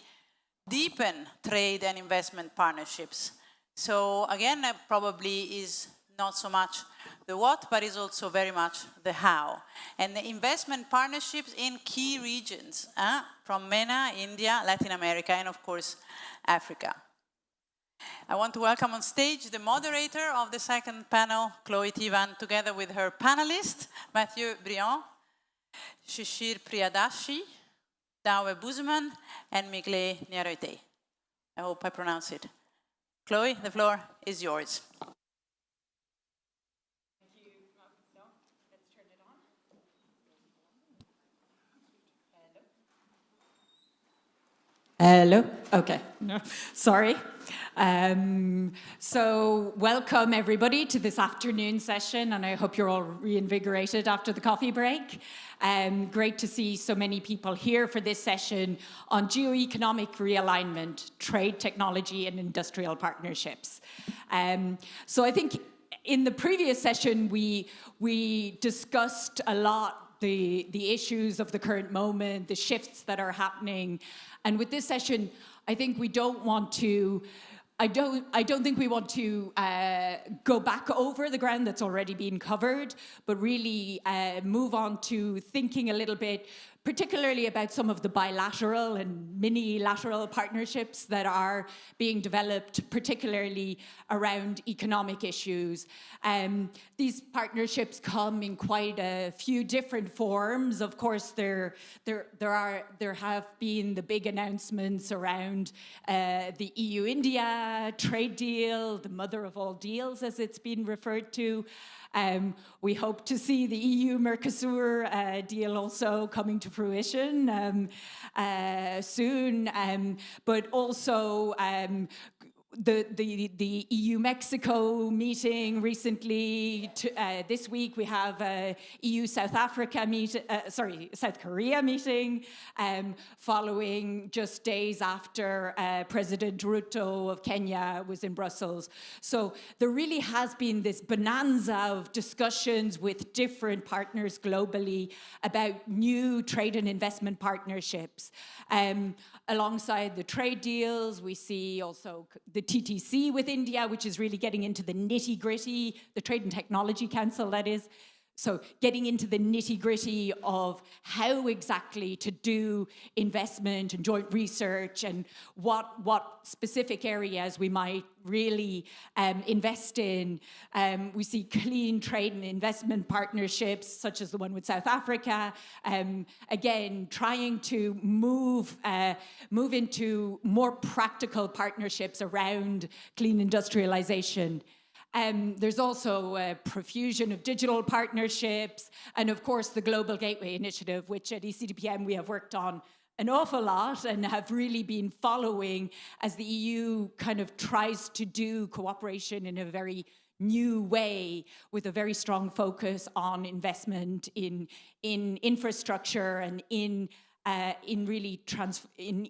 deepen trade and investment partnerships. So again, probably is not so much the what, but is also very much the how. And the investment partnerships in key regions, from MENA, India, Latin America, and of course, Africa. I want to welcome on stage the moderator of the second panel, Chloe Tivan, together with her panelists, Mathieu Briand, Shishir Priyadashi, Dawe Buzman, and Migle Nyarote. I hope I pronounce it. Chloe, the floor is yours. Hello? Okay, no, sorry. So welcome everybody to this afternoon session, and I hope you're all reinvigorated after the coffee break. Great to see so many people here for this session on geoeconomic realignment, trade, technology, and industrial partnerships. So I think in the previous session, we discussed a lot the issues of the current moment, the shifts that are happening. And with this session, I think we don't want to, I don't think we want to go back over the ground that's already been covered, but really move on to thinking a little bit, particularly about some of the bilateral and mini-lateral partnerships that are being developed, particularly around economic issues. These partnerships come in quite a few different forms. Of course, there have been the big announcements around the EU-India trade deal, the mother of all deals, as it's been referred to. We hope to see the EU-Mercosur deal also coming to fruition soon, but also the EU-Mexico meeting recently. This week we have a EU-South Korea meeting, following just days after President Ruto of Kenya was in Brussels. So there really has been this bonanza of discussions with different partners globally about new trade and investment partnerships. Alongside the trade deals, we see also the TTC with India, which is really getting into the nitty-gritty, the Trade and Technology Council, that is. So getting into the nitty-gritty of how exactly to do investment and joint research and what specific areas we might really invest in. We see clean trade and investment partnerships, such as the one with South Africa. Again, trying to move into more practical partnerships around clean industrialization. There's also a profusion of digital partnerships, and of course the Global Gateway Initiative, which at ECDPM we have worked on an awful lot and have really been following as the EU kind of tries to do cooperation in a very new way, with a very strong focus on investment in infrastructure and in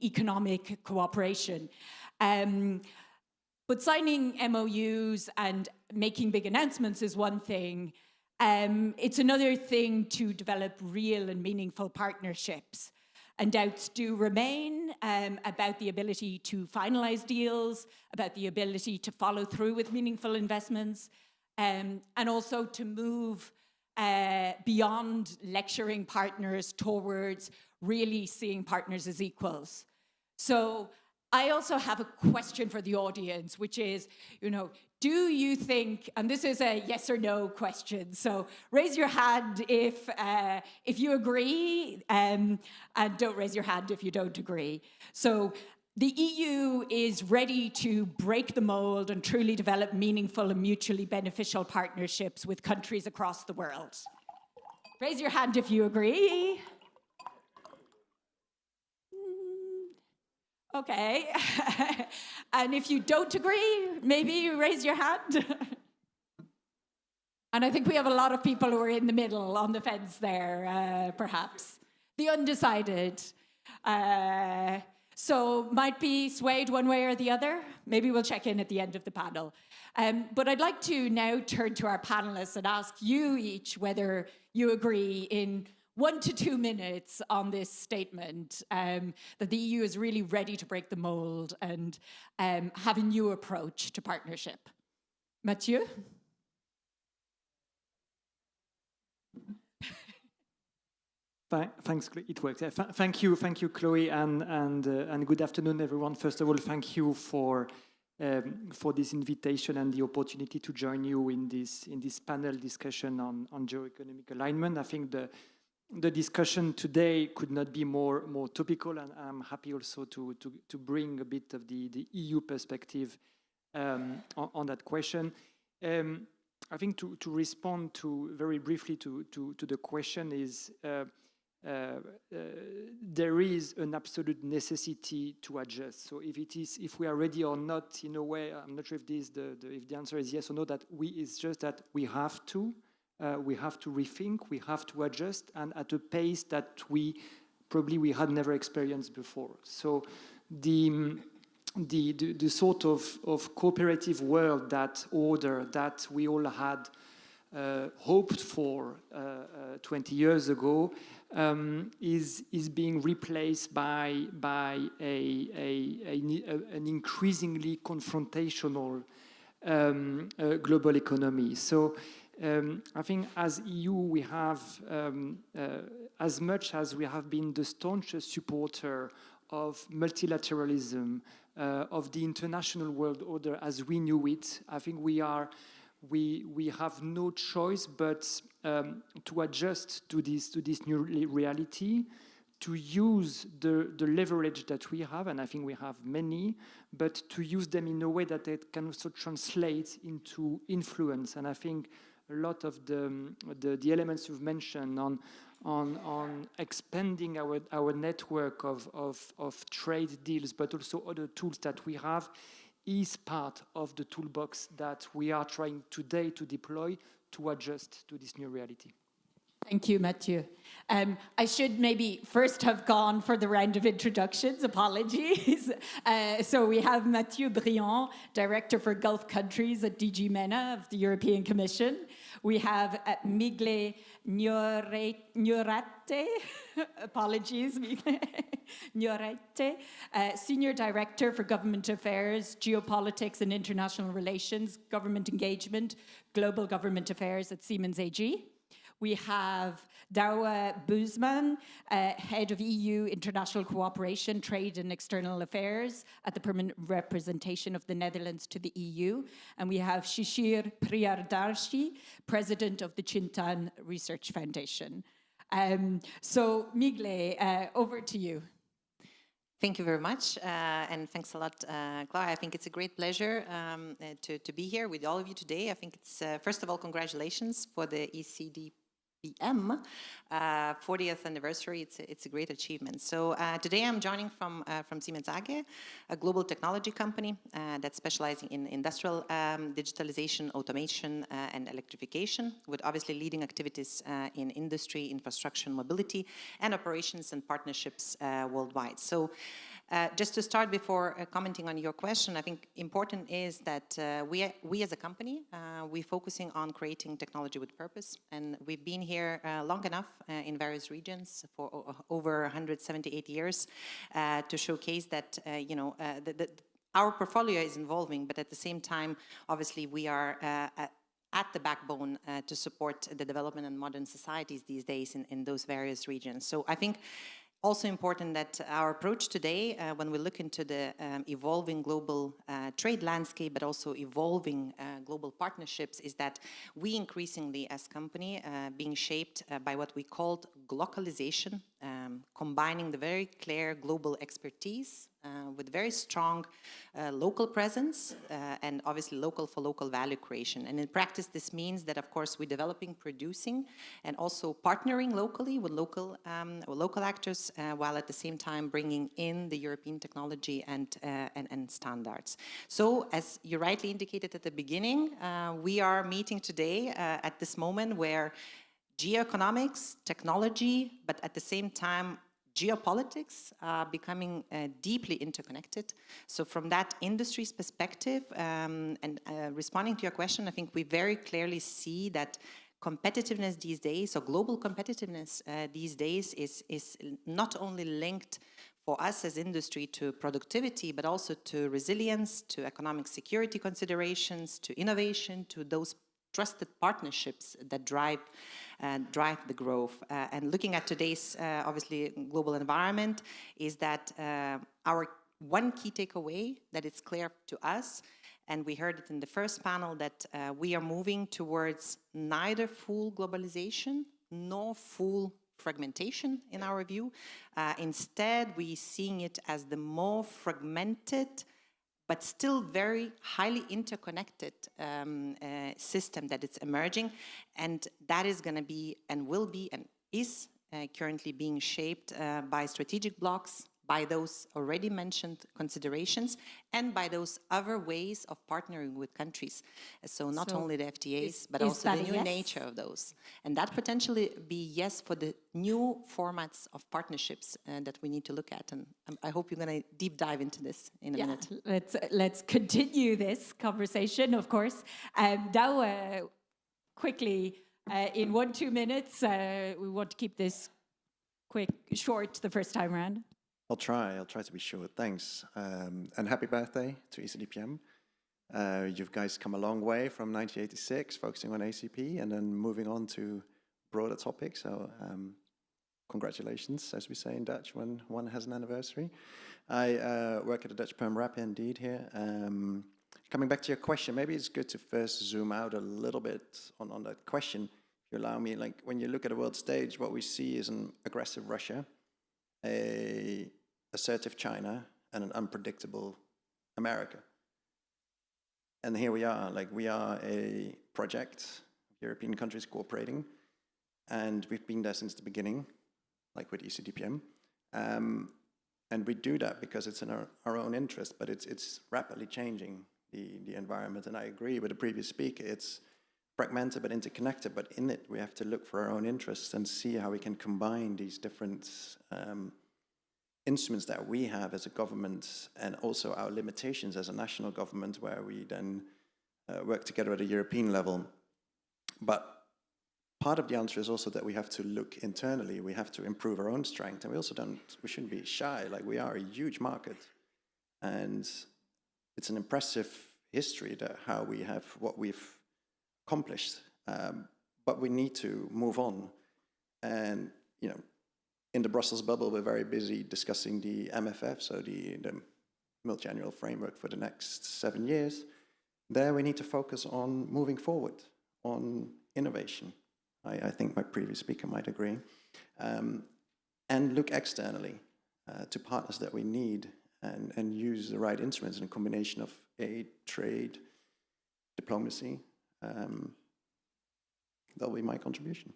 economic cooperation. But signing MOUs and making big announcements is one thing. It's another thing to develop real and meaningful partnerships. And doubts do remain about the ability to finalize deals, about the ability to follow through with meaningful investments, and also to move beyond lecturing partners towards really seeing partners as equals. So I also have a question for the audience, which is, do you think, and this is a yes or no question, so raise your hand if you agree, and don't raise your hand if you don't agree. So The EU is ready to break the mold and truly develop meaningful and mutually beneficial partnerships with countries across the world. Raise your hand if you agree. Okay. And if you don't agree, maybe you raise your hand. And I think we have a lot of people who are in the middle on the fence there, perhaps. The undecided. So might be swayed one way or the other. Maybe we'll check in at the end of the panel. But I'd like to now turn to our panelists and ask you each whether you agree in 1 to 2 minutes on this statement that the EU is really ready to break the mold and have a new approach to partnership. Mathieu? Thanks, it works. Thank you, Chloe, and good afternoon, everyone. First of all, thank you for this invitation and the opportunity to join you in this panel discussion on geoeconomic alignment. I think the discussion today could not be more topical, and I'm happy also to bring a bit of the EU perspective on that question. I think to respond to very briefly to the question is. There is an absolute necessity to adjust. So if we are ready or not, in a way, I'm not sure if the answer is yes or no. It's just that we have to rethink, we have to adjust, and at a pace that we had never experienced before. So the sort of cooperative world, that order that we all had hoped for 20 years ago is being replaced by an increasingly confrontational global economy. So I think as EU we have, as much as we have been the staunchest supporter of multilateralism, of the international world order as we knew it, I think we have no choice but to adjust to this new reality, to use the leverage that we have, and I think we have many, but to use them in a way that it can also translate into influence. And I think a lot of the elements you've mentioned on expanding our network of trade deals, but also other tools that we have, is part of the toolbox that we are trying today to deploy to adjust to this new reality. Thank you, Mathieu. I should maybe first have gone for the round of introductions. Apologies. So we have Mathieu Briand, Director for Gulf Countries at DG MENA of the European Commission. We have Migle Nyorate, apologies, Migle Nyorate, Senior Director for Government Affairs, Geopolitics and International Relations, Government Engagement, Global Government Affairs at Siemens AG. We have Douwe Boesman, Head of EU International Cooperation, Trade and External Affairs at the Permanent Representation of the Netherlands to the EU. And we have Shishir Priyadarshi, President of the Chintan Research Foundation. So Migle, over to you. Thank you very much, and thanks a lot, Clara. I think it's a great pleasure to be here with all of you today. I think it's, first of all, congratulations for the ECDPM 40th anniversary. It's a great achievement. So today I'm joining from Siemens AG, a global technology company that's specializing in industrial digitalization, automation, and electrification, with obviously leading activities in industry, infrastructure, mobility, and operations and partnerships worldwide. So just to start before commenting on your question, I think important is that we as a company, we're focusing on creating technology with purpose, and we've been here long enough in various regions for over 178 years to showcase that our portfolio is evolving, but at the same time, obviously, we are at the backbone to support the development and modern societies these days in those various regions. So I think also important that our approach today, when we look into the evolving global trade landscape, but also evolving global partnerships, is that we increasingly, as company, being shaped by what we called glocalization, combining the very clear global expertise with very strong local presence and obviously local for local value creation. And in practice, this means that, of course, we're developing, producing, and also partnering locally with local actors, while at the same time bringing in the European technology and standards. So, as you rightly indicated at the beginning, we are meeting today at this moment where geoeconomics, technology, but at the same time, geopolitics are becoming deeply interconnected. So from that industry's perspective, and responding to your question, I think we very clearly see that competitiveness these days, or global competitiveness these days, is not only linked for us as industry to productivity, but also to resilience, to economic security considerations, to innovation, to those trusted partnerships that drive the growth. And looking at today's, obviously, global environment, is that our one key takeaway that is clear to us, and we heard it in the first panel, that we are moving towards neither full globalization nor full fragmentation, in our view. Instead, we're seeing it as the more fragmented, but still very highly interconnected system that it's emerging. And that is going to be, and will be, and is currently being shaped by strategic blocks, by those already mentioned considerations, and by those other ways of partnering with countries. So not only the FTAs, but also the new nature of those. And that potentially be yes for the new formats of partnerships that we need to look at. And I hope you're going to deep dive into this in a minute. Let's continue this conversation, of course. Now, quickly, in 1-2 minutes, we want to keep this short the first time around. I'll try to be short. Thanks. And happy birthday to ECDPM. You guys come a long way from 1986, focusing on ACP, and then moving on to broader topics. So congratulations, as we say in Dutch, when one has an anniversary. I work at the Dutch Perm Rap indeed here. Coming back to your question, maybe it's good to first zoom out a little bit on that question. If you allow me, like when you look at the world stage, what we see is an aggressive Russia, a assertive China, and an unpredictable America. And here we are, like we are a project, European countries cooperating, and we've been there since the beginning, like with ECDPM. And we do that because it's in our own interest, but it's rapidly changing the environment. And I agree with the previous speaker, it's fragmented but interconnected, but in it we have to look for our own interests and see how we can combine these different instruments that we have as a government, and also our limitations as a national government, where we then work together at a European level. But part of the answer is also that we have to look internally. We have to improve our own strength, and we shouldn't be shy. Like, we are a huge market, and it's an impressive history that how we have what we've accomplished. But we need to move on, and you know, in the Brussels bubble, we're very busy discussing the MFF, so the multi-annual framework for the next 7 years. There we need to focus on moving forward, on innovation. I think my previous speaker might agree. And look externally to partners that we need, and use the right instruments in a combination of aid, trade, diplomacy. That'll be my contribution.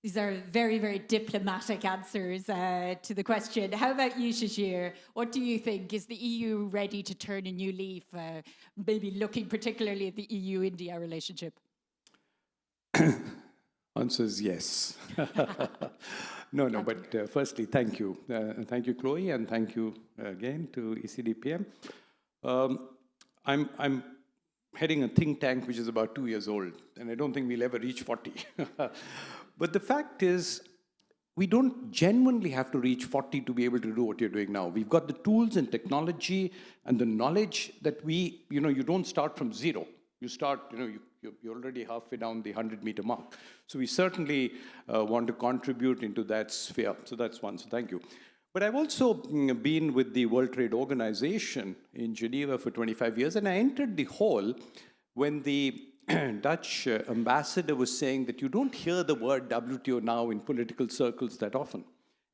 These are very, very diplomatic answers to the question. How about you, Shashir? What do you think? Is the EU ready to turn a new leaf, maybe looking particularly at the EU-India relationship? Answer is yes. No, but firstly, thank you. Thank you, Chloe, and thank you again to ECDPM. I'm heading a think tank which is about 2 years old, and I don't think we'll ever reach 40. But the fact is, we don't genuinely have to reach 40 to be able to do what you're doing now. We've got the tools and technology and the knowledge that you don't start from zero. You start, you're already halfway down the 100-meter mark. So we certainly want to contribute into that sphere. So that's one, so thank you. But I've also been with the World Trade Organization in Geneva for 25 years, and I entered the hall when the Dutch ambassador was saying that you don't hear the word WTO now in political circles that often.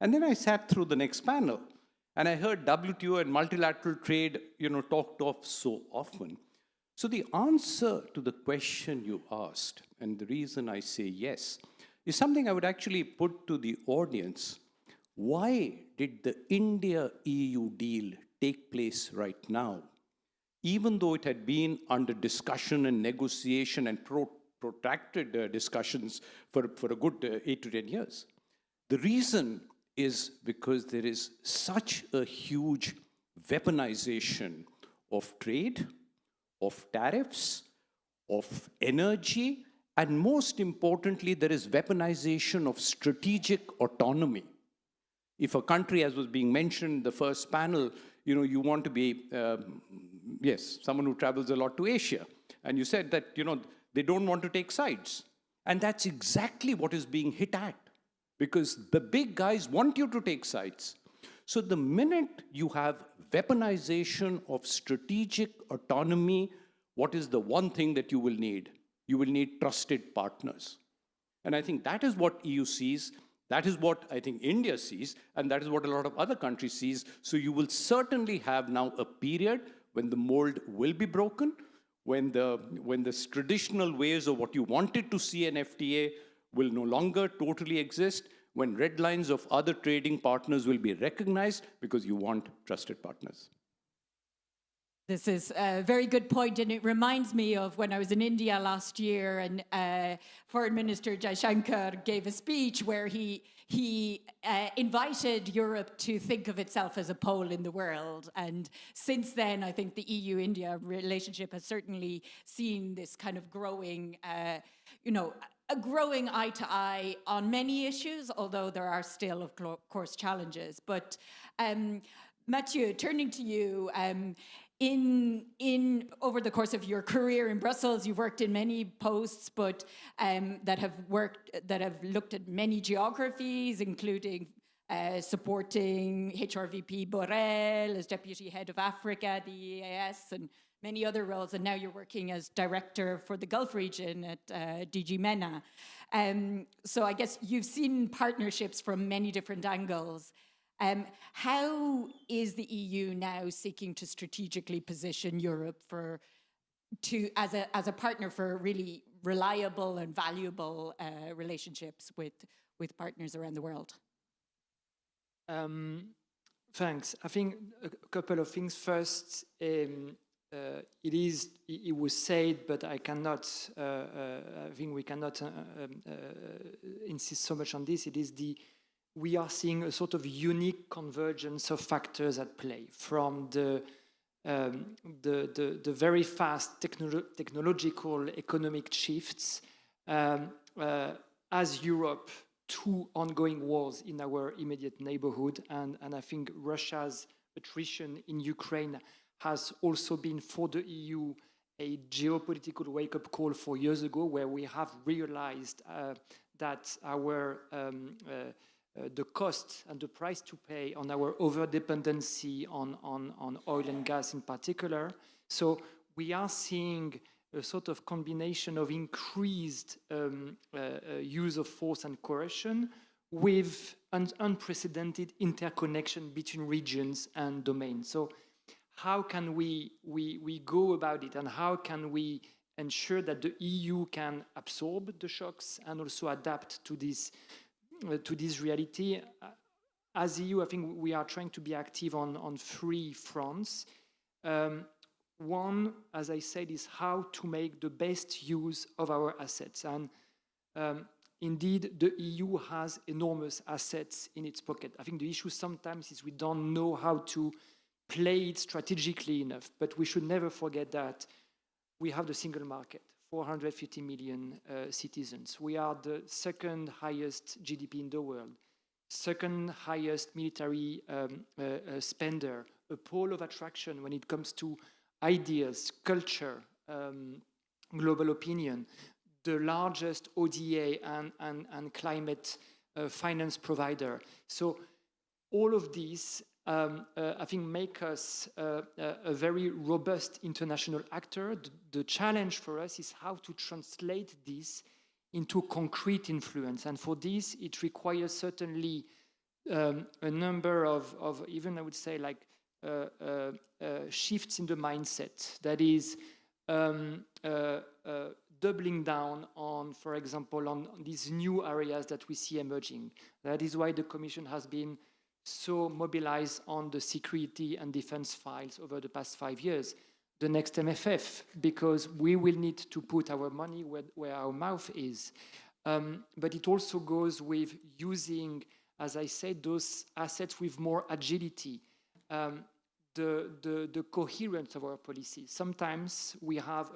And then I sat through the next panel, And I heard WTO and multilateral trade, talked of so often. So the answer to the question you asked, and the reason I say yes, is something I would actually put to the audience. Why did the India-EU deal take place right now, even though it had been under discussion and negotiation and protracted discussions for a good 8 to 10 years? The reason is because there is such a huge weaponization of trade, of tariffs, of energy, and most importantly, there is weaponization of strategic autonomy. If a country, as was being mentioned in the first panel, you want to be, yes, someone who travels a lot to Asia, and you said that, they don't want to take sides. And that's exactly what is being hit at, because the big guys want you to take sides. So the minute you have weaponization of strategic autonomy, what is the one thing that you will need? You will need trusted partners. And I think that is what EU sees, that is what I think India sees, and that is what a lot of other countries sees. So you will certainly have now a period when the mold will be broken, when the traditional ways of what you wanted to see an FTA will no longer totally exist, when red lines of other trading partners will be recognized because you want trusted partners. This is a very good point, and it reminds me of when I was in India last year, and Foreign Minister Jaishankar gave a speech where he invited Europe to think of itself as a pole in the world. And since then, I think the EU-India relationship has certainly seen this kind of growing, a growing eye to eye on many issues, although there are still, of course, challenges. But Mathieu, turning to you, over the course of your career in Brussels, you've worked in many posts, but that have looked at many geographies, including supporting HRVP Borrell as deputy head of Africa, the EAS, and many other roles. And now you're working as director for the Gulf region at DG MENA. So I guess you've seen partnerships from many different angles. How is the EU now seeking to strategically position Europe as a partner for really reliable and valuable relationships with partners around the world? Thanks. I think a couple of things. First, it was said, but I cannot. I think we cannot insist so much on this. We are seeing a sort of unique convergence of factors at play, from the very fast technological economic shifts as Europe, to ongoing wars in our immediate neighborhood. And I think Russia's attrition in Ukraine has also been, for the EU, a geopolitical wake-up call 4 years ago, where we have realized that the cost and the price to pay on our over-dependency on oil and gas in particular. So we are seeing a sort of combination of increased use of force and coercion with an unprecedented interconnection between regions and domains. So how can we go about it, and how can we ensure that the EU can absorb the shocks and also adapt to this reality? As EU, I think we are trying to be active on 3 fronts. One, as I said, is how to make the best use of our assets. And indeed, the EU has enormous assets in its pocket. I think the issue sometimes is we don't know how to play it strategically enough. But we should never forget that we have the single market, 450 million citizens. We are the second highest GDP in the world, second highest military spender, a pole of attraction when it comes to ideas, culture, global opinion, the largest ODA and climate finance provider. So all of these, I think, make us a very robust international actor. The challenge for us is how to translate this into concrete influence. And for this, it requires certainly a number of even, I would say, like shifts in the mindset. That is doubling down on, for example, on these new areas that we see emerging. That is why the Commission has been so mobilized on the security and defense files over the past 5 years. The next MFF, because we will need to put our money where our mouth is. But it also goes with using, as I said, those assets with more agility. The coherence of our policy. Sometimes we have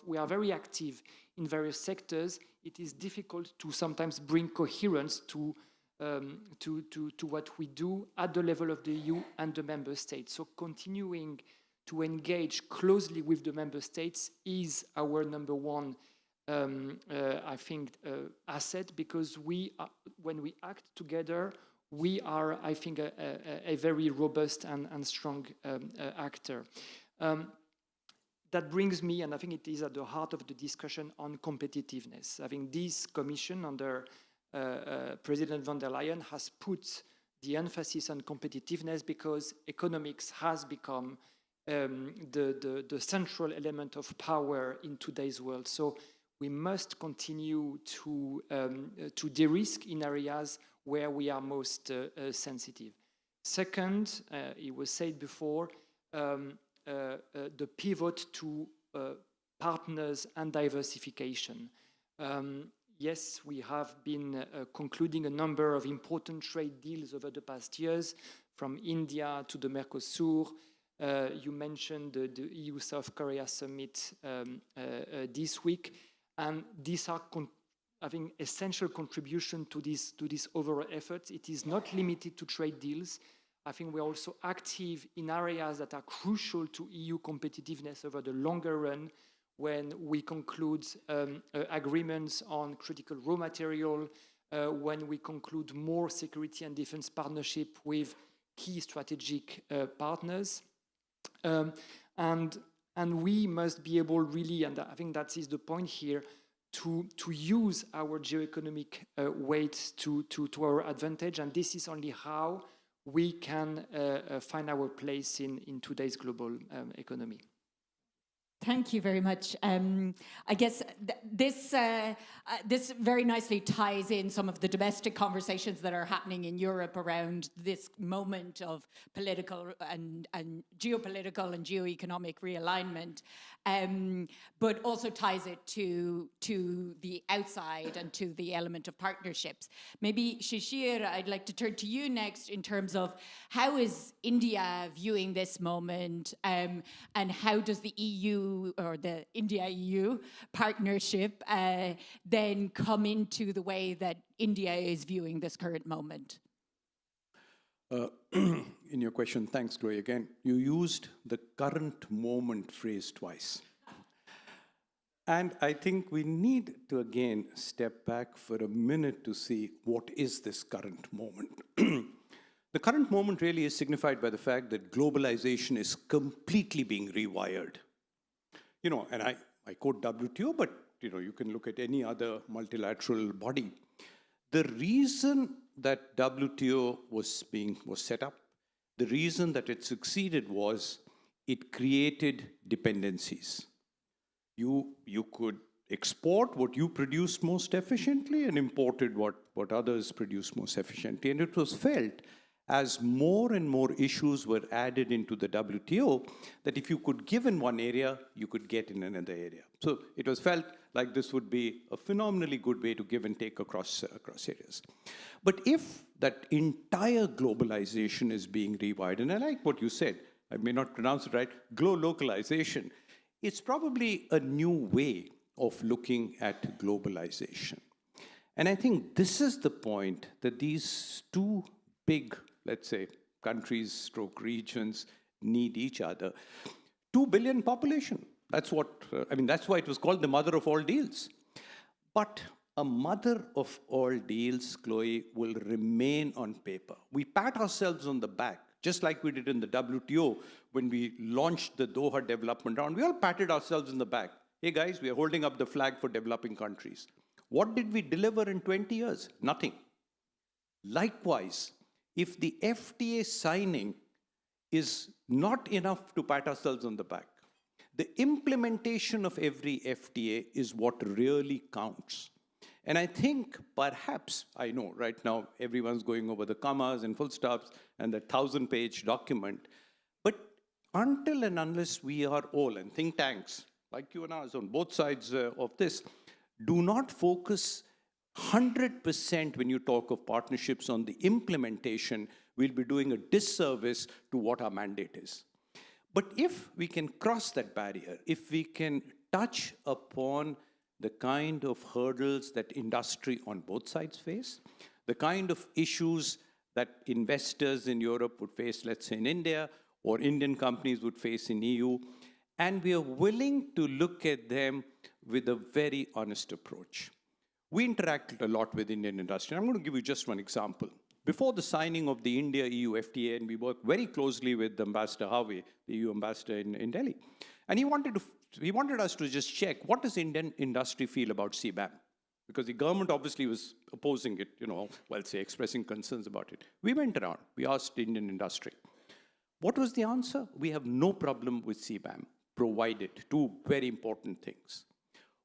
we are very active in various sectors. It is difficult to sometimes bring coherence to what we do at the level of the EU and the member states. So continuing to engage closely with the member states is our number one, I think, asset, because when we act together, we are, I think, a very robust and strong actor. That brings me, and I think it is at the heart of the discussion on competitiveness. I think this Commission under President von der Leyen has put the emphasis on competitiveness because economics has become the central element of power in today's world. So we must continue to de-risk in areas where we are most sensitive. Second, it was said before, the pivot to partners and diversification. Yes, we have been concluding a number of important trade deals over the past years, from India to the Mercosur. You mentioned the EU-South Korea summit this week, and these are having essential contribution to this overall effort. It is not limited to trade deals. I think we're also active in areas that are crucial to EU competitiveness over the longer run, when we conclude agreements on critical raw material, when we conclude more security and defense partnership with key strategic partners. And we must be able really, and I think that is the point here, to use our geoeconomic weight to our advantage, and this is only how we can find our place in today's global economy. Thank you very much. I guess this very nicely ties in some of the domestic conversations that are happening in Europe around this moment of political and geopolitical and geoeconomic realignment, but also ties it to the outside and to the element of partnerships. Maybe Shishir, I'd like to turn to you next in terms of how is India viewing this moment, and how does the EU or the India-EU partnership then come into the way that India is viewing this current moment? In your question, thanks, Chloe, again. You used the current moment phrase twice. And I think we need to, again, step back for a minute to see what is this current moment. The current moment really is signified by the fact that globalization is completely being rewired. You know, and I quote WTO, but you can look at any other multilateral body. The reason that WTO was set up, the reason that it succeeded was it created dependencies. You could export what you produced most efficiently and imported what others produced most efficiently. And it was felt as more and more issues were added into the WTO, that if you could give in one area, you could get in another area. So it was felt like this would be a phenomenally good way to give and take across areas. But if that entire globalization is being rewired, and I like what you said, I may not pronounce it right, globalization, it's probably a new way of looking at globalization. And I think this is the point that these two big, let's say, countries stroke regions need each other. 2 billion population. That's what, that's why it was called the mother of all deals. But a mother of all deals, Chloe, will remain on paper. We pat ourselves on the back, just like we did in the WTO when we launched the Doha Development Round. We all patted ourselves in the back. Hey guys, we are holding up the flag for developing countries. What did we deliver in 20 years? Nothing. Likewise, if the FTA signing is not enough to pat ourselves on the back, the implementation of every FTA is what really counts. And I think perhaps, I know right now everyone's going over the commas and full stops and the 1,000-page document, but until and unless we are all, and think tanks like you and us on both sides of this, do not focus 100% when you talk of partnerships on the implementation, we'll be doing a disservice to what our mandate is. But if we can cross that barrier, if we can touch upon the kind of hurdles that industry on both sides face, the kind of issues that investors in Europe would face, let's say in India, or Indian companies would face in EU, and we are willing to look at them with a very honest approach. We interacted a lot with Indian industry. I'm going to give you just one example. Before the signing of the India-EU FTA, and we worked very closely with Ambassador Harvey, the EU ambassador in Delhi, and he wanted us to just check, what does Indian industry feel about CBAM? Because the government obviously was opposing it, well, say, expressing concerns about it. We went around, we asked Indian industry. What was the answer? We have no problem with CBAM, provided two very important things.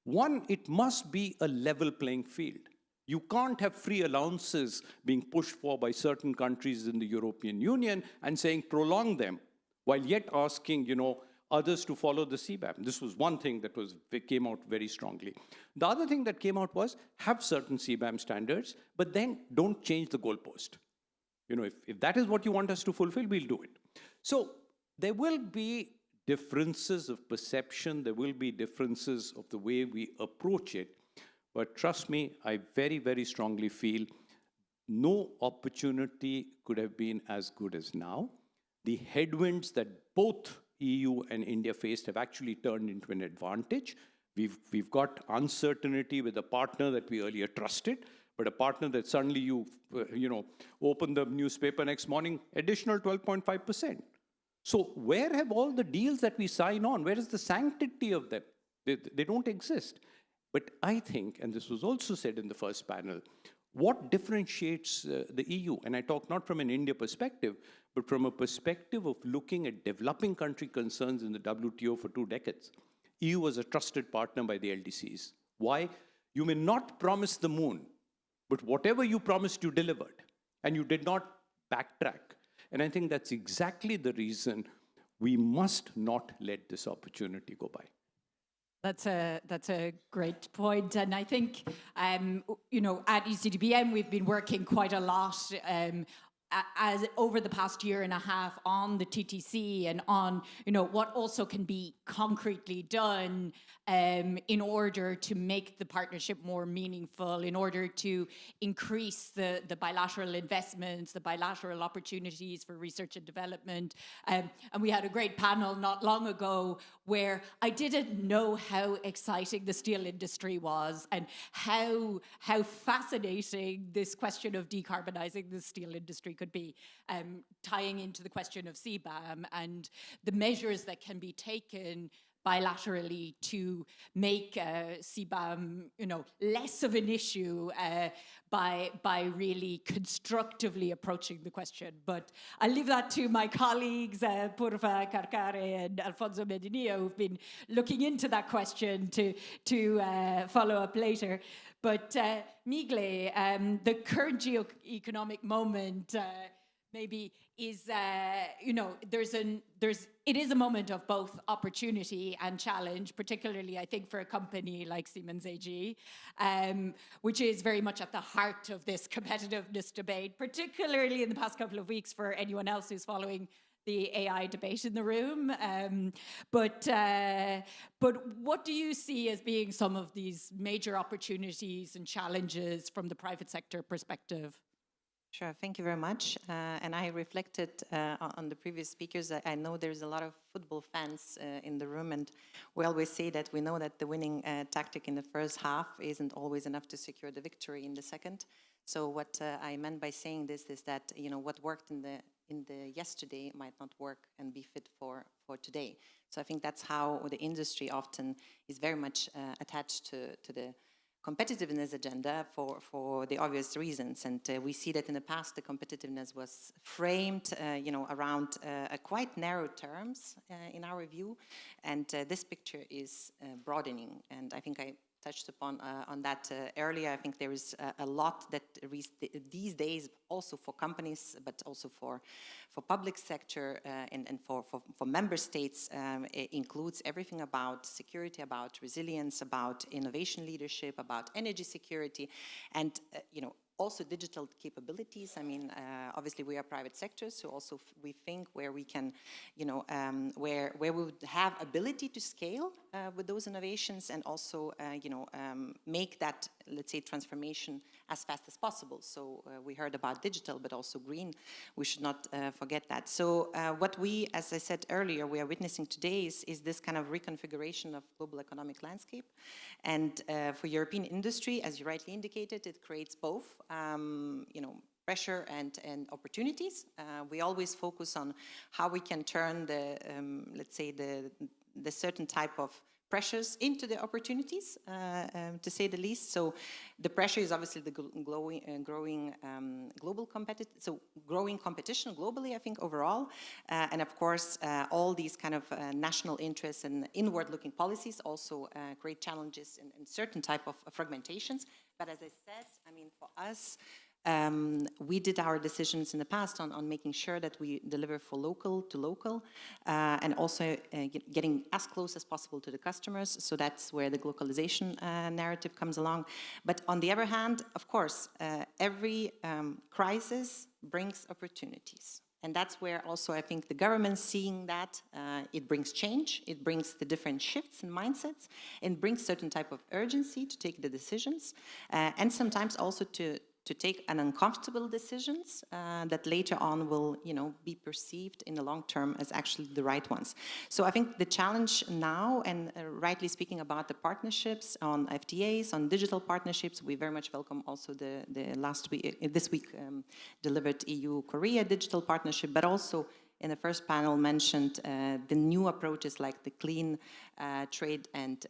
One, it must be a level playing field. You can't have free allowances being pushed for by certain countries in the European Union and saying prolong them, while yet asking, others to follow the CBAM. This was one thing that came out very strongly. The other thing that came out was have certain CBAM standards, but then don't change the goalpost. If that is what you want us to fulfill, we'll do it. So there will be differences of perception, there will be differences of the way we approach it, but trust me, I very, very strongly feel no opportunity could have been as good as now. The headwinds that both EU and India faced have actually turned into an advantage. We've got uncertainty with a partner that we earlier trusted, but a partner that suddenly you open the newspaper next morning, additional 12.5%. So where have all the deals that we sign on, where is the sanctity of them? They don't exist. But I think, and this was also said in the first panel, what differentiates the EU, and I talk not from an India perspective, but from a perspective of looking at developing country concerns in the WTO for 2 decades. EU was a trusted partner by the LDCs. Why? You may not promise the moon, but whatever you promised, you delivered, and you did not backtrack. And I think that's exactly the reason we must not let this opportunity go by. That's a great point, and I think at ECDPM we've been working quite a lot as over the past year and a half on the TTC and on what also can be concretely done in order to make the partnership more meaningful, in order to increase the bilateral investments, the bilateral opportunities for research and development. And we had a great panel not long ago where I didn't know how exciting the steel industry was and how fascinating this question of decarbonizing the steel industry could be, tying into the question of CBAM and the measures that can be taken bilaterally to make CBAM, less of an issue by really constructively approaching the question. But I'll leave that to my colleagues, Purva Karkare and Alfonso Medinilla, who've been looking into that question to follow up later. But Migle, the current geoeconomic moment maybe is, it is a moment of both opportunity and challenge, particularly, I think, for a company like Siemens AG, which is very much at the heart of this competitiveness debate, particularly in the past couple of weeks for anyone else who's following the AI debate in the room. But what do you see as being some of these major opportunities and challenges from the private sector perspective? Sure, thank you very much. And I reflected on the previous speakers. I know there's a lot of football fans in the room, and we always say that we know that the winning tactic in the first half isn't always enough to secure the victory in the second. So what I meant by saying this is that what worked in the yesterday might not work and be fit for today. So I think that's how the industry often is very much attached to the competitiveness agenda for the obvious reasons. And we see that in the past, the competitiveness was framed, around quite narrow terms in our view. And this picture is broadening. And I think I touched upon on that earlier. I think there is a lot that these days also for companies, but also for public sector and for member states, it includes everything about security, about resilience, about innovation leadership, about energy security, and also digital capabilities. I mean, obviously we are private sector, so also we think where we can, where we would have ability to scale with those innovations and also, make that, let's say, transformation as fast as possible. So we heard about digital, but also green. We should not forget that. So what we, as I said earlier, we are witnessing today is this kind of reconfiguration of global economic landscape. And for European industry, as you rightly indicated, it creates both, pressure and opportunities. We always focus on how we can turn the, let's say, the certain type of pressures into the opportunities, to say the least. So the pressure is obviously the growing global growing competition globally, I think, overall. And of course, all these kind of national interests and inward-looking policies also create challenges in certain type of fragmentations. But as I said, I mean, for us, we did our decisions in the past on making sure that we deliver for local to local and also getting as close as possible to the customers. So that's where the globalization narrative comes along. But on the other hand, of course, every crisis brings opportunities. And that's where also I think the government seeing that it brings change, it brings the different shifts in mindsets, and brings certain type of urgency to take the decisions, and sometimes also to take an uncomfortable decisions that later on will, be perceived in the long term as actually the right ones. So I think the challenge now, and rightly speaking about the partnerships on FTAs, on digital partnerships, we very much welcome also the this week delivered EU-Korea digital partnership, but also in the first panel mentioned the new approaches like the clean trade and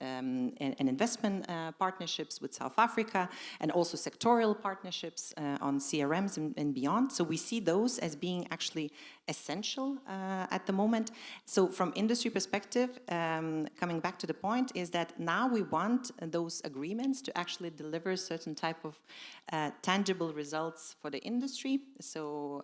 investment partnerships with South Africa, and also sectorial partnerships on CRMs and beyond. So we see those as being actually essential at the moment. So from industry perspective, coming back to the point, is that now we want those agreements to actually deliver certain type of tangible results for the industry. So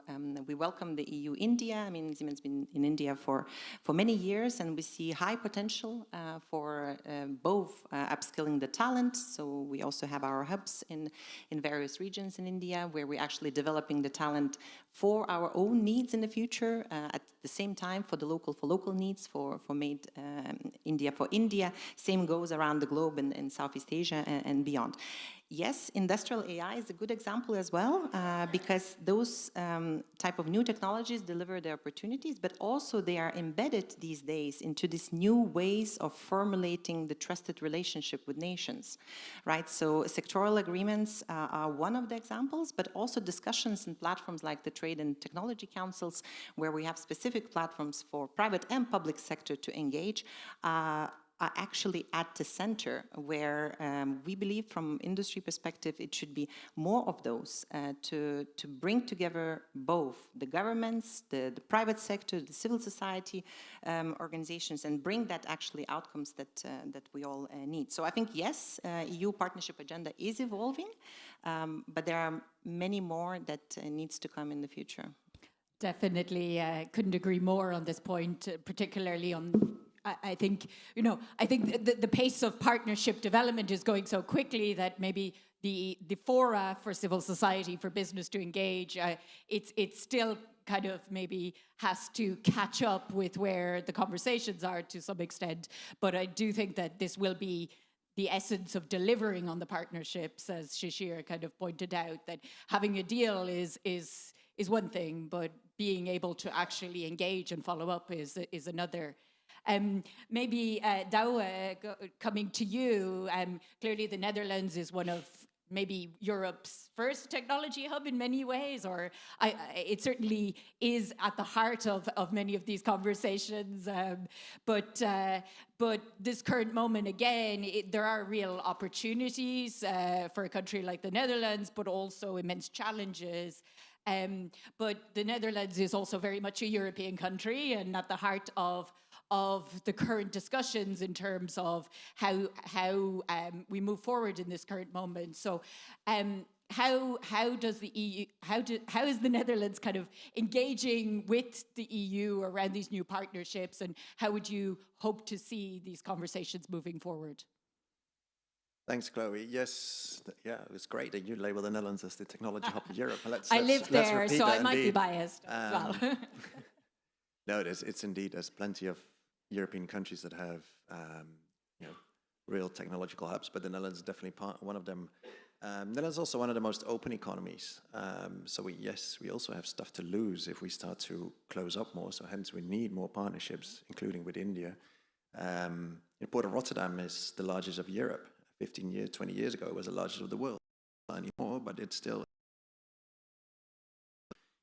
we welcome the EU-India. I mean, Siemens has been in India for many years, and we see high potential for both upskilling the talent. So we also have our hubs in various regions in India where we're actually developing the talent for our own needs in the future, at the same time for local needs, for made India for India. Same goes around the globe in Southeast Asia and beyond. Yes, industrial AI is a good example as well, because those type of new technologies deliver the opportunities, but also they are embedded these days into these new ways of formulating the trusted relationship with nations, right? So sectoral agreements are one of the examples, but also discussions and platforms like the Trade and Technology Councils, where we have specific platforms for private and public sector to engage, are actually at the center, where we believe from industry perspective it should be more of those to bring together both the governments, the private sector, the civil society organizations, and bring that actually outcomes that we all need. So I think yes, EU partnership agenda is evolving, but there are many more that needs to come in the future. Definitely couldn't agree more on this point, particularly on I think the pace of partnership development is going so quickly that maybe the fora for civil society, for business to engage, it's still kind of maybe has to catch up with where the conversations are to some extent. But I do think that this will be the essence of delivering on the partnerships, as Shishir kind of pointed out, that having a deal is one thing, but being able to actually engage and follow up is another. Maybe Douwe, coming to you, clearly the Netherlands is one of maybe Europe's first technology hub in many ways, or it certainly is at the heart of many of these conversations. But this current moment, again, there are real opportunities for a country like the Netherlands, but also immense challenges. But the Netherlands is also very much a European country and at the heart of the current discussions in terms of how we move forward in this current moment. So how does the EU, how is the Netherlands kind of engaging with the EU around these new partnerships, and how would you hope to see these conversations moving forward? Thanks, Chloe. Yes, yeah, it was great that you label the Netherlands as the technology hub of Europe. I live there, so I might be biased as well. No, it's indeed, there's plenty of European countries that have real technological hubs, but the Netherlands is definitely one of them. Netherlands is also one of the most open economies. So we also have stuff to lose if we start to close up more. So hence we need more partnerships, including with India. The Port of Rotterdam is the largest of Europe. 20 years ago, it was the largest of the world. Not anymore, but it's still.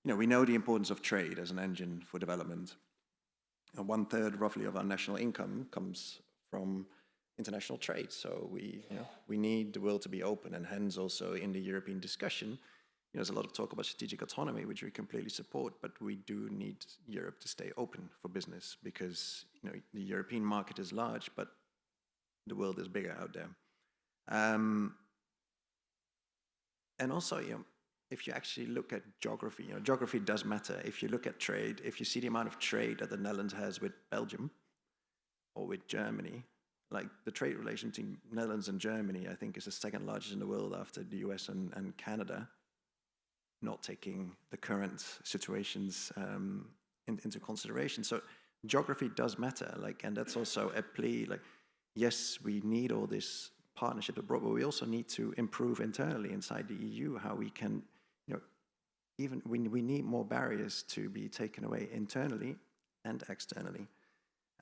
We know the importance of trade as an engine for development. And 1/3 roughly of our national income comes from international trade. So we need the world to be open, and hence also in the European discussion, there's a lot of talk about strategic autonomy, which we completely support, but we do need Europe to stay open for business because the European market is large, but the world is bigger out there. And also, if you actually look at geography, geography does matter. If you look at trade, if you see the amount of trade that the Netherlands has with Belgium or with Germany, like the trade relation between Netherlands and Germany, I think is the second largest in the world after the US and Canada, not taking the current situations into consideration. So geography does matter, and that's also a plea. Yes, we need all this partnership abroad, but we also need to improve internally inside the EU how we can, even we need more barriers to be taken away internally and externally.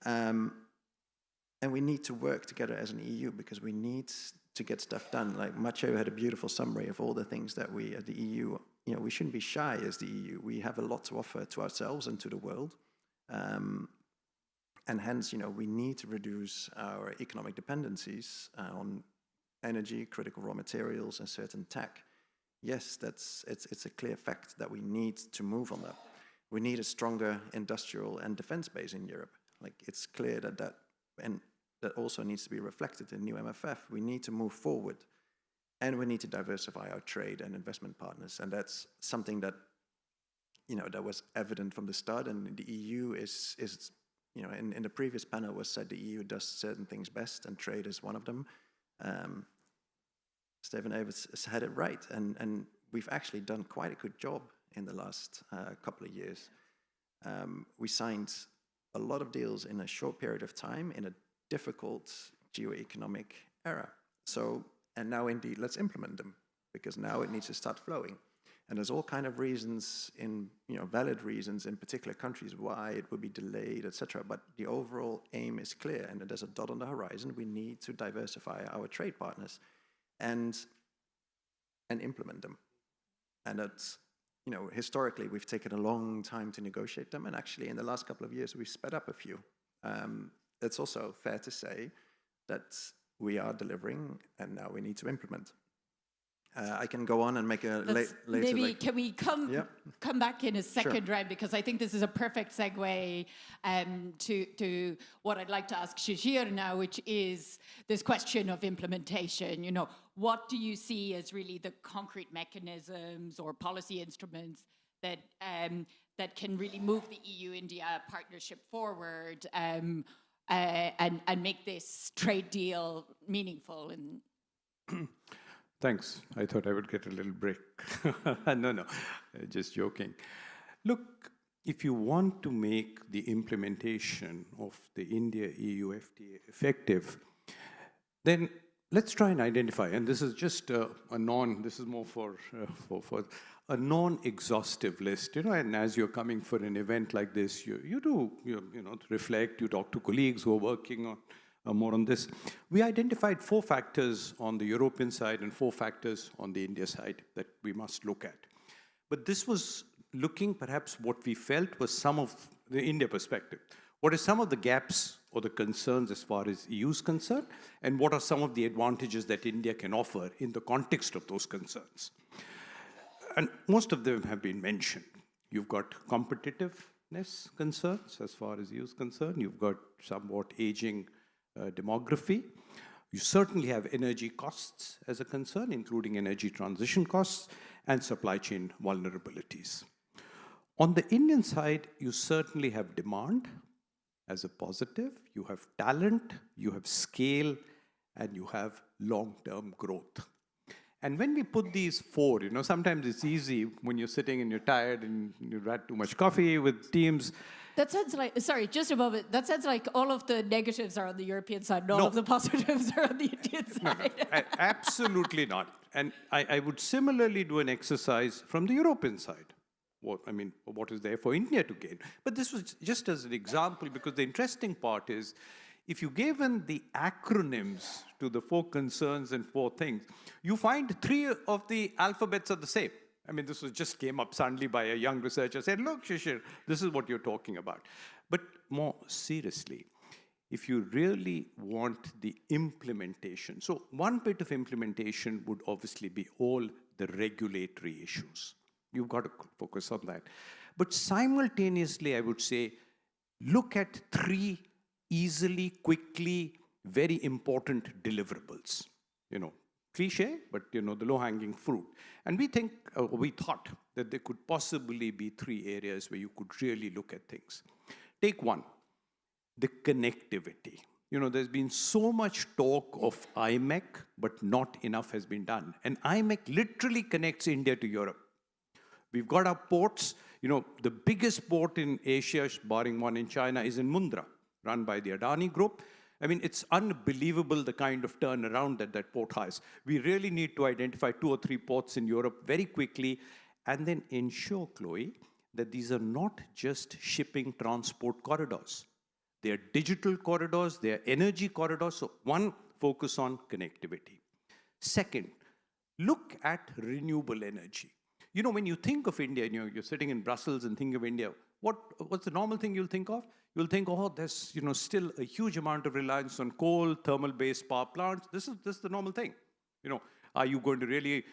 And we need to work together as an EU because we need to get stuff done. Like Matteo had a beautiful summary of all the things that we at the EU, we shouldn't be shy as the EU. We have a lot to offer to ourselves and to the world. And hence, we need to reduce our economic dependencies on energy, critical raw materials, and certain tech. Yes, it's a clear fact that we need to move on that. We need a stronger industrial and defense base in Europe. It's clear that also needs to be reflected in new MFF. We need to move forward, and we need to diversify our trade and investment partners. And that's something that, that was evident from the start. And the EU is in the previous panel was said the EU does certain things best, and trade is one of them. Stephen Evans had it right, and we've actually done quite a good job in the last couple of years. We signed a lot of deals in a short period of time in a difficult geoeconomic era. And now indeed, let's implement them, because now it needs to start flowing. And there's all kind of reasons, valid reasons in particular countries why it would be delayed, etc. But the overall aim is clear, and there's a dot on the horizon. We need to diversify our trade partners and implement them. And that's, historically, we've taken a long time to negotiate them, and actually in the last couple of years, we've sped up a few. It's also fair to say that we are delivering, and now we need to implement. I can go on and make a later. Maybe can we come back in a second, Sure. right? Because I think this is a perfect segue to what I'd like to ask Shishir now, which is this question of implementation. What do you see as really the concrete mechanisms or policy instruments that can really move the EU-India partnership forward and make this trade deal meaningful? Thanks. I thought I would get a little break. No, just joking. Look, if you want to make the implementation of the India-EU FTA effective, then let's try and identify, and this is just this is more for a non-exhaustive list, and as you're coming for an event like this, you reflect, you talk to colleagues who are working more on this. We identified 4 factors on the European side and 4 factors on the India side that we must look at. But this was looking perhaps what we felt was some of the India perspective. What are some of the gaps or the concerns as far as EU is concerned, and what are some of the advantages that India can offer in the context of those concerns? And most of them have been mentioned. You've got competitiveness concerns as far as EU is concerned. You've got somewhat aging demography. You certainly have energy costs as a concern, including energy transition costs and supply chain vulnerabilities. On the Indian side, you certainly have demand as a positive, you have talent, you have scale, and you have long-term growth. And when we put these 4, sometimes it's easy when you're sitting and you're tired and you've had too much coffee with teams. That sounds like, sorry, just a moment. That sounds like all of the negatives are on the European side and all of the positives are on the Indian side. No, absolutely not. And I would similarly do an exercise from the European side. What is there for India to gain? But this was just as an example, because the interesting part is, if you gave in the acronyms to the 4 concerns and 4 things, you find 3 of the alphabets are the same. This was just came up suddenly by a young researcher, said, look, Shishir, this is what you're talking about. But more seriously, if you really want the implementation, so one bit of implementation would obviously be all the regulatory issues. You've got to focus on that. But simultaneously, I would say, look at 3 easily, quickly, very important deliverables. Cliche, but the low-hanging fruit. And we thought that there could possibly be 3 areas where you could really look at things. Take one, the connectivity. There's been so much talk of IMEC, but not enough has been done. And IMEC literally connects India to Europe. We've got our ports. The biggest port in Asia, barring one in China, is in Mundra, run by the Adani Group. It's unbelievable the kind of turnaround that port has. We really need to identify 2 or 3 ports in Europe very quickly and then ensure, Chloe, that these are not just shipping transport corridors. They are digital corridors, they are energy corridors. So one, focus on connectivity. Second, look at renewable energy. When you think of India, you're sitting in Brussels and think of India, what's the normal thing you'll think of? You'll think, oh, there's still a huge amount of reliance on coal, thermal-based power plants. This is the normal thing. Are you going to really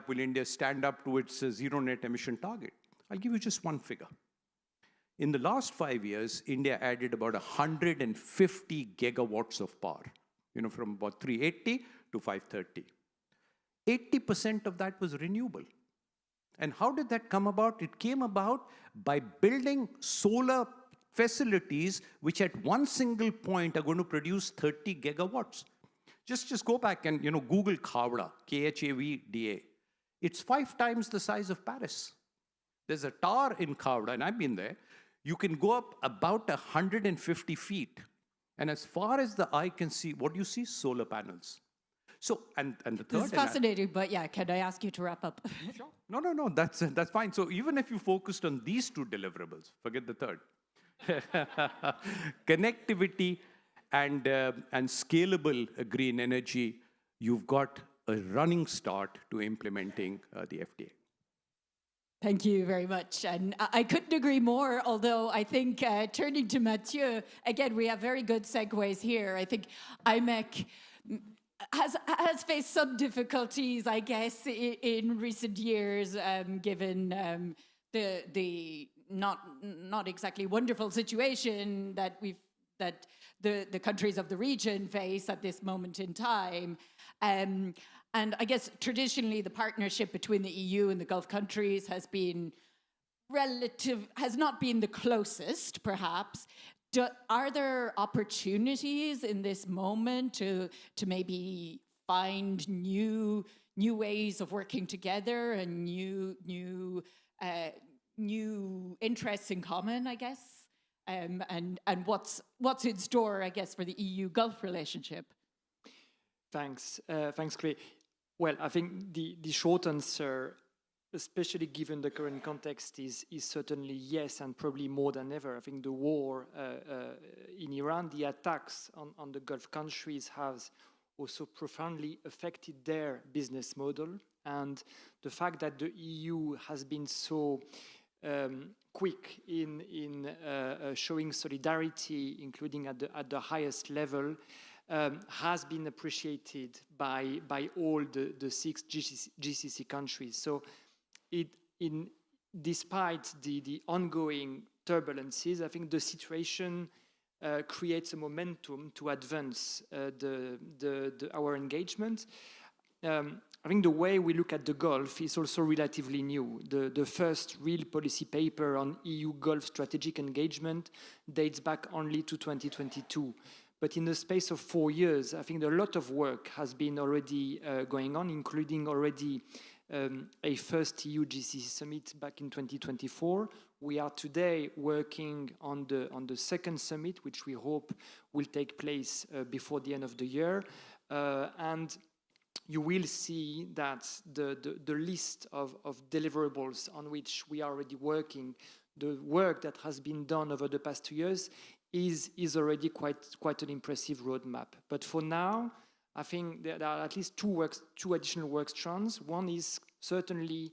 will India stand up to its zero net emission target? I'll give you just one figure. In the last 5 years, India added about 150 gigawatts of power, from about 380 to 530. 80% of that was renewable. And how did that come about? It came about by building solar facilities which at one single point are going to produce 30 gigawatts. Just go back and Google Khavda, Khavda. It's 5 times the size of Paris. There's a tower in Khavda, and I've been there. You can go up about 150 feet. And as far as the eye can see, what do you see? Solar panels. So, and the third... This is fascinating, but yeah, can I ask you to wrap up? Sure. No, that's fine. So even if you focused on these 2 deliverables, forget the third. Connectivity and scalable green energy, you've got a running start to implementing the FTA. Thank you very much. And I couldn't agree more, although I think turning to Mathieu, again, we have very good segues here. I think IMEC has faced some difficulties, I guess, in recent years, given the not exactly wonderful situation that the countries of the region face at this moment in time. And I guess traditionally the partnership between the EU and the Gulf countries has not been the closest, perhaps. Are there opportunities in this moment to maybe find new ways of working together and new interests in common, I guess? And what's in store, I guess, for the EU-Gulf relationship? Thanks, Clay. Well, I think the short answer especially given the current context, is certainly yes, and probably more than ever. I think the war in Iran, the attacks on the Gulf countries has also profoundly affected their business model. And the fact that the EU has been so quick in showing solidarity, including at the highest level, has been appreciated by all the 6 GCC countries. So despite the ongoing turbulences, I think the situation creates a momentum to advance our engagement. I think the way we look at the Gulf is also relatively new. The first real policy paper on EU Gulf strategic engagement dates back only to 2022. But in the space of 4 years, I think a lot of work has been already going on, including already a first EU-GCC summit back in 2024. We are today working on the second summit, which we hope will take place before the end of the year. And you will see that the list of deliverables on which we are already working, the work that has been done over the past 2 years, is already quite an impressive roadmap. But for now, I think there are at least two additional work strands. One is certainly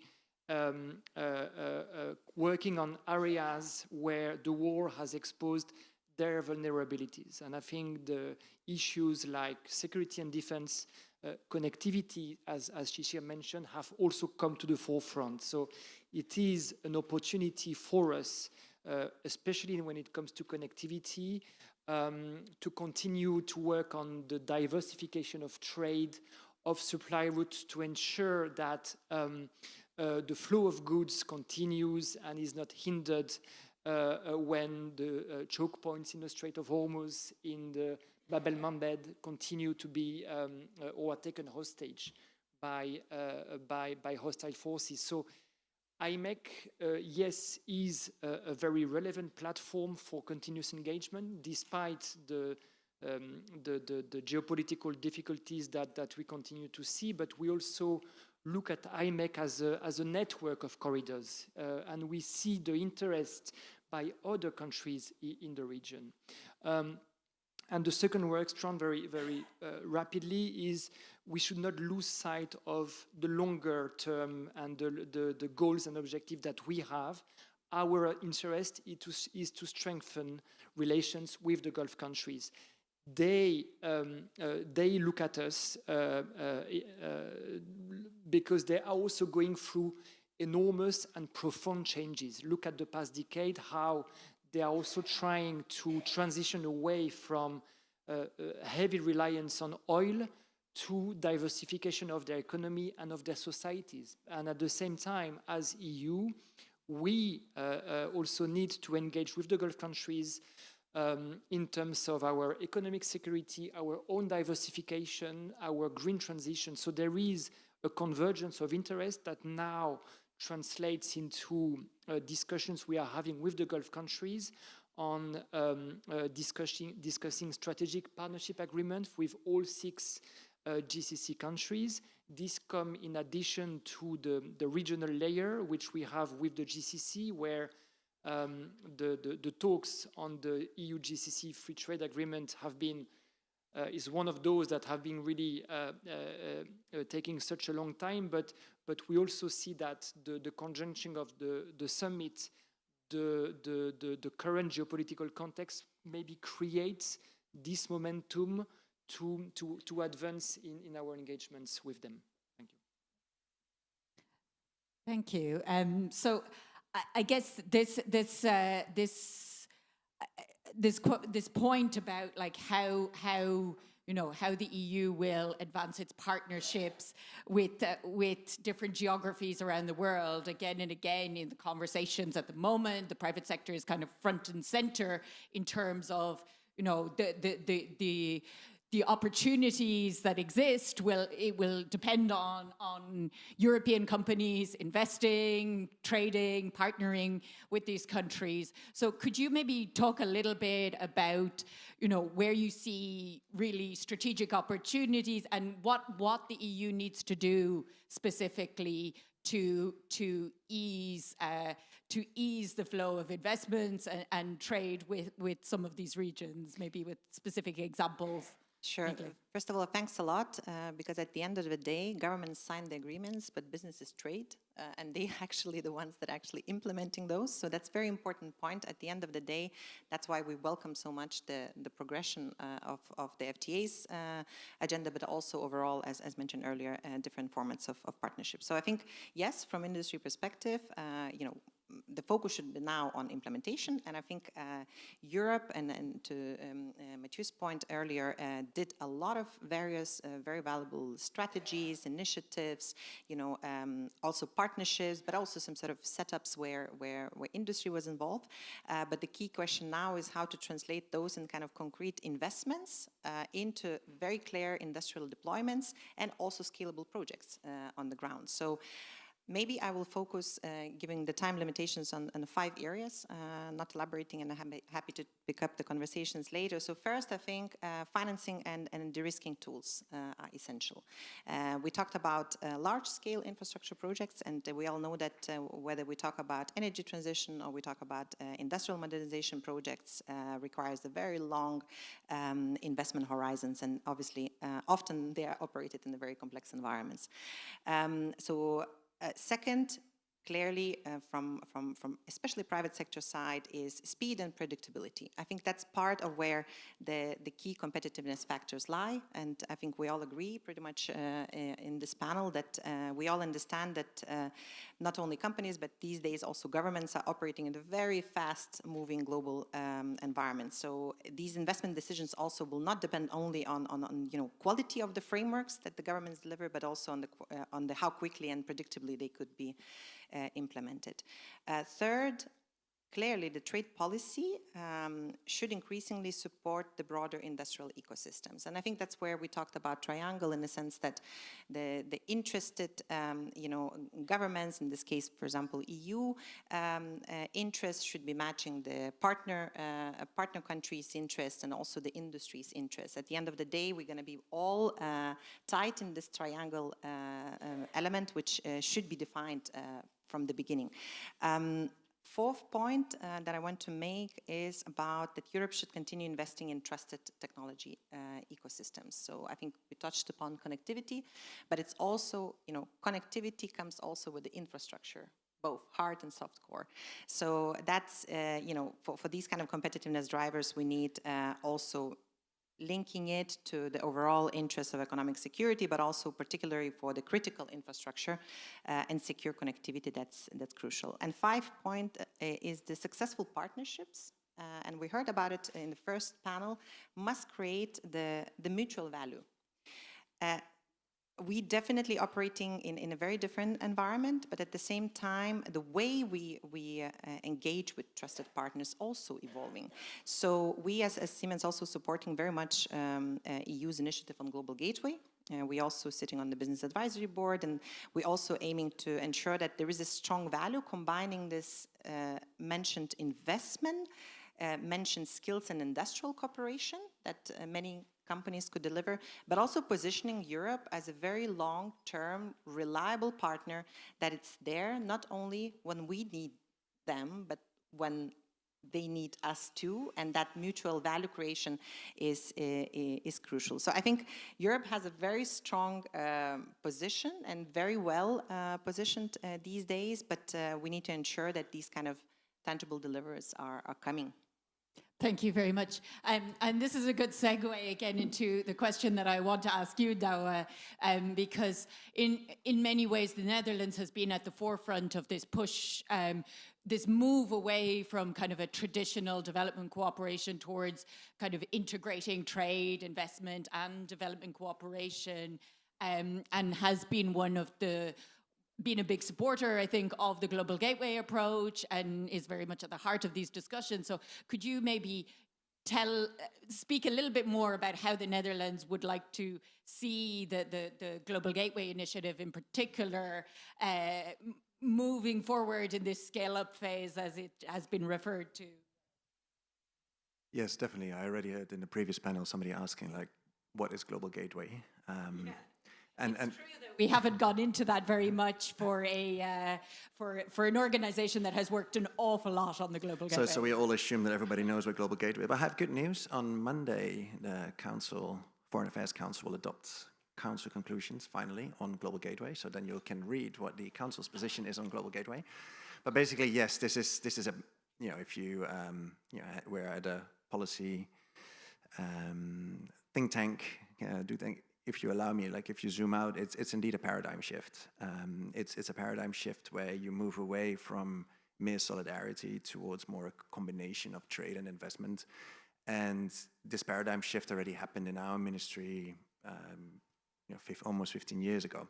working on areas where the war has exposed their vulnerabilities. And I think the issues like security and defense, connectivity, as Shishir mentioned, have also come to the forefront. So it is an opportunity for us, especially when it comes to connectivity, to continue to work on the diversification of trade, of supply routes, to ensure that the flow of goods continues and is not hindered when the choke points in the Strait of Hormuz, in the Bab el-Mandeb, continue to be or are taken hostage by hostile forces. So IMEC, yes, is a very relevant platform for continuous engagement, despite the geopolitical difficulties that we continue to see. But we also look at IMEC as a network of corridors, and we see the interest by other countries in the region. And the second work strand, very rapidly, is we should not lose sight of the longer term and the goals and objectives that we have. Our interest is to strengthen relations with the Gulf countries. They look at us because they are also going through enormous and profound changes. Look at the past decade, how they are also trying to transition away from heavy reliance on oil to diversification of their economy and of their societies. And at the same time, as EU, we also need to engage with the Gulf countries in terms of our economic security, our own diversification, our green transition. So there is a convergence of interest that now translates into discussions we are having with the Gulf countries on discussing strategic partnership agreements with all 6 GCC countries. This come in addition to the regional layer, which we have with the GCC, where the talks on the EU-GCC free trade agreement have been is one of those that have been really taking such a long time, but we also see that the conjunction of the summit, the current geopolitical context maybe creates this momentum to advance in our engagements with them. Thank you. Thank you. So I guess this point about like how the EU will advance its partnerships with different geographies around the world, again and again in the conversations at the moment, the private sector is kind of front and center in terms of the opportunities that exist. It will depend on European companies investing, trading, partnering with these countries. So could you maybe talk a little bit about, where you see really strategic opportunities and what the EU needs to do specifically to ease the flow of investments and trade with some of these regions, maybe with specific examples? Sure. First of all, thanks a lot, because at the end of the day, governments sign the agreements, but businesses trade, and they actually the ones that are actually implementing those. So that's a very important point. At the end of the day, that's why we welcome so much the progression of the FTA's agenda, but also overall, as mentioned earlier, different formats of partnerships. So I think, yes, from industry perspective, the focus should be now on implementation, and I think Europe, and to Mathieu's point earlier, did a lot of various very valuable strategies, initiatives, also partnerships, but also some sort of setups where industry was involved. But the key question now is how to translate those in kind of concrete investments into very clear industrial deployments and also scalable projects on the ground. So maybe I will focus, given the time limitations, on 5 areas, not elaborating, and I'm happy to pick up the conversations later. So first, I think financing and de-risking tools are essential. We talked about large-scale infrastructure projects, and we all know that whether we talk about energy transition or we talk about industrial modernization projects, requires a very long investment horizons, and obviously, often they are operated in very complex environments. Second, clearly from especially private sector side, is speed and predictability. I think that's part of where the key competitiveness factors lie, and I think we all agree pretty much in this panel that we all understand that not only companies, but these days also governments are operating in a very fast-moving global environment. So these investment decisions also will not depend only on quality of the frameworks that the governments deliver, but also on the how quickly and predictably they could be implemented. Third, clearly the trade policy should increasingly support the broader industrial ecosystems. And I think that's where we talked about triangle, in the sense that the interested governments, in this case, for example, EU, interests should be matching the partner countries' interests and also the industry's interests. At the end of the day, we're going to be all tight in this triangle element, which should be defined from the beginning. Fourth point that I want to make is about that Europe should continue investing in trusted technology ecosystems. So I think we touched upon connectivity, but it's also, connectivity comes also with the infrastructure, both hard and soft core. So that's, for these kind of competitiveness drivers, we need also linking it to the overall interests of economic security, but also particularly for the critical infrastructure and secure connectivity, that's crucial. And 5th point is the successful partnerships, and we heard about it in the first panel, must create the mutual value. We definitely operating in a very different environment, but at the same time, the way we engage with trusted partners also evolving. So we as Siemens also supporting very much EU's initiative on Global Gateway. We also sitting on the Business Advisory Board, and we also aiming to ensure that there is a strong value combining this mentioned investment, mentioned skills and industrial cooperation that many companies could deliver, but also positioning Europe as a very long-term, reliable partner, that it's there not only when we need them, but when they need us too, and that mutual value creation is crucial. So I think Europe has a very strong position and very well positioned these days, but we need to ensure that these kind of tangible deliverers are coming. Thank you very much. And this is a good segue again into the question that I want to ask you, Douwe, because in many ways the Netherlands has been at the forefront of this push, this move away from kind of a traditional development cooperation towards kind of integrating trade, investment and development cooperation, and has been been a big supporter, I think, of the Global Gateway approach, and is very much at the heart of these discussions. So could you maybe speak a little bit more about how the Netherlands would like to see the Global Gateway initiative in particular moving forward in this scale-up phase, as it has been referred to? Yes, definitely. I already heard in the previous panel somebody asking, like, what is Global Gateway? And we haven't gone into that very much for an organization that has worked an awful lot on the Global Gateway. So we all assume that everybody knows what Global Gateway is. But I have good news. On Monday, the Foreign Affairs Council will adopt Council conclusions, finally, on Global Gateway. So then you can read what the Council's position is on Global Gateway. But basically, yes, this is a, if you, we're at a policy think tank, if you allow me, like if you zoom out, it's indeed a paradigm shift. It's a paradigm shift where you move away from mere solidarity towards more a combination of trade and investment. And this paradigm shift already happened in our ministry almost 15 years ago,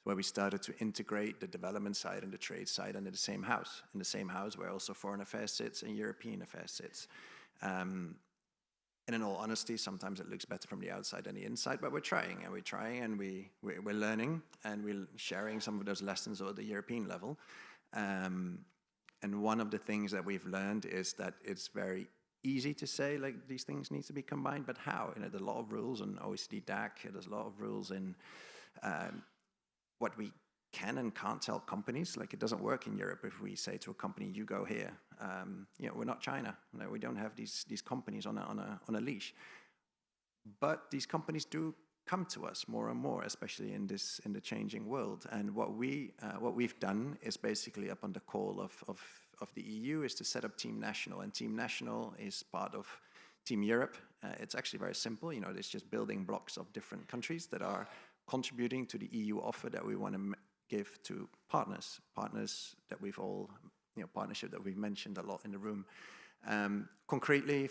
where we started to integrate the development side and the trade side under the same house, in the same house where also foreign affairs sits and European affairs sits. And in all honesty, sometimes it looks better from the outside than the inside, but we're trying and we're learning and we're sharing some of those lessons at the European level. And one of the things that we've learned is that it's very easy to say like these things need to be combined, but how? There's a lot of rules in OECD DAC, there's a lot of rules in what we can and can't tell companies. Like it doesn't work in Europe if we say to a company, you go here. We're not China. No, we don't have these companies on a leash. But these companies do come to us more and more, especially in the changing world. And what we've done is basically up on the call of the EU is to set up Team National, and Team National is part of Team Europe. It's actually very simple. It's just building blocks of different countries that are contributing to the EU offer that we want to give to partners that we've all, partnership that we've mentioned a lot in the room. Concretely,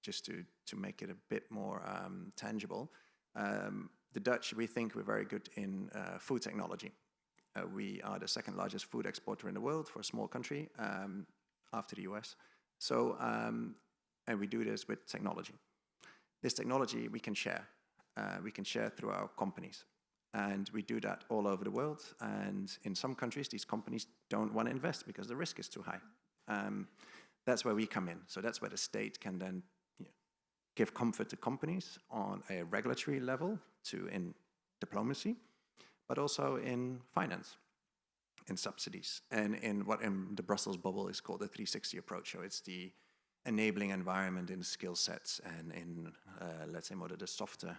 just to make it a bit more tangible, the Dutch, we think we're very good in food technology. We are the second largest food exporter in the world for a small country after the US. So, and we do this with technology. This technology we can share. We can share through our companies. And we do that all over the world. And in some countries, these companies don't want to invest because the risk is too high. That's where we come in. So that's where the state can then give comfort to companies on a regulatory level, in diplomacy, but also in finance, in subsidies, and in what in the Brussels bubble is called the 360 approach. So it's the enabling environment in skill sets and in, let's say, more the softer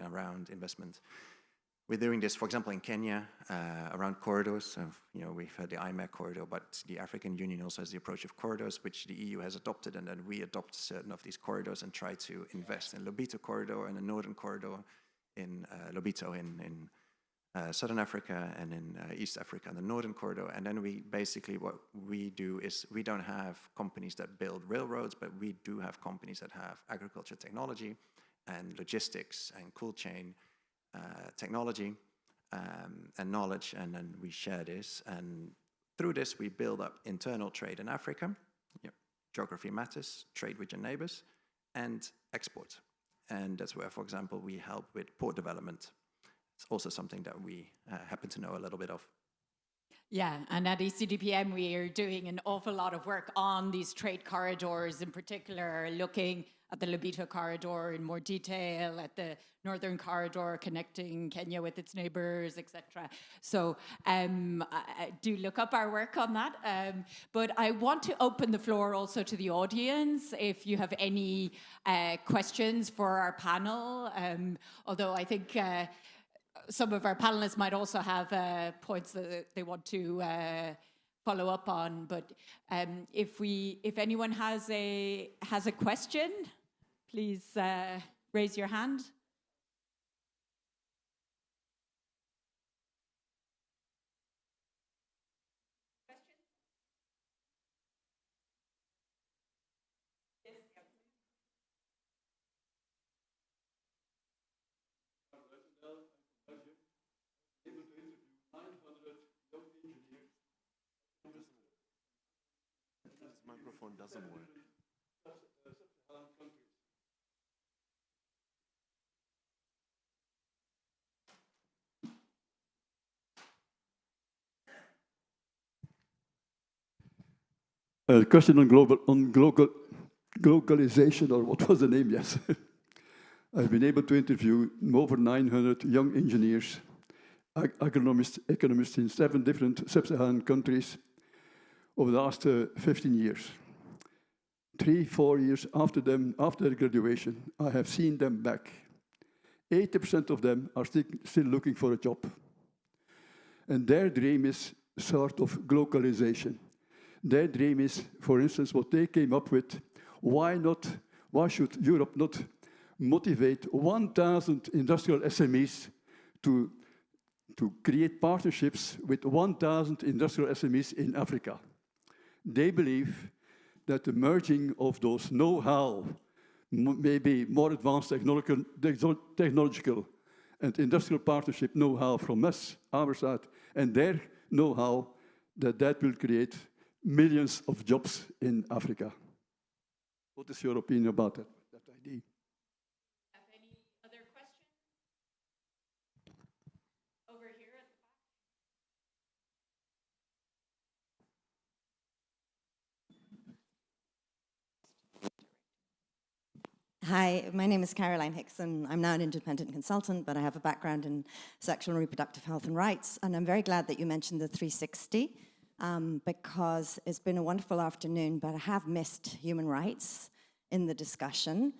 around investment. We're doing this, for example, in Kenya, around corridors. So, we've had the IMEC corridor, but the African Union also has the approach of corridors, which the EU has adopted, and then we adopt certain of these corridors and try to invest in Lobito corridor and the Northern corridor, in Lobito in Southern Africa and in East Africa and the Northern corridor. And then what we do is we don't have companies that build railroads, but we do have companies that have agriculture technology and logistics and cold chain technology and knowledge, and then we share this. And through this, we build up internal trade in Africa. Geography matters, trade with your neighbors, and export. And that's where, for example, we help with port development. It's also something that we happen to know a little bit of. Yeah, and at ECDPM, we are doing an awful lot of work on these trade corridors, in particular, looking at the Lobito corridor in more detail, at the Northern corridor connecting Kenya with its neighbors, etc. So do look up our work on that. But I want to open the floor also to the audience if you have any questions for our panel, although I think some of our panelists might also have points that they want to follow up on. But if anyone has a question, please raise your hand. This microphone doesn't work. Question on globalization, or what was the name? Yes. I've been able to interview over 900 young engineers, agronomists, economists in 7 different sub-Saharan countries over the last 15 years. 3-4 years after their graduation, I have seen them back. 80% of them are still looking for a job. And their dream is sort of globalization. Their dream is, for instance, what they came up with, why should Europe not motivate 1,000 industrial SMEs to create partnerships with 1,000 industrial SMEs in Africa? They believe that the merging of those know-how, maybe more advanced technological and industrial partnership know-how from us, our side, and their know-how, that will create millions of jobs in Africa. What is your opinion about that idea? Have any other questions? Over here at the back. Hi, my name is Caroline Hickson. I'm now an independent consultant, but I have a background in sexual and reproductive health and rights. And I'm very glad that you mentioned the 360, because it's been a wonderful afternoon, but I have missed human rights in the discussion.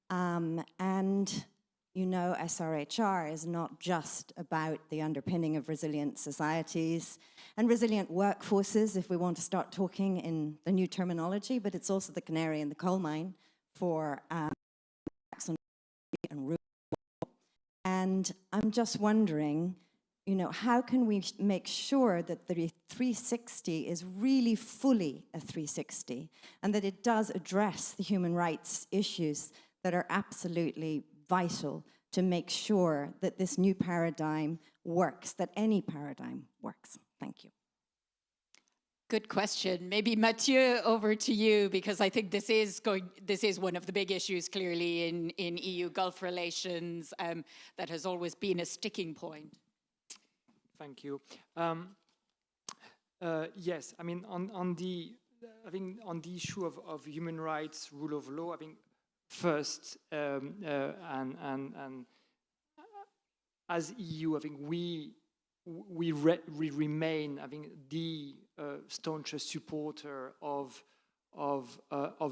And you know, SRHR is not just about the underpinning of resilient societies and resilient workforces, if we want to start talking in the new terminology, but it's also the canary in the coal mine for and I'm just wondering, you know, how can we make sure that the 360 is really fully a 360 and that it does address the human rights issues that are absolutely vital to make sure that this new paradigm works, that any paradigm works? Thank you. Good question. Maybe Mathieu, over to you, because I think this is one of the big issues clearly in EU-Gulf relations that has always been a sticking point. Thank you. Yes, I mean on the issue of human rights, rule of law, I think first and as EU, I think we remain, I think, the staunchest supporter of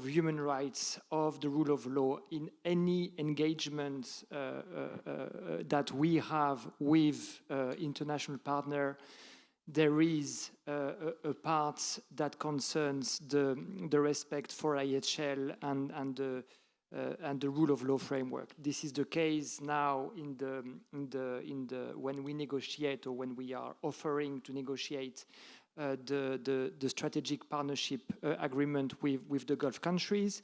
human rights, of the rule of law in any engagement that we have with international partner. There is a part that concerns the respect for IHL and the rule of law framework. This is the case now when we negotiate or when we are offering to negotiate the strategic partnership agreement with the Gulf countries.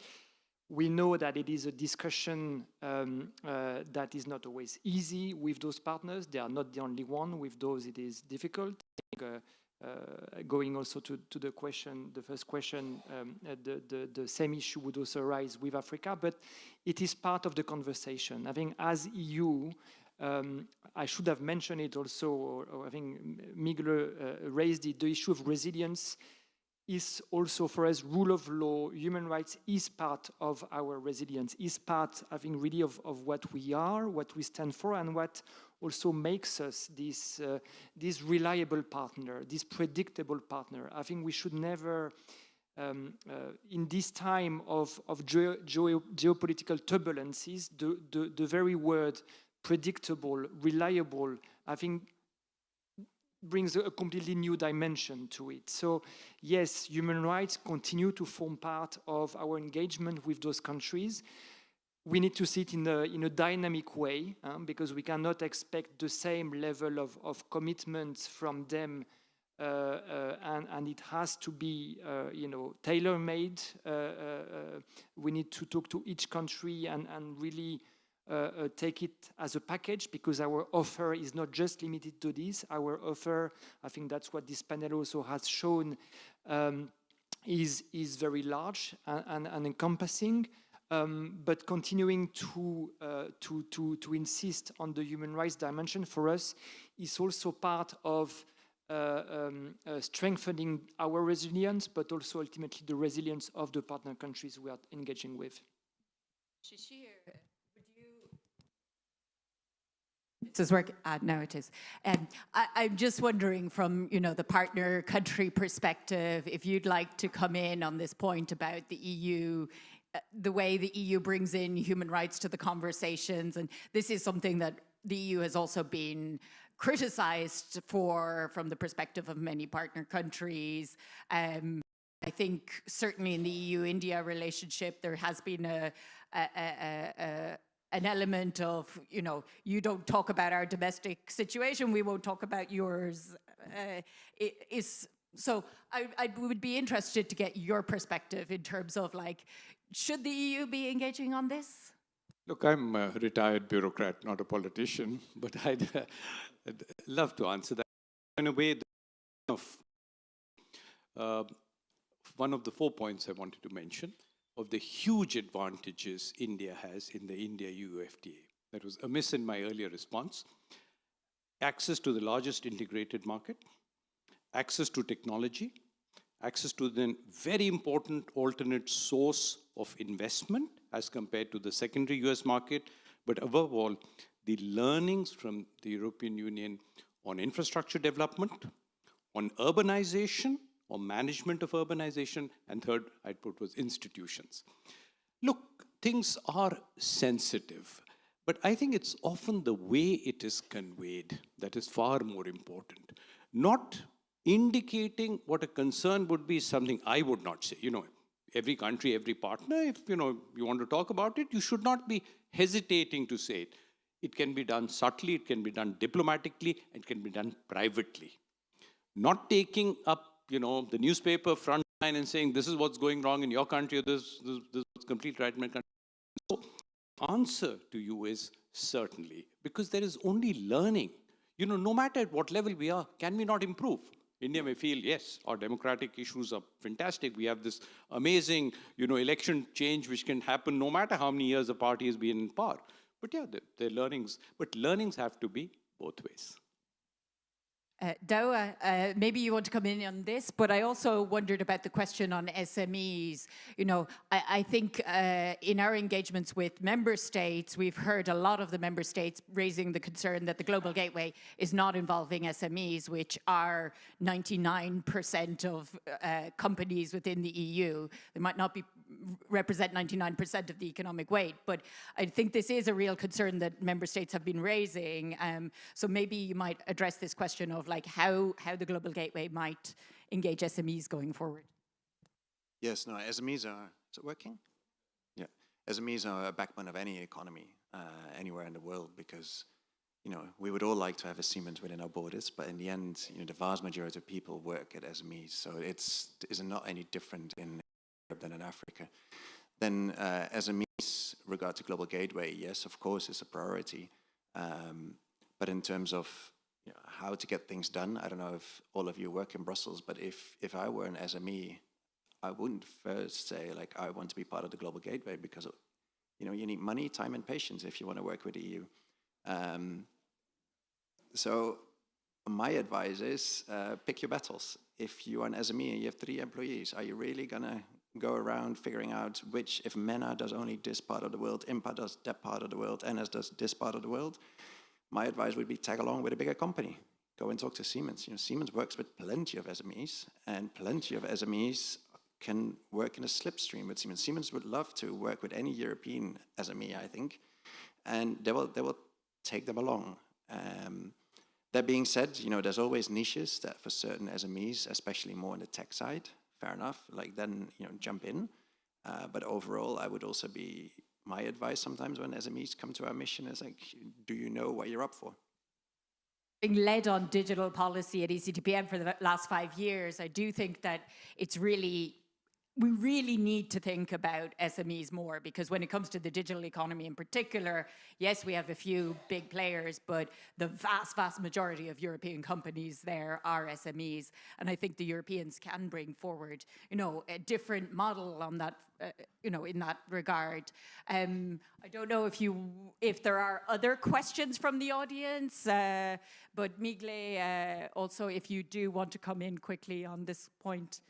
We know that it is a discussion that is not always easy with those partners. They are not the only one. With those, it is difficult. Going also to the question, the first question, the same issue would also arise with Africa, but it is part of the conversation. I think as EU, I should have mentioned it also, or I think Miguel raised it, the issue of resilience is also for us, rule of law, human rights is part of our resilience, is part, I think, really of what we are, what we stand for, and what also makes us this reliable partner, this predictable partner. I think we should never, in this time of geopolitical turbulences, the very word predictable, reliable, I think brings a completely new dimension to it. So yes, human rights continue to form part of our engagement with those countries. We need to see it in a dynamic way, because we cannot expect the same level of commitment from them, and it has to be tailor-made. We need to talk to each country and really take it as a package, because our offer is not just limited to this. Our offer, I think that's what this panel also has shown, is very large and encompassing. But continuing to insist on the human rights dimension for us is also part of strengthening our resilience, but also ultimately the resilience of the partner countries we are engaging with. Shishir, would you Does work? No, it is. I'm just wondering from, the partner country perspective, if you'd like to come in on this point about the EU, the way the EU brings in human rights to the conversations. And this is something that the EU has also been criticized for from the perspective of many partner countries. I think certainly in the EU-India relationship, there has been an element of, you don't talk about our domestic situation, we won't talk about yours. So I would be interested to get your perspective in terms of should the EU be engaging on this? Look, I'm a retired bureaucrat, not a politician, but I'd love to answer that. In a way, one of the 4 points I wanted to mention of the huge advantages India has in the India-EU FTA. That was amiss in my earlier response. Access to the largest integrated market, access to technology, access to the very important alternate source of investment as compared to the secondary US market, but above all, the learnings from the European Union on infrastructure development, on urbanization, or management of urbanization, and third, I'd put was institutions. Look, things are sensitive, but I think it's often the way it is conveyed that is far more important. Not indicating what a concern would be something I would not say. Every country, every partner, if you want to talk about it, you should not be hesitating to say it. It can be done subtly, it can be done diplomatically, it can be done privately. Not taking up the newspaper front line and saying, this is what's going wrong in your country, or this is complete right in my country. So, answer to you is certainly, because there is only learning. No matter at what level we are, can we not improve? India may feel, yes, our democratic issues are fantastic. We have this amazing, election change which can happen no matter how many years a party has been in power. But yeah, there are learnings. But learnings have to be both ways. Dawa, maybe you want to come in on this, but I also wondered about the question on SMEs. I think in our engagements with member states, we've heard a lot of the member states raising the concern that the Global Gateway is not involving SMEs, which are 99% of companies within the EU. They might not represent 99% of the economic weight, but I think this is a real concern that member states have been raising. So maybe you might address this question of how the Global Gateway might engage SMEs going forward. Yes, no, SMEs are, is it working? Yeah, SMEs are a backbone of any economy anywhere in the world because, we would all like to have a Siemens within our borders, but in the end, the vast majority of people work at SMEs, so it's not any different in Europe than in Africa. Then SMEs, regard to Global Gateway, yes, of course, it's a priority, but in terms of how to get things done. I don't know if all of you work in Brussels, but if I were an SME, I wouldn't first say I want to be part of the Global Gateway because you need money, time, and patience if you want to work with the EU. So my advice is pick your battles. If you are an SME and you have 3 employees, are you really gonna go around figuring out if MENA does only this part of the world, IMPA does that part of the world, NS does this part of the world? My advice would be tag along with a bigger company. Go and talk to Siemens. Siemens works with plenty of SMEs, and plenty of SMEs can work in a slipstream with Siemens. Siemens would love to work with any European SME, I think, and they will take them along. That being said, there's always niches that for certain SMEs, especially more on the tech side, fair enough, then jump in. But overall, I would also be. My advice sometimes when SMEs come to our mission is do you know what you're up for? Being led on digital policy at ECDPM for the last 5 years, I do think that we really need to think about SMEs more because when it comes to the digital economy in particular, yes, we have a few big players, but the vast, vast majority of European companies there are SMEs. And I think the Europeans can bring forward, a different model on that, in that regard. I don't know if there are other questions from the audience, but Migle, also if you do want to come in quickly on this point,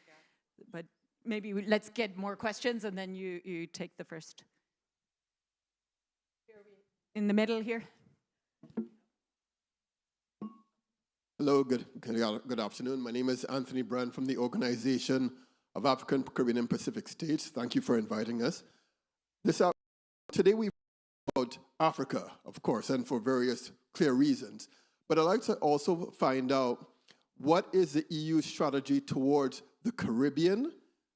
but maybe let's get more questions and then you take the first. In the middle here. Hello, good afternoon. My name is Anthony Brand from the Organization of African, Caribbean, and Pacific States. Thank you for inviting us. Today we about Africa, of course, and for various clear reasons. But I'd like to also find out what is the EU strategy towards the Caribbean,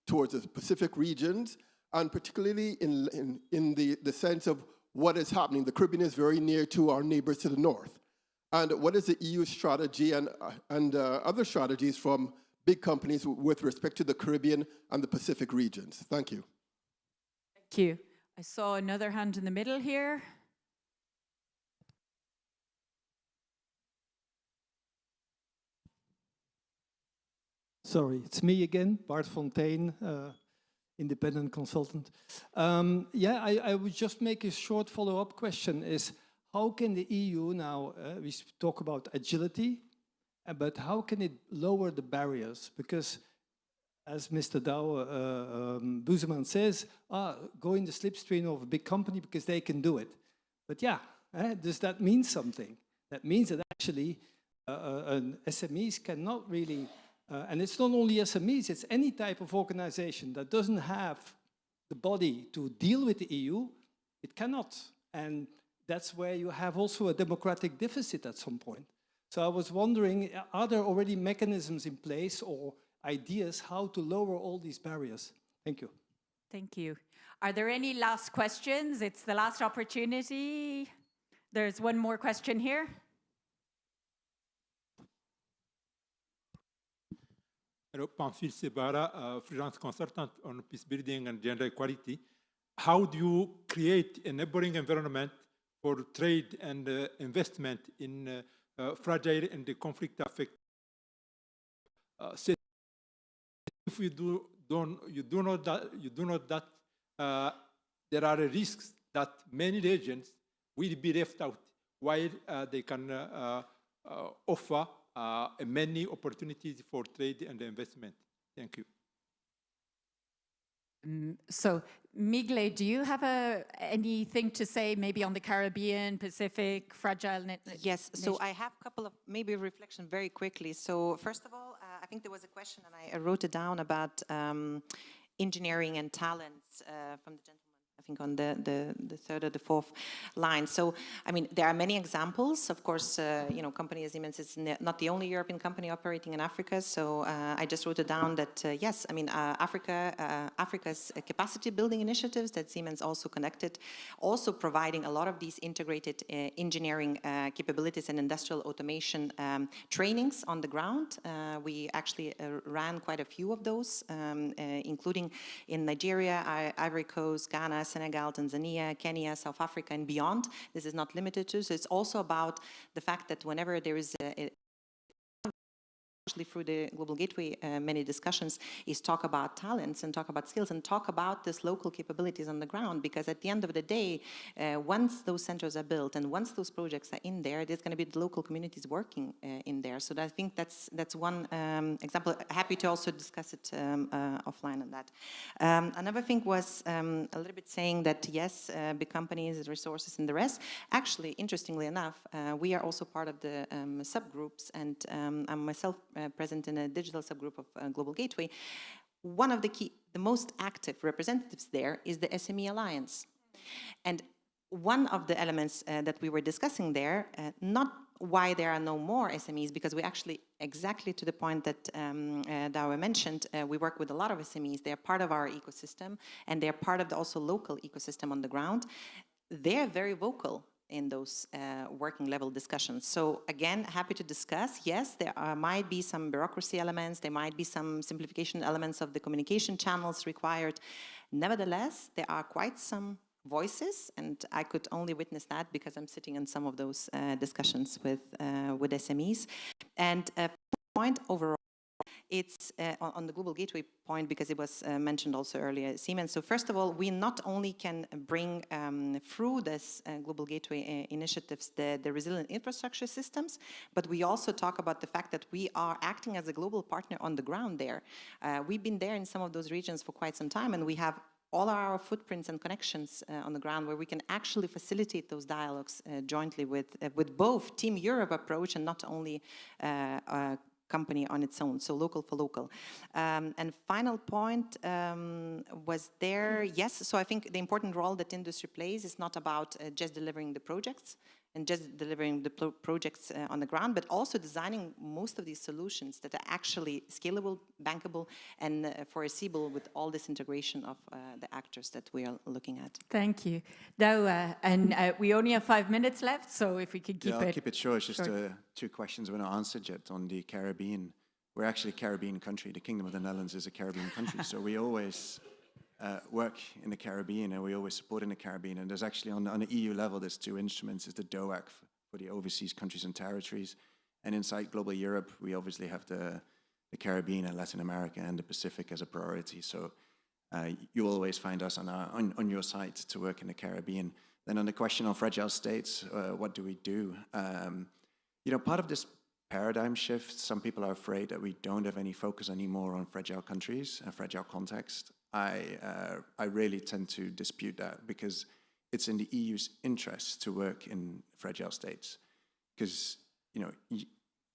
towards the Pacific regions, and particularly in the sense of what is happening. The Caribbean is very near to our neighbors to the north. And what is the EU strategy and other strategies from big companies with respect to the Caribbean and the Pacific regions? Thank you. Thank you. I saw another hand in the middle here. Sorry, it's me again, Bart Fontaine, independent consultant. I would just make a short follow-up question is, how can the EU now, we talk about agility, but how can it lower the barriers? Because as Mr. Buseman says, go in the slipstream of a big company because they can do it. But does that mean something? That means that actually SMEs cannot really, and it's not only SMEs, it's any type of organization that doesn't have the body to deal with the EU, it cannot. And that's where you have also a democratic deficit at some point. So I was wondering, are there already mechanisms in place or ideas how to lower all these barriers? Thank you. Thank you. Are there any last questions? It's the last opportunity. There's one more question here. Hello, Pamphile Sebara, freelance consultant on peace building and gender equality. How do you create a neighboring environment for trade and investment in fragile and conflict-affected cities? If you do not that there are risks that many regions will be left out while they can offer many opportunities for trade and investment. Thank you. So, Migle, do you have anything to say maybe on the Caribbean, Pacific, fragile? Yes, so I have a couple of maybe reflection very quickly. So first of all, I think there was a question and I wrote it down about engineering and talents from the gentleman, I think on the third or the fourth line. So, I mean, there are many examples. Of course, you know, company as Siemens is not the only European company operating in Africa. So I just wrote it down that, yes, I mean, Africa's capacity building initiatives that Siemens also connected, also providing a lot of these integrated engineering capabilities and industrial automation trainings on the ground. We actually ran quite a few of those, including in Nigeria, Ivory Coast, Ghana, Senegal, Tanzania, Kenya, South Africa, and beyond. This is not limited to. So it's also about the fact that whenever there is through the Global Gateway, many discussions is talk about talents and talk about skills and talk about this local capabilities on the ground, because at the end of the day, once those centers are built and once those projects are in there, there's going to be the local communities working in there. So I think that's one example. Happy to also discuss it offline on that. Another thing was a little bit saying that yes, big companies, resources, and the rest. Actually, interestingly enough, we are also part of the subgroups, and I'm myself present in a digital subgroup of Global Gateway. One of the most active representatives there is the SME Alliance. And one of the elements that we were discussing there, not why there are no more SMEs, because we actually, exactly to the point that Dawa mentioned, we work with a lot of SMEs. They're part of our ecosystem, and they're part of the also local ecosystem on the ground. They're very vocal in those working level discussions. So again, happy to discuss. Yes, there might be some bureaucracy elements, there might be some simplification elements of the communication channels required. Nevertheless, there are quite some voices, and I could only witness that because I'm sitting in some of those discussions with SMEs. And point overall, it's on the Global Gateway point, because it was mentioned also earlier, Siemens. So first of all, we not only can bring through this Global Gateway initiatives the resilient infrastructure systems, but we also talk about the fact that we are acting as a global partner on the ground there. We've been there in some of those regions for quite some time, and we have all our footprints and connections on the ground, where we can actually facilitate those dialogues jointly with both Team Europe approach and not only company on its own, so local for local. And final point was there, yes, so I think the important role that industry plays is not about just delivering the projects and just delivering the projects on the ground, but also designing most of these solutions that are actually scalable, bankable, and foreseeable with all this integration of the actors that we are looking at. Thank you. Now, we only have 5 minutes left, so if we could keep I'll keep it short. It's just 2 questions we're not answered yet on the Caribbean. We're actually a Caribbean country. The Kingdom of the Netherlands is a Caribbean country, so we always work in the Caribbean, and we always support in the Caribbean. And there's actually, on the EU level, there's 2 instruments. There's the DOAC for the overseas countries and territories. And inside Global Europe, we obviously have the Caribbean and Latin America and the Pacific as a priority. So you always find us on your side to work in the Caribbean. Then on the question on fragile states, what do we do? You know, part of this paradigm shift, some people are afraid that we don't have any focus anymore on fragile countries and fragile context. I really tend to dispute that, because it's in the EU's interest to work in fragile states. Because, you know,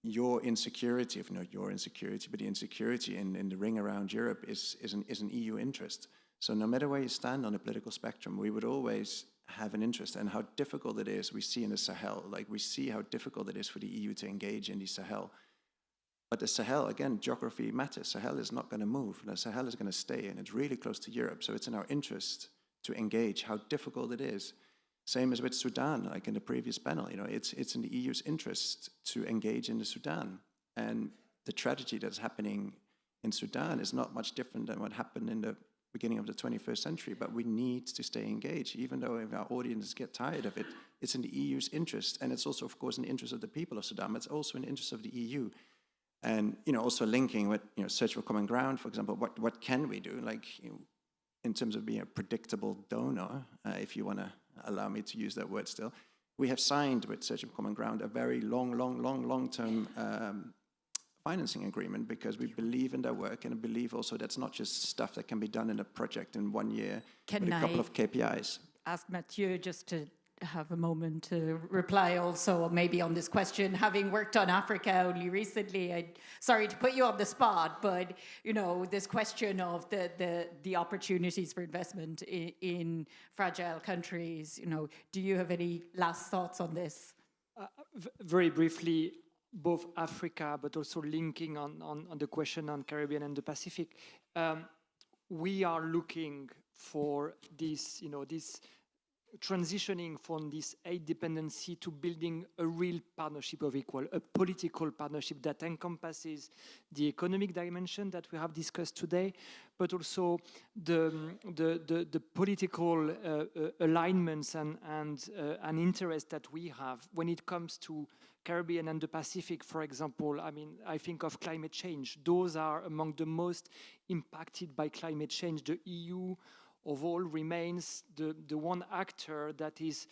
your insecurity, if not your insecurity, but the insecurity in the ring around Europe is an EU interest. So no matter where you stand on the political spectrum, we would always have an interest. And how difficult it is, we see in the Sahel, like we see how difficult it is for the EU to engage in the Sahel. But the Sahel, again, geography matters. Sahel is not going to move. The Sahel is going to stay, and it's really close to Europe. So it's in our interest to engage, how difficult it is. Same as with Sudan, like in the previous panel. You know, it's in the EU's interest to engage in the Sudan. And the tragedy that's happening in Sudan is not much different than what happened in the beginning of the 21st century. But we need to stay engaged, even though if our audiences get tired of it. It's in the EU's interest, and it's also, of course, in the interest of the people of Sudan. But it's also in the interest of the EU. And, you know, also linking with, you know, search for common ground, for example, what can we do? Like, you know, in terms of being a predictable donor, if you want to allow me to use that word still, we have signed with Search for Common Ground a very long-term financing agreement, because we believe in their work, and believe also that's not just stuff that can be done in a project in 1 year, but a couple of KPIs. Ask Mathieu just to have a moment to reply also, maybe on this question. Having worked on Africa only recently, sorry to put you on the spot, but you know, this question of the opportunities for investment in fragile countries, you know, do you have any last thoughts on this? Very briefly, both Africa, but also linking on the question on Caribbean and the Pacific, we are looking for this, you know, this transitioning from this aid dependency to building a real partnership of equal, a political partnership that encompasses the economic dimension that we have discussed today, but also the political alignments and interest that we have when it comes to Caribbean and the Pacific, for example. I mean, I think of climate change. Those are among the most impacted by climate change. The EU of all remains the one actor that is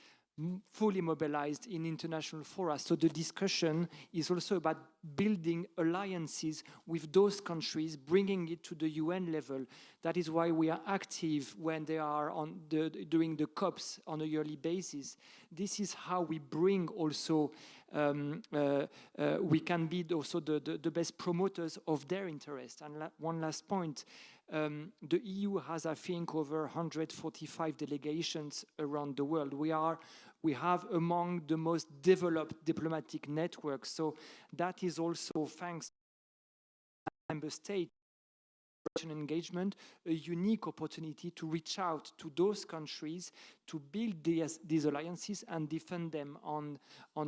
fully mobilized in international fora. So the discussion is also about building alliances with those countries, bringing it to the UN level. That is why we are active when they are doing the COPs on a yearly basis. This is how we bring also, we can be also the best promoters of their interest. And one last point, the EU has, I think, over 145 delegations around the world. We have among the most developed diplomatic networks. So that is also, thanks to member states engagement, a unique opportunity to reach out to those countries to build these alliances and defend them on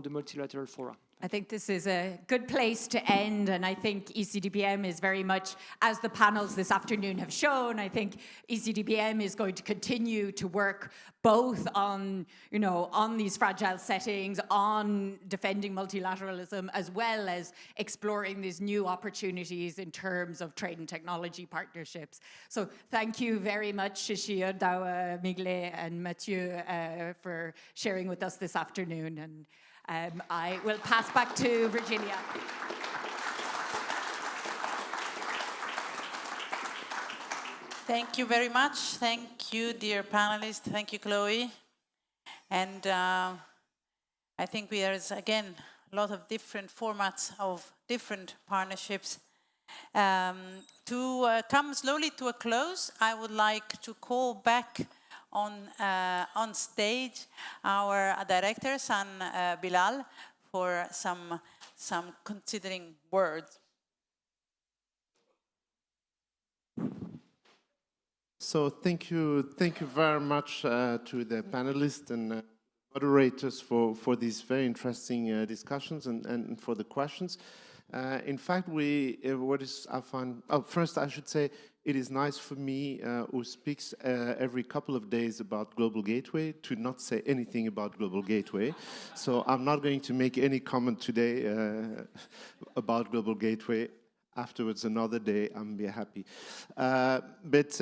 the multilateral fora. I think this is a good place to end, and I think ECDPM is very much, as the panels this afternoon have shown, I think ECDPM is going to continue to work both on, you know, on these fragile settings, on defending multilateralism, as well as exploring these new opportunities in terms of trade and technology partnerships. So thank you very much, Shishir, Dawa, Migle, and Mathieu for sharing with us this afternoon. And I will pass back to Virginia. Thank you very much. Thank you, dear panelists. Thank you, Chloe. And I think there's, again, a lot of different formats of different partnerships. To come slowly to a close, I would like to call back on stage our director, San Bilal, for some considering words. So thank you very much to the panelists and moderators for these very interesting discussions and for the questions. In fact, first I should say it is nice for me, who speaks every couple of days about Global Gateway, to not say anything about Global Gateway. So I'm not going to make any comment today about Global Gateway. Afterwards, another day, I'm be happy. But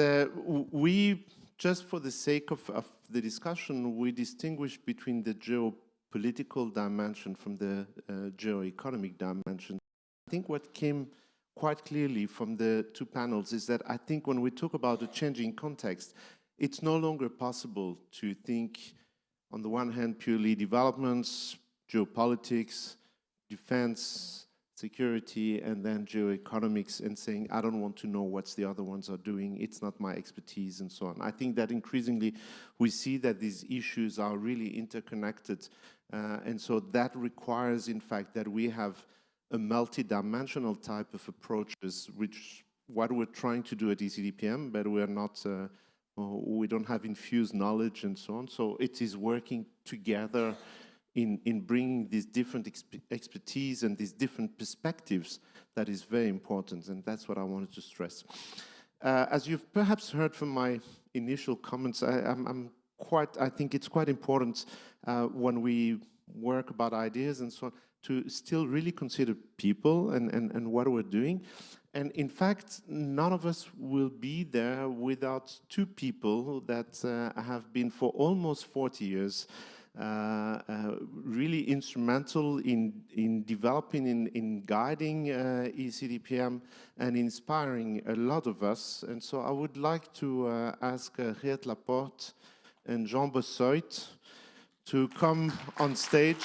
we, just for the sake of the discussion, we distinguish between the geopolitical dimension from the geoeconomic dimension. I think what came quite clearly from the two panels is that I think when we talk about a changing context, it's no longer possible to think, on the one hand, purely developments, geopolitics, defense, security, and then geoeconomics, and saying, I don't want to know what the other ones are doing, it's not my expertise, and so on. I think that increasingly we see that these issues are really interconnected, and so that requires, in fact, that we have a multi-dimensional type of approaches, which what we're trying to do at ECDPM, but we're not, we don't have infused knowledge and so on. So it is working together in bringing these different expertise and these different perspectives that is very important, and that's what I wanted to stress. As you've perhaps heard from my initial comments, I think it's quite important when we work about ideas and so on, to still really consider people and what we're doing. And in fact, none of us will be there without two people that have been for almost 40 years really instrumental in developing, in guiding ECDPM and inspiring a lot of us. And so I would like to ask Geert Laporte and Jean Bossuit to come on stage.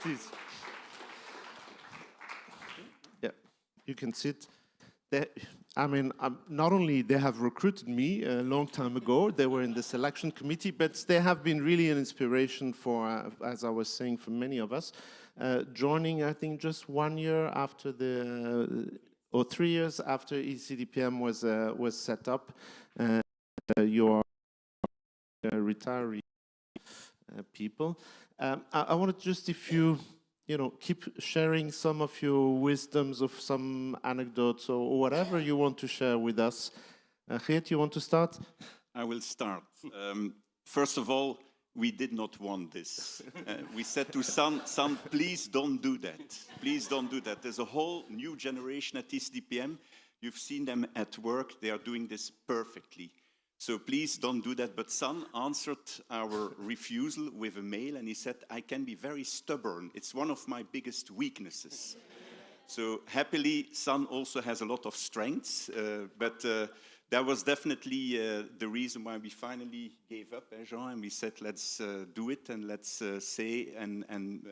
Please. Yeah, you can sit. I mean, not only they have recruited me a long time ago, they were in the selection committee, but they have been really an inspiration for, as I was saying, for many of us. Joining, I think, just 1 year after or 3 years after ECDPM was set up. Your retiree people. I wanted just, if you keep sharing some of your wisdoms of some anecdotes or whatever you want to share with us. Geert, you want to start? I will start. First of all, we did not want this. We said to San, please don't do that. Please don't do that. There's a whole new generation at ECDPM. You've seen them at work. They are doing this perfectly. So please don't do that. But San answered our refusal with a mail, and he said, I can be very stubborn. It's one of my biggest weaknesses. So happily, San also has a lot of strengths, but that was definitely the reason why we finally gave up, Jean, and we said, let's do it, and let's say and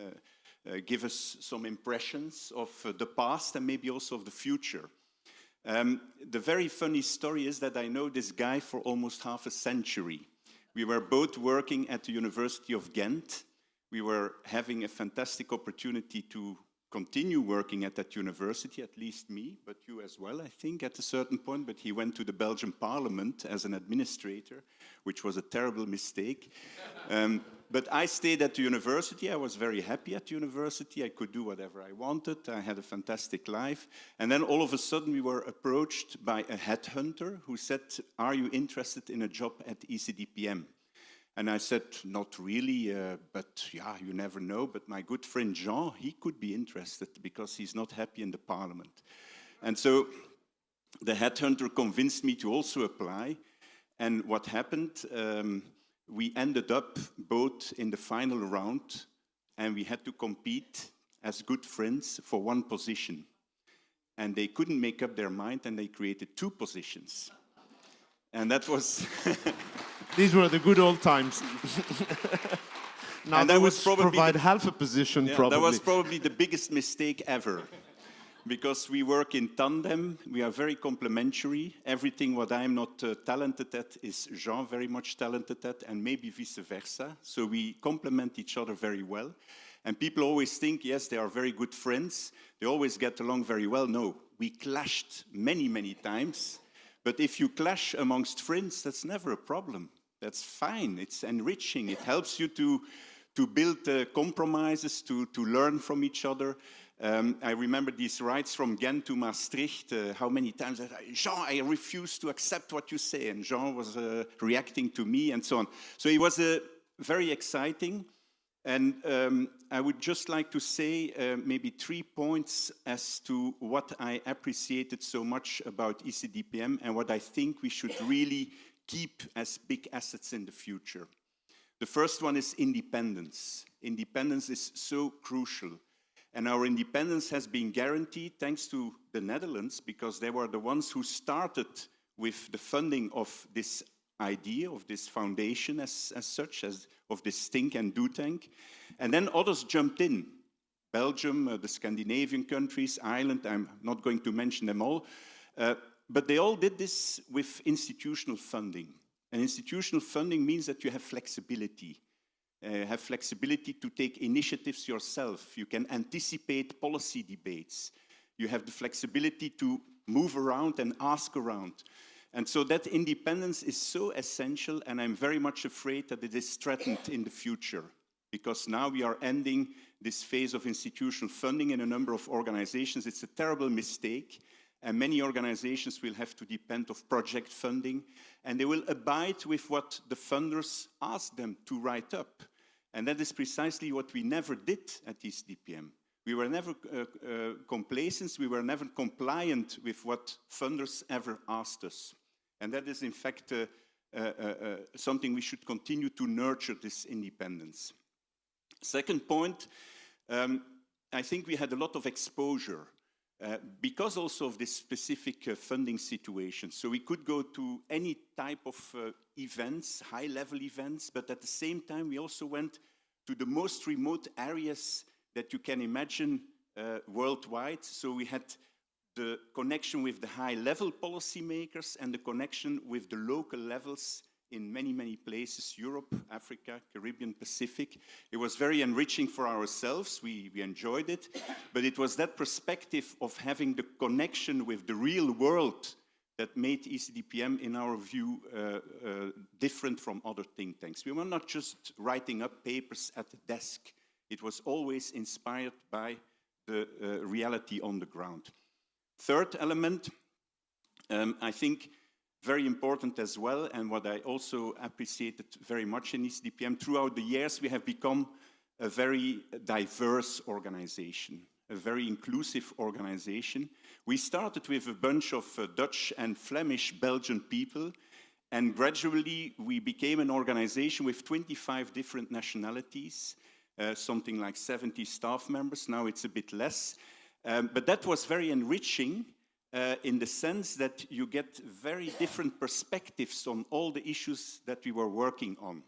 give us some impressions of the past and maybe also of the future. The very funny story is that I know this guy for almost half a century. We were both working at the University of Ghent. We were having a fantastic opportunity to continue working at that university, at least me, but you as well, I think, at a certain point. But he went to the Belgian Parliament as an administrator, which was a terrible mistake. But I stayed at the university. I was very happy at the university. I could do whatever I wanted. I had a fantastic life. And then all of a sudden we were approached by a headhunter who said, are you interested in a job at ECDPM? And I said, not really, but yeah, you never know. But my good friend Jean, he could be interested because he's not happy in the parliament. And so the headhunter convinced me to also apply. And what happened, we ended up both in the final round, and we had to compete as good friends for one position. And they couldn't make up their mind, and they created 2 positions. And that was... These were the good old times. Now and that that would was probably provide half a position, probably. That was probably the biggest mistake ever. Because we work in tandem, we are very complementary. Everything what I'm not talented at is Jean very much talented at, and maybe vice versa. So we complement each other very well. And people always think, yes, they are very good friends. They always get along very well. No, we clashed many, many times. But if you clash amongst friends, that's never a problem. That's fine. It's enriching. It helps you to build compromises, to learn from each other. I remember these rides from Ghent to Maastricht, how many times I said, Jean, I refuse to accept what you say. And Jean was reacting to me and so on. So it was very exciting. And I would just like to say maybe 3 points as to what I appreciated so much about ECDPM and what I think we should really keep as big assets in the future. The first one is independence. Independence is so crucial. And our independence has been guaranteed thanks to the Netherlands, because they were the ones who started with the funding of this idea, of this foundation as such, of this think and do tank. And then others jumped in. Belgium, the Scandinavian countries, Ireland, I'm not going to mention them all. But they all did this with institutional funding. And institutional funding means that you have flexibility. Have flexibility to take initiatives yourself. You can anticipate policy debates. You have the flexibility to move around and ask around. And so that independence is so essential, and I'm very much afraid that it is threatened in the future, because now we are ending this phase of institutional funding in a number of organizations. It's a terrible mistake, and many organizations will have to depend on project funding, and they will abide with what the funders ask them to write up. And that is precisely what we never did at ECDPM. We were never complacent, we were never compliant with what funders ever asked us. And that is, in fact, something we should continue to nurture, this independence. Second point, I think we had a lot of exposure because also of this specific funding situation. So we could go to any type of events, high-level events, but at the same time we also went to the most remote areas that you can imagine worldwide. So we had the connection with the high-level policymakers and the connection with the local levels in many, many places, Europe, Africa, Caribbean, Pacific. It was very enriching for ourselves. We enjoyed it. But it was that perspective of having the connection with the real world that made ECDPM, in our view, different from other think tanks. We were not just writing up papers at the desk. It was always inspired by the reality on the ground. Third element, I think, very important as well, and what I also appreciated very much in ECDPM, throughout the years we have become a very diverse organization, a very inclusive organization. We started with a bunch of Dutch and Flemish Belgian people, and gradually we became an organization with 25 different nationalities, something like 70 staff members. Now it's a bit less, but that was very enriching. In the sense that you get very different perspectives on all the issues that we were working on.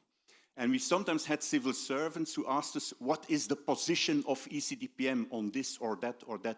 And we sometimes had civil servants who asked us, what is the position of ECDPM on this or that or that?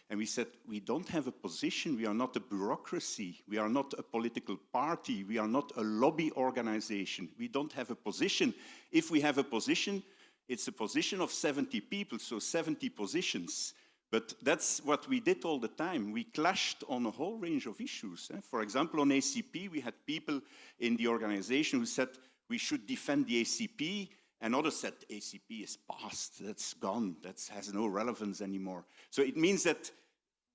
And we said, we don't have a position, we are not a bureaucracy, we are not a political party, we are not a lobby organization, we don't have a position. If we have a position, it's a position of 70 people, so 70 positions. But that's what we did all the time. We clashed on a whole range of issues. For example, on ACP, we had people in the organization who said we should defend the ACP, and others said ACP is past, that's gone, that has no relevance anymore. So it means that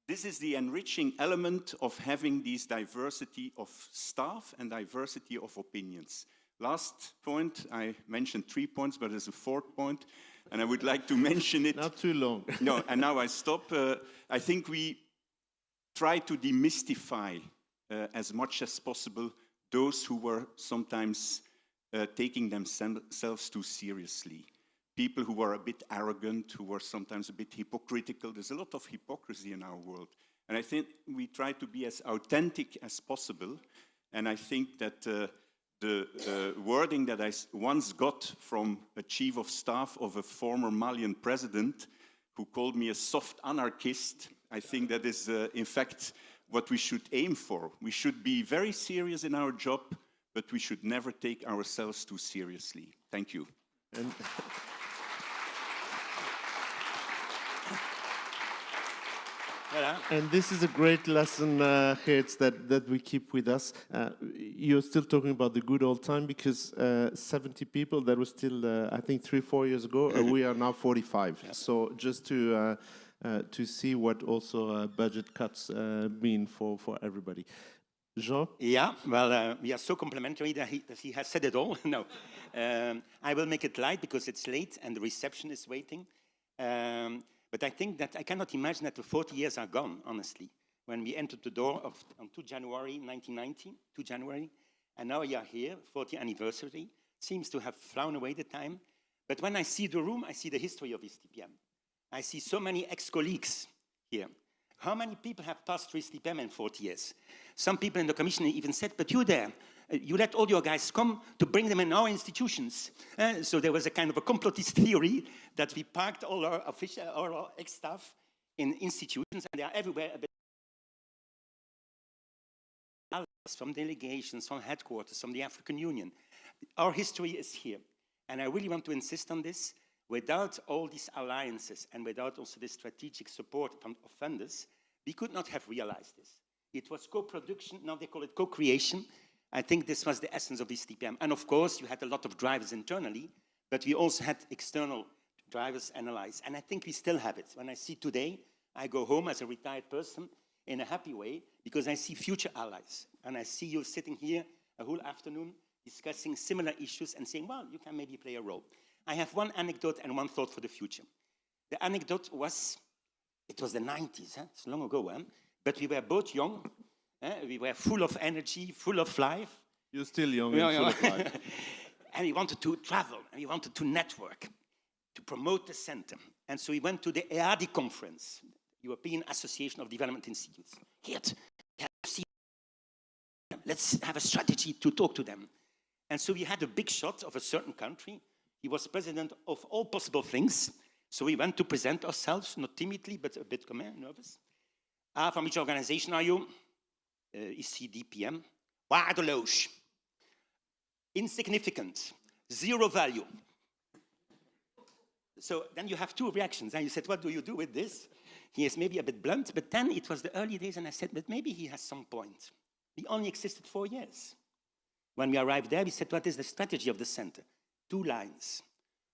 this is the enriching element of having this diversity of staff and diversity of opinions. last point, I mentioned 3 points, but there's a fourth point, and I would like to mention it. Not too long. No, and now I stop. I think we try to demystify as much as possible those who were sometimes taking themselves too seriously. People who were a bit arrogant, who were sometimes a bit hypocritical. There's a lot of hypocrisy in our world. And I think we try to be as authentic as possible. And I think that the wording that I once got from a chief of staff of a former Malian president who called me a soft anarchist, I think that is, in fact, what we should aim for. We should be very serious in our job, but we should never take ourselves too seriously. Thank you. And this is a great lesson, Geerts, that we keep with us. You're still talking about the good old time because 70 people, that was still, I think, 3-4 years ago. We are now 45. Yeah. So just to see what also budget cuts mean for everybody. Jean? Yeah, well, we are so complimentary that he has said it all. No, I will make it light because it's late and the reception is waiting. But I think that I cannot imagine that the 40 years are gone, honestly. When we entered the door on 2 January 1990, 2 January, and now we are here, 40th anniversary, seems to have flown away the time. But when I see the room, I see the history of ECDPM. I see so many ex-colleagues here. How many people have passed through ECDPM in 40 years? Some people in the commission even said, but you there, you let all your guys come to bring them in our institutions. So there was a kind of a complotist theory that we parked all our official, all our ex-staff in institutions, and they are everywhere. From delegations, from headquarters, from the African Union. Our history is here. And I really want to insist on this. Without all these alliances and without also the strategic support from funders, we could not have realized this. It was co-production, now they call it co-creation. I think this was the essence of ECDPM. And of course, you had a lot of drivers internally, but we also had external drivers analyzed. And I think we still have it. When I see today, I go home as a retired person in a happy way because I see future allies. And I see you sitting here a whole afternoon discussing similar issues and saying, well, you can maybe play a role. I have one anecdote and one thought for the future. The anecdote was, it was the 90s, it's long ago, but we were both young, we were full of energy, full of life. You're still young and full of life. And we wanted to travel, and we wanted to network, to promote the center. And so we went to the EADI conference, European Association of Development Institutes. Geert, let's have a strategy to talk to them. And so we had a big shot of a certain country. He was president of all possible things. So we went to present ourselves, not timidly, but a bit nervous. From which organization are you? ECDPM. Waardeloos. Insignificant. Zero value. So then you have two reactions. And you said, what do you do with this? He is maybe a bit blunt, but then it was the early days, and I said, but maybe he has some point. We only existed 4 years. When we arrived there, we said, what is the strategy of the center? 2 lines.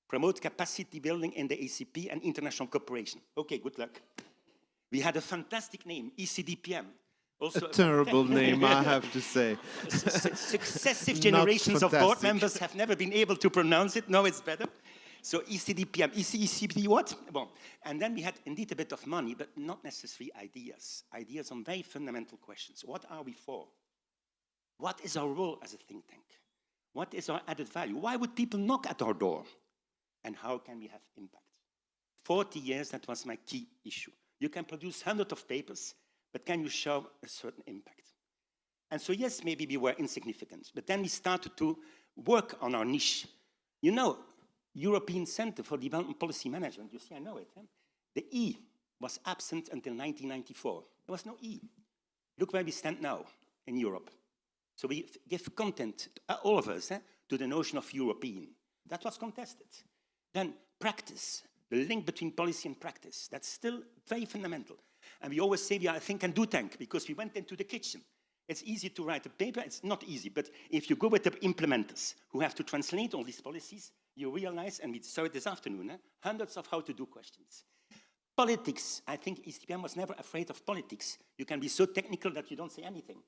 Promote capacity building in the ACP and international cooperation. Okay, good luck. We had a fantastic name, ECDPM. Also a terrible name, I have to say. Successive generations of board members have never been able to pronounce it. Now it's better. So ECDPM, ECP what? Bon. And then we had indeed a bit of money, but not necessarily ideas. Ideas on very fundamental questions. What are we for? What is our role as a think tank? What is our added value? Why would people knock at our door? And how can we have impact? 40 years, that was my key issue. You can produce hundreds of papers, but can you show a certain impact? And so yes, maybe we were insignificant, but then we started to work on our niche. You know, European Center for Development Policy Management, you see, I know it. The E was absent until 1994. There was no E. Look where we stand now in Europe. So we give content, all of us, to the notion of European. That was contested. Then practice, the link between policy and practice, that's still very fundamental. And we always say we are a think and do tank because we went into the kitchen. It's easy to write a paper, it's not easy, but if you go with the implementers who have to translate all these policies, you realize, and we saw it this afternoon, hundreds of how to do questions. Politics, I think ECDPM was never afraid of politics. You can be so technical that you don't say anything.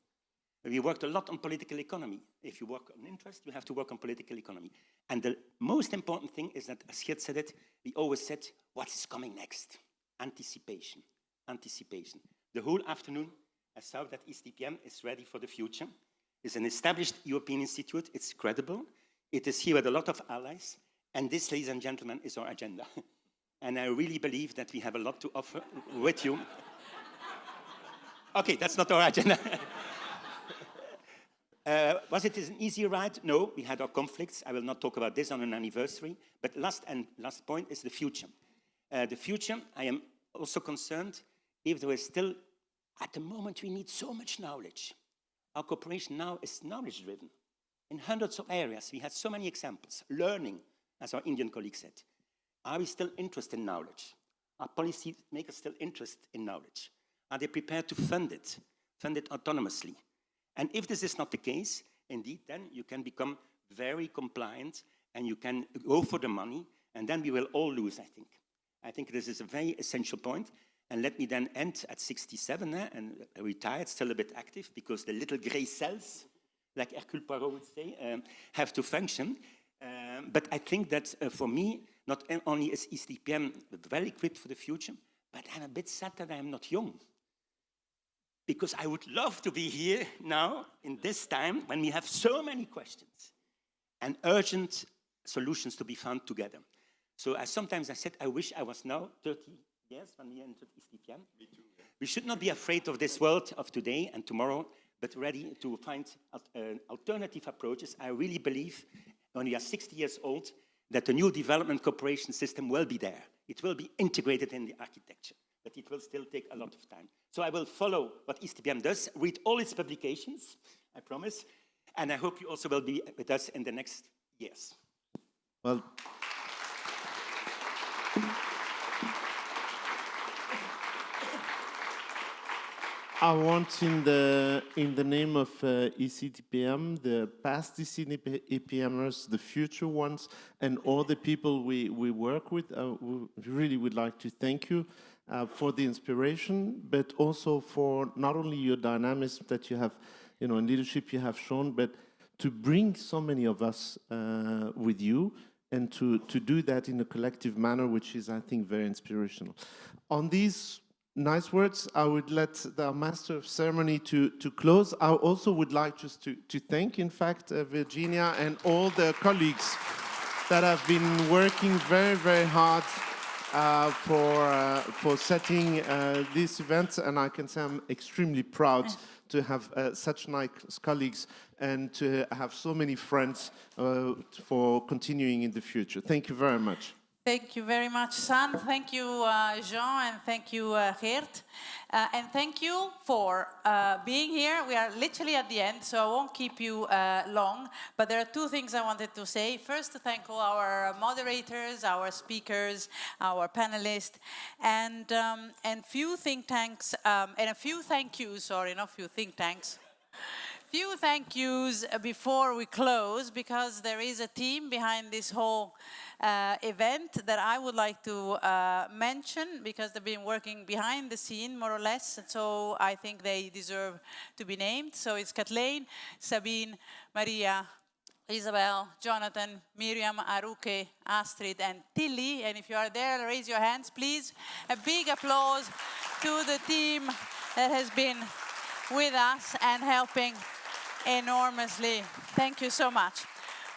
We worked a lot on political economy. If you work on interest, you have to work on political economy. And the most important thing is that, as Geert said it, we always said, what is coming next? Anticipation, anticipation. The whole afternoon, I saw that ECDPM is ready for the future. It's an established European institute. It's credible. It is here with a lot of allies. And this, ladies and gentlemen, is our agenda. And I really believe that we have a lot to offer with you. Okay, that's not our agenda. Was it an easy ride? No, we had our conflicts. I will not talk about this on an anniversary. But last point is the future. The future, I am also concerned if there is still, at the moment, we need so much knowledge. Our cooperation now is knowledge-driven. In hundreds of areas, we had so many examples. Learning, as our Indian colleague said. Are we still interested in knowledge? Are policy makers still interested in knowledge? Are they prepared to fund it autonomously? And if this is not the case, indeed, then you can become very compliant and you can go for the money, and then we will all lose, I think. I think this is a very essential point. And let me then end at 67 and retired, still a bit active, because the little gray cells, like Hercule Poirot would say, have to function. But I think that for me, not only is ECDPM well equipped for the future, but I'm a bit sad that I am not young. Because I would love to be here now, in this time, when we have so many questions and urgent solutions to be found together. So sometimes I said, I wish I was now 30 years when we entered ECDPM. Me too, yeah. We should not be afraid of this world of today and tomorrow, but ready to find alternative approaches. I really believe, when we are 60 years old, that the new development cooperation system will be there. It will be integrated in the architecture, but it will still take a lot of time. So I will follow what ECDPM does, read all its publications, I promise, and I hope you also will be with us in the next years. Well, I want, in the name of ECDPM, the past ECDPMers, the future ones, and all the people we work with, we really would like to thank you for the inspiration, but also for not only your dynamism that you have, and leadership you have shown, but to bring so many of us with you, and to do that in a collective manner, which is, I think, very inspirational. On these nice words, I would let the Master of Ceremony to close. I also would like just to thank, in fact, Virginia and all the colleagues that have been working very, very hard for setting this event. And I can say I'm extremely proud to have such nice colleagues and to have so many friends for continuing in the future. Thank you very much. Thank you very much, San. Thank you, Jean, and thank you, Geert. And thank you for being here. We are literally at the end, so I won't keep you long. But there are two things I wanted to say. First, to thank all our moderators, our speakers, our panelists, and few think tanks, and a few thank yous, sorry, not few think tanks. Few thank yous before we close, because there is a team behind this whole event that I would like to mention, because they've been working behind the scene, more or less, and so I think they deserve to be named. So it's Kathleen, Sabine, Maria, Isabel, Jonathan, Miriam, Aruke, Astrid, and Tilly. And if you are there, raise your hands, please. A big applause to the team that has been with us and helping enormously. Thank you so much.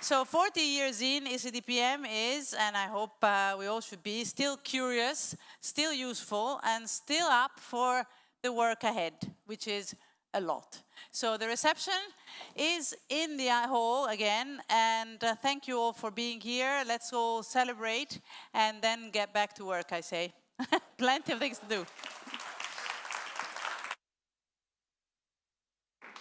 So 40 years in, ECDPM is, and I hope we all should be, still curious, still useful, and still up for the work ahead, which is a lot. So the reception is in the hall again, and thank you all for being here. Let's all celebrate and then get back to work, I say. Plenty of things to do.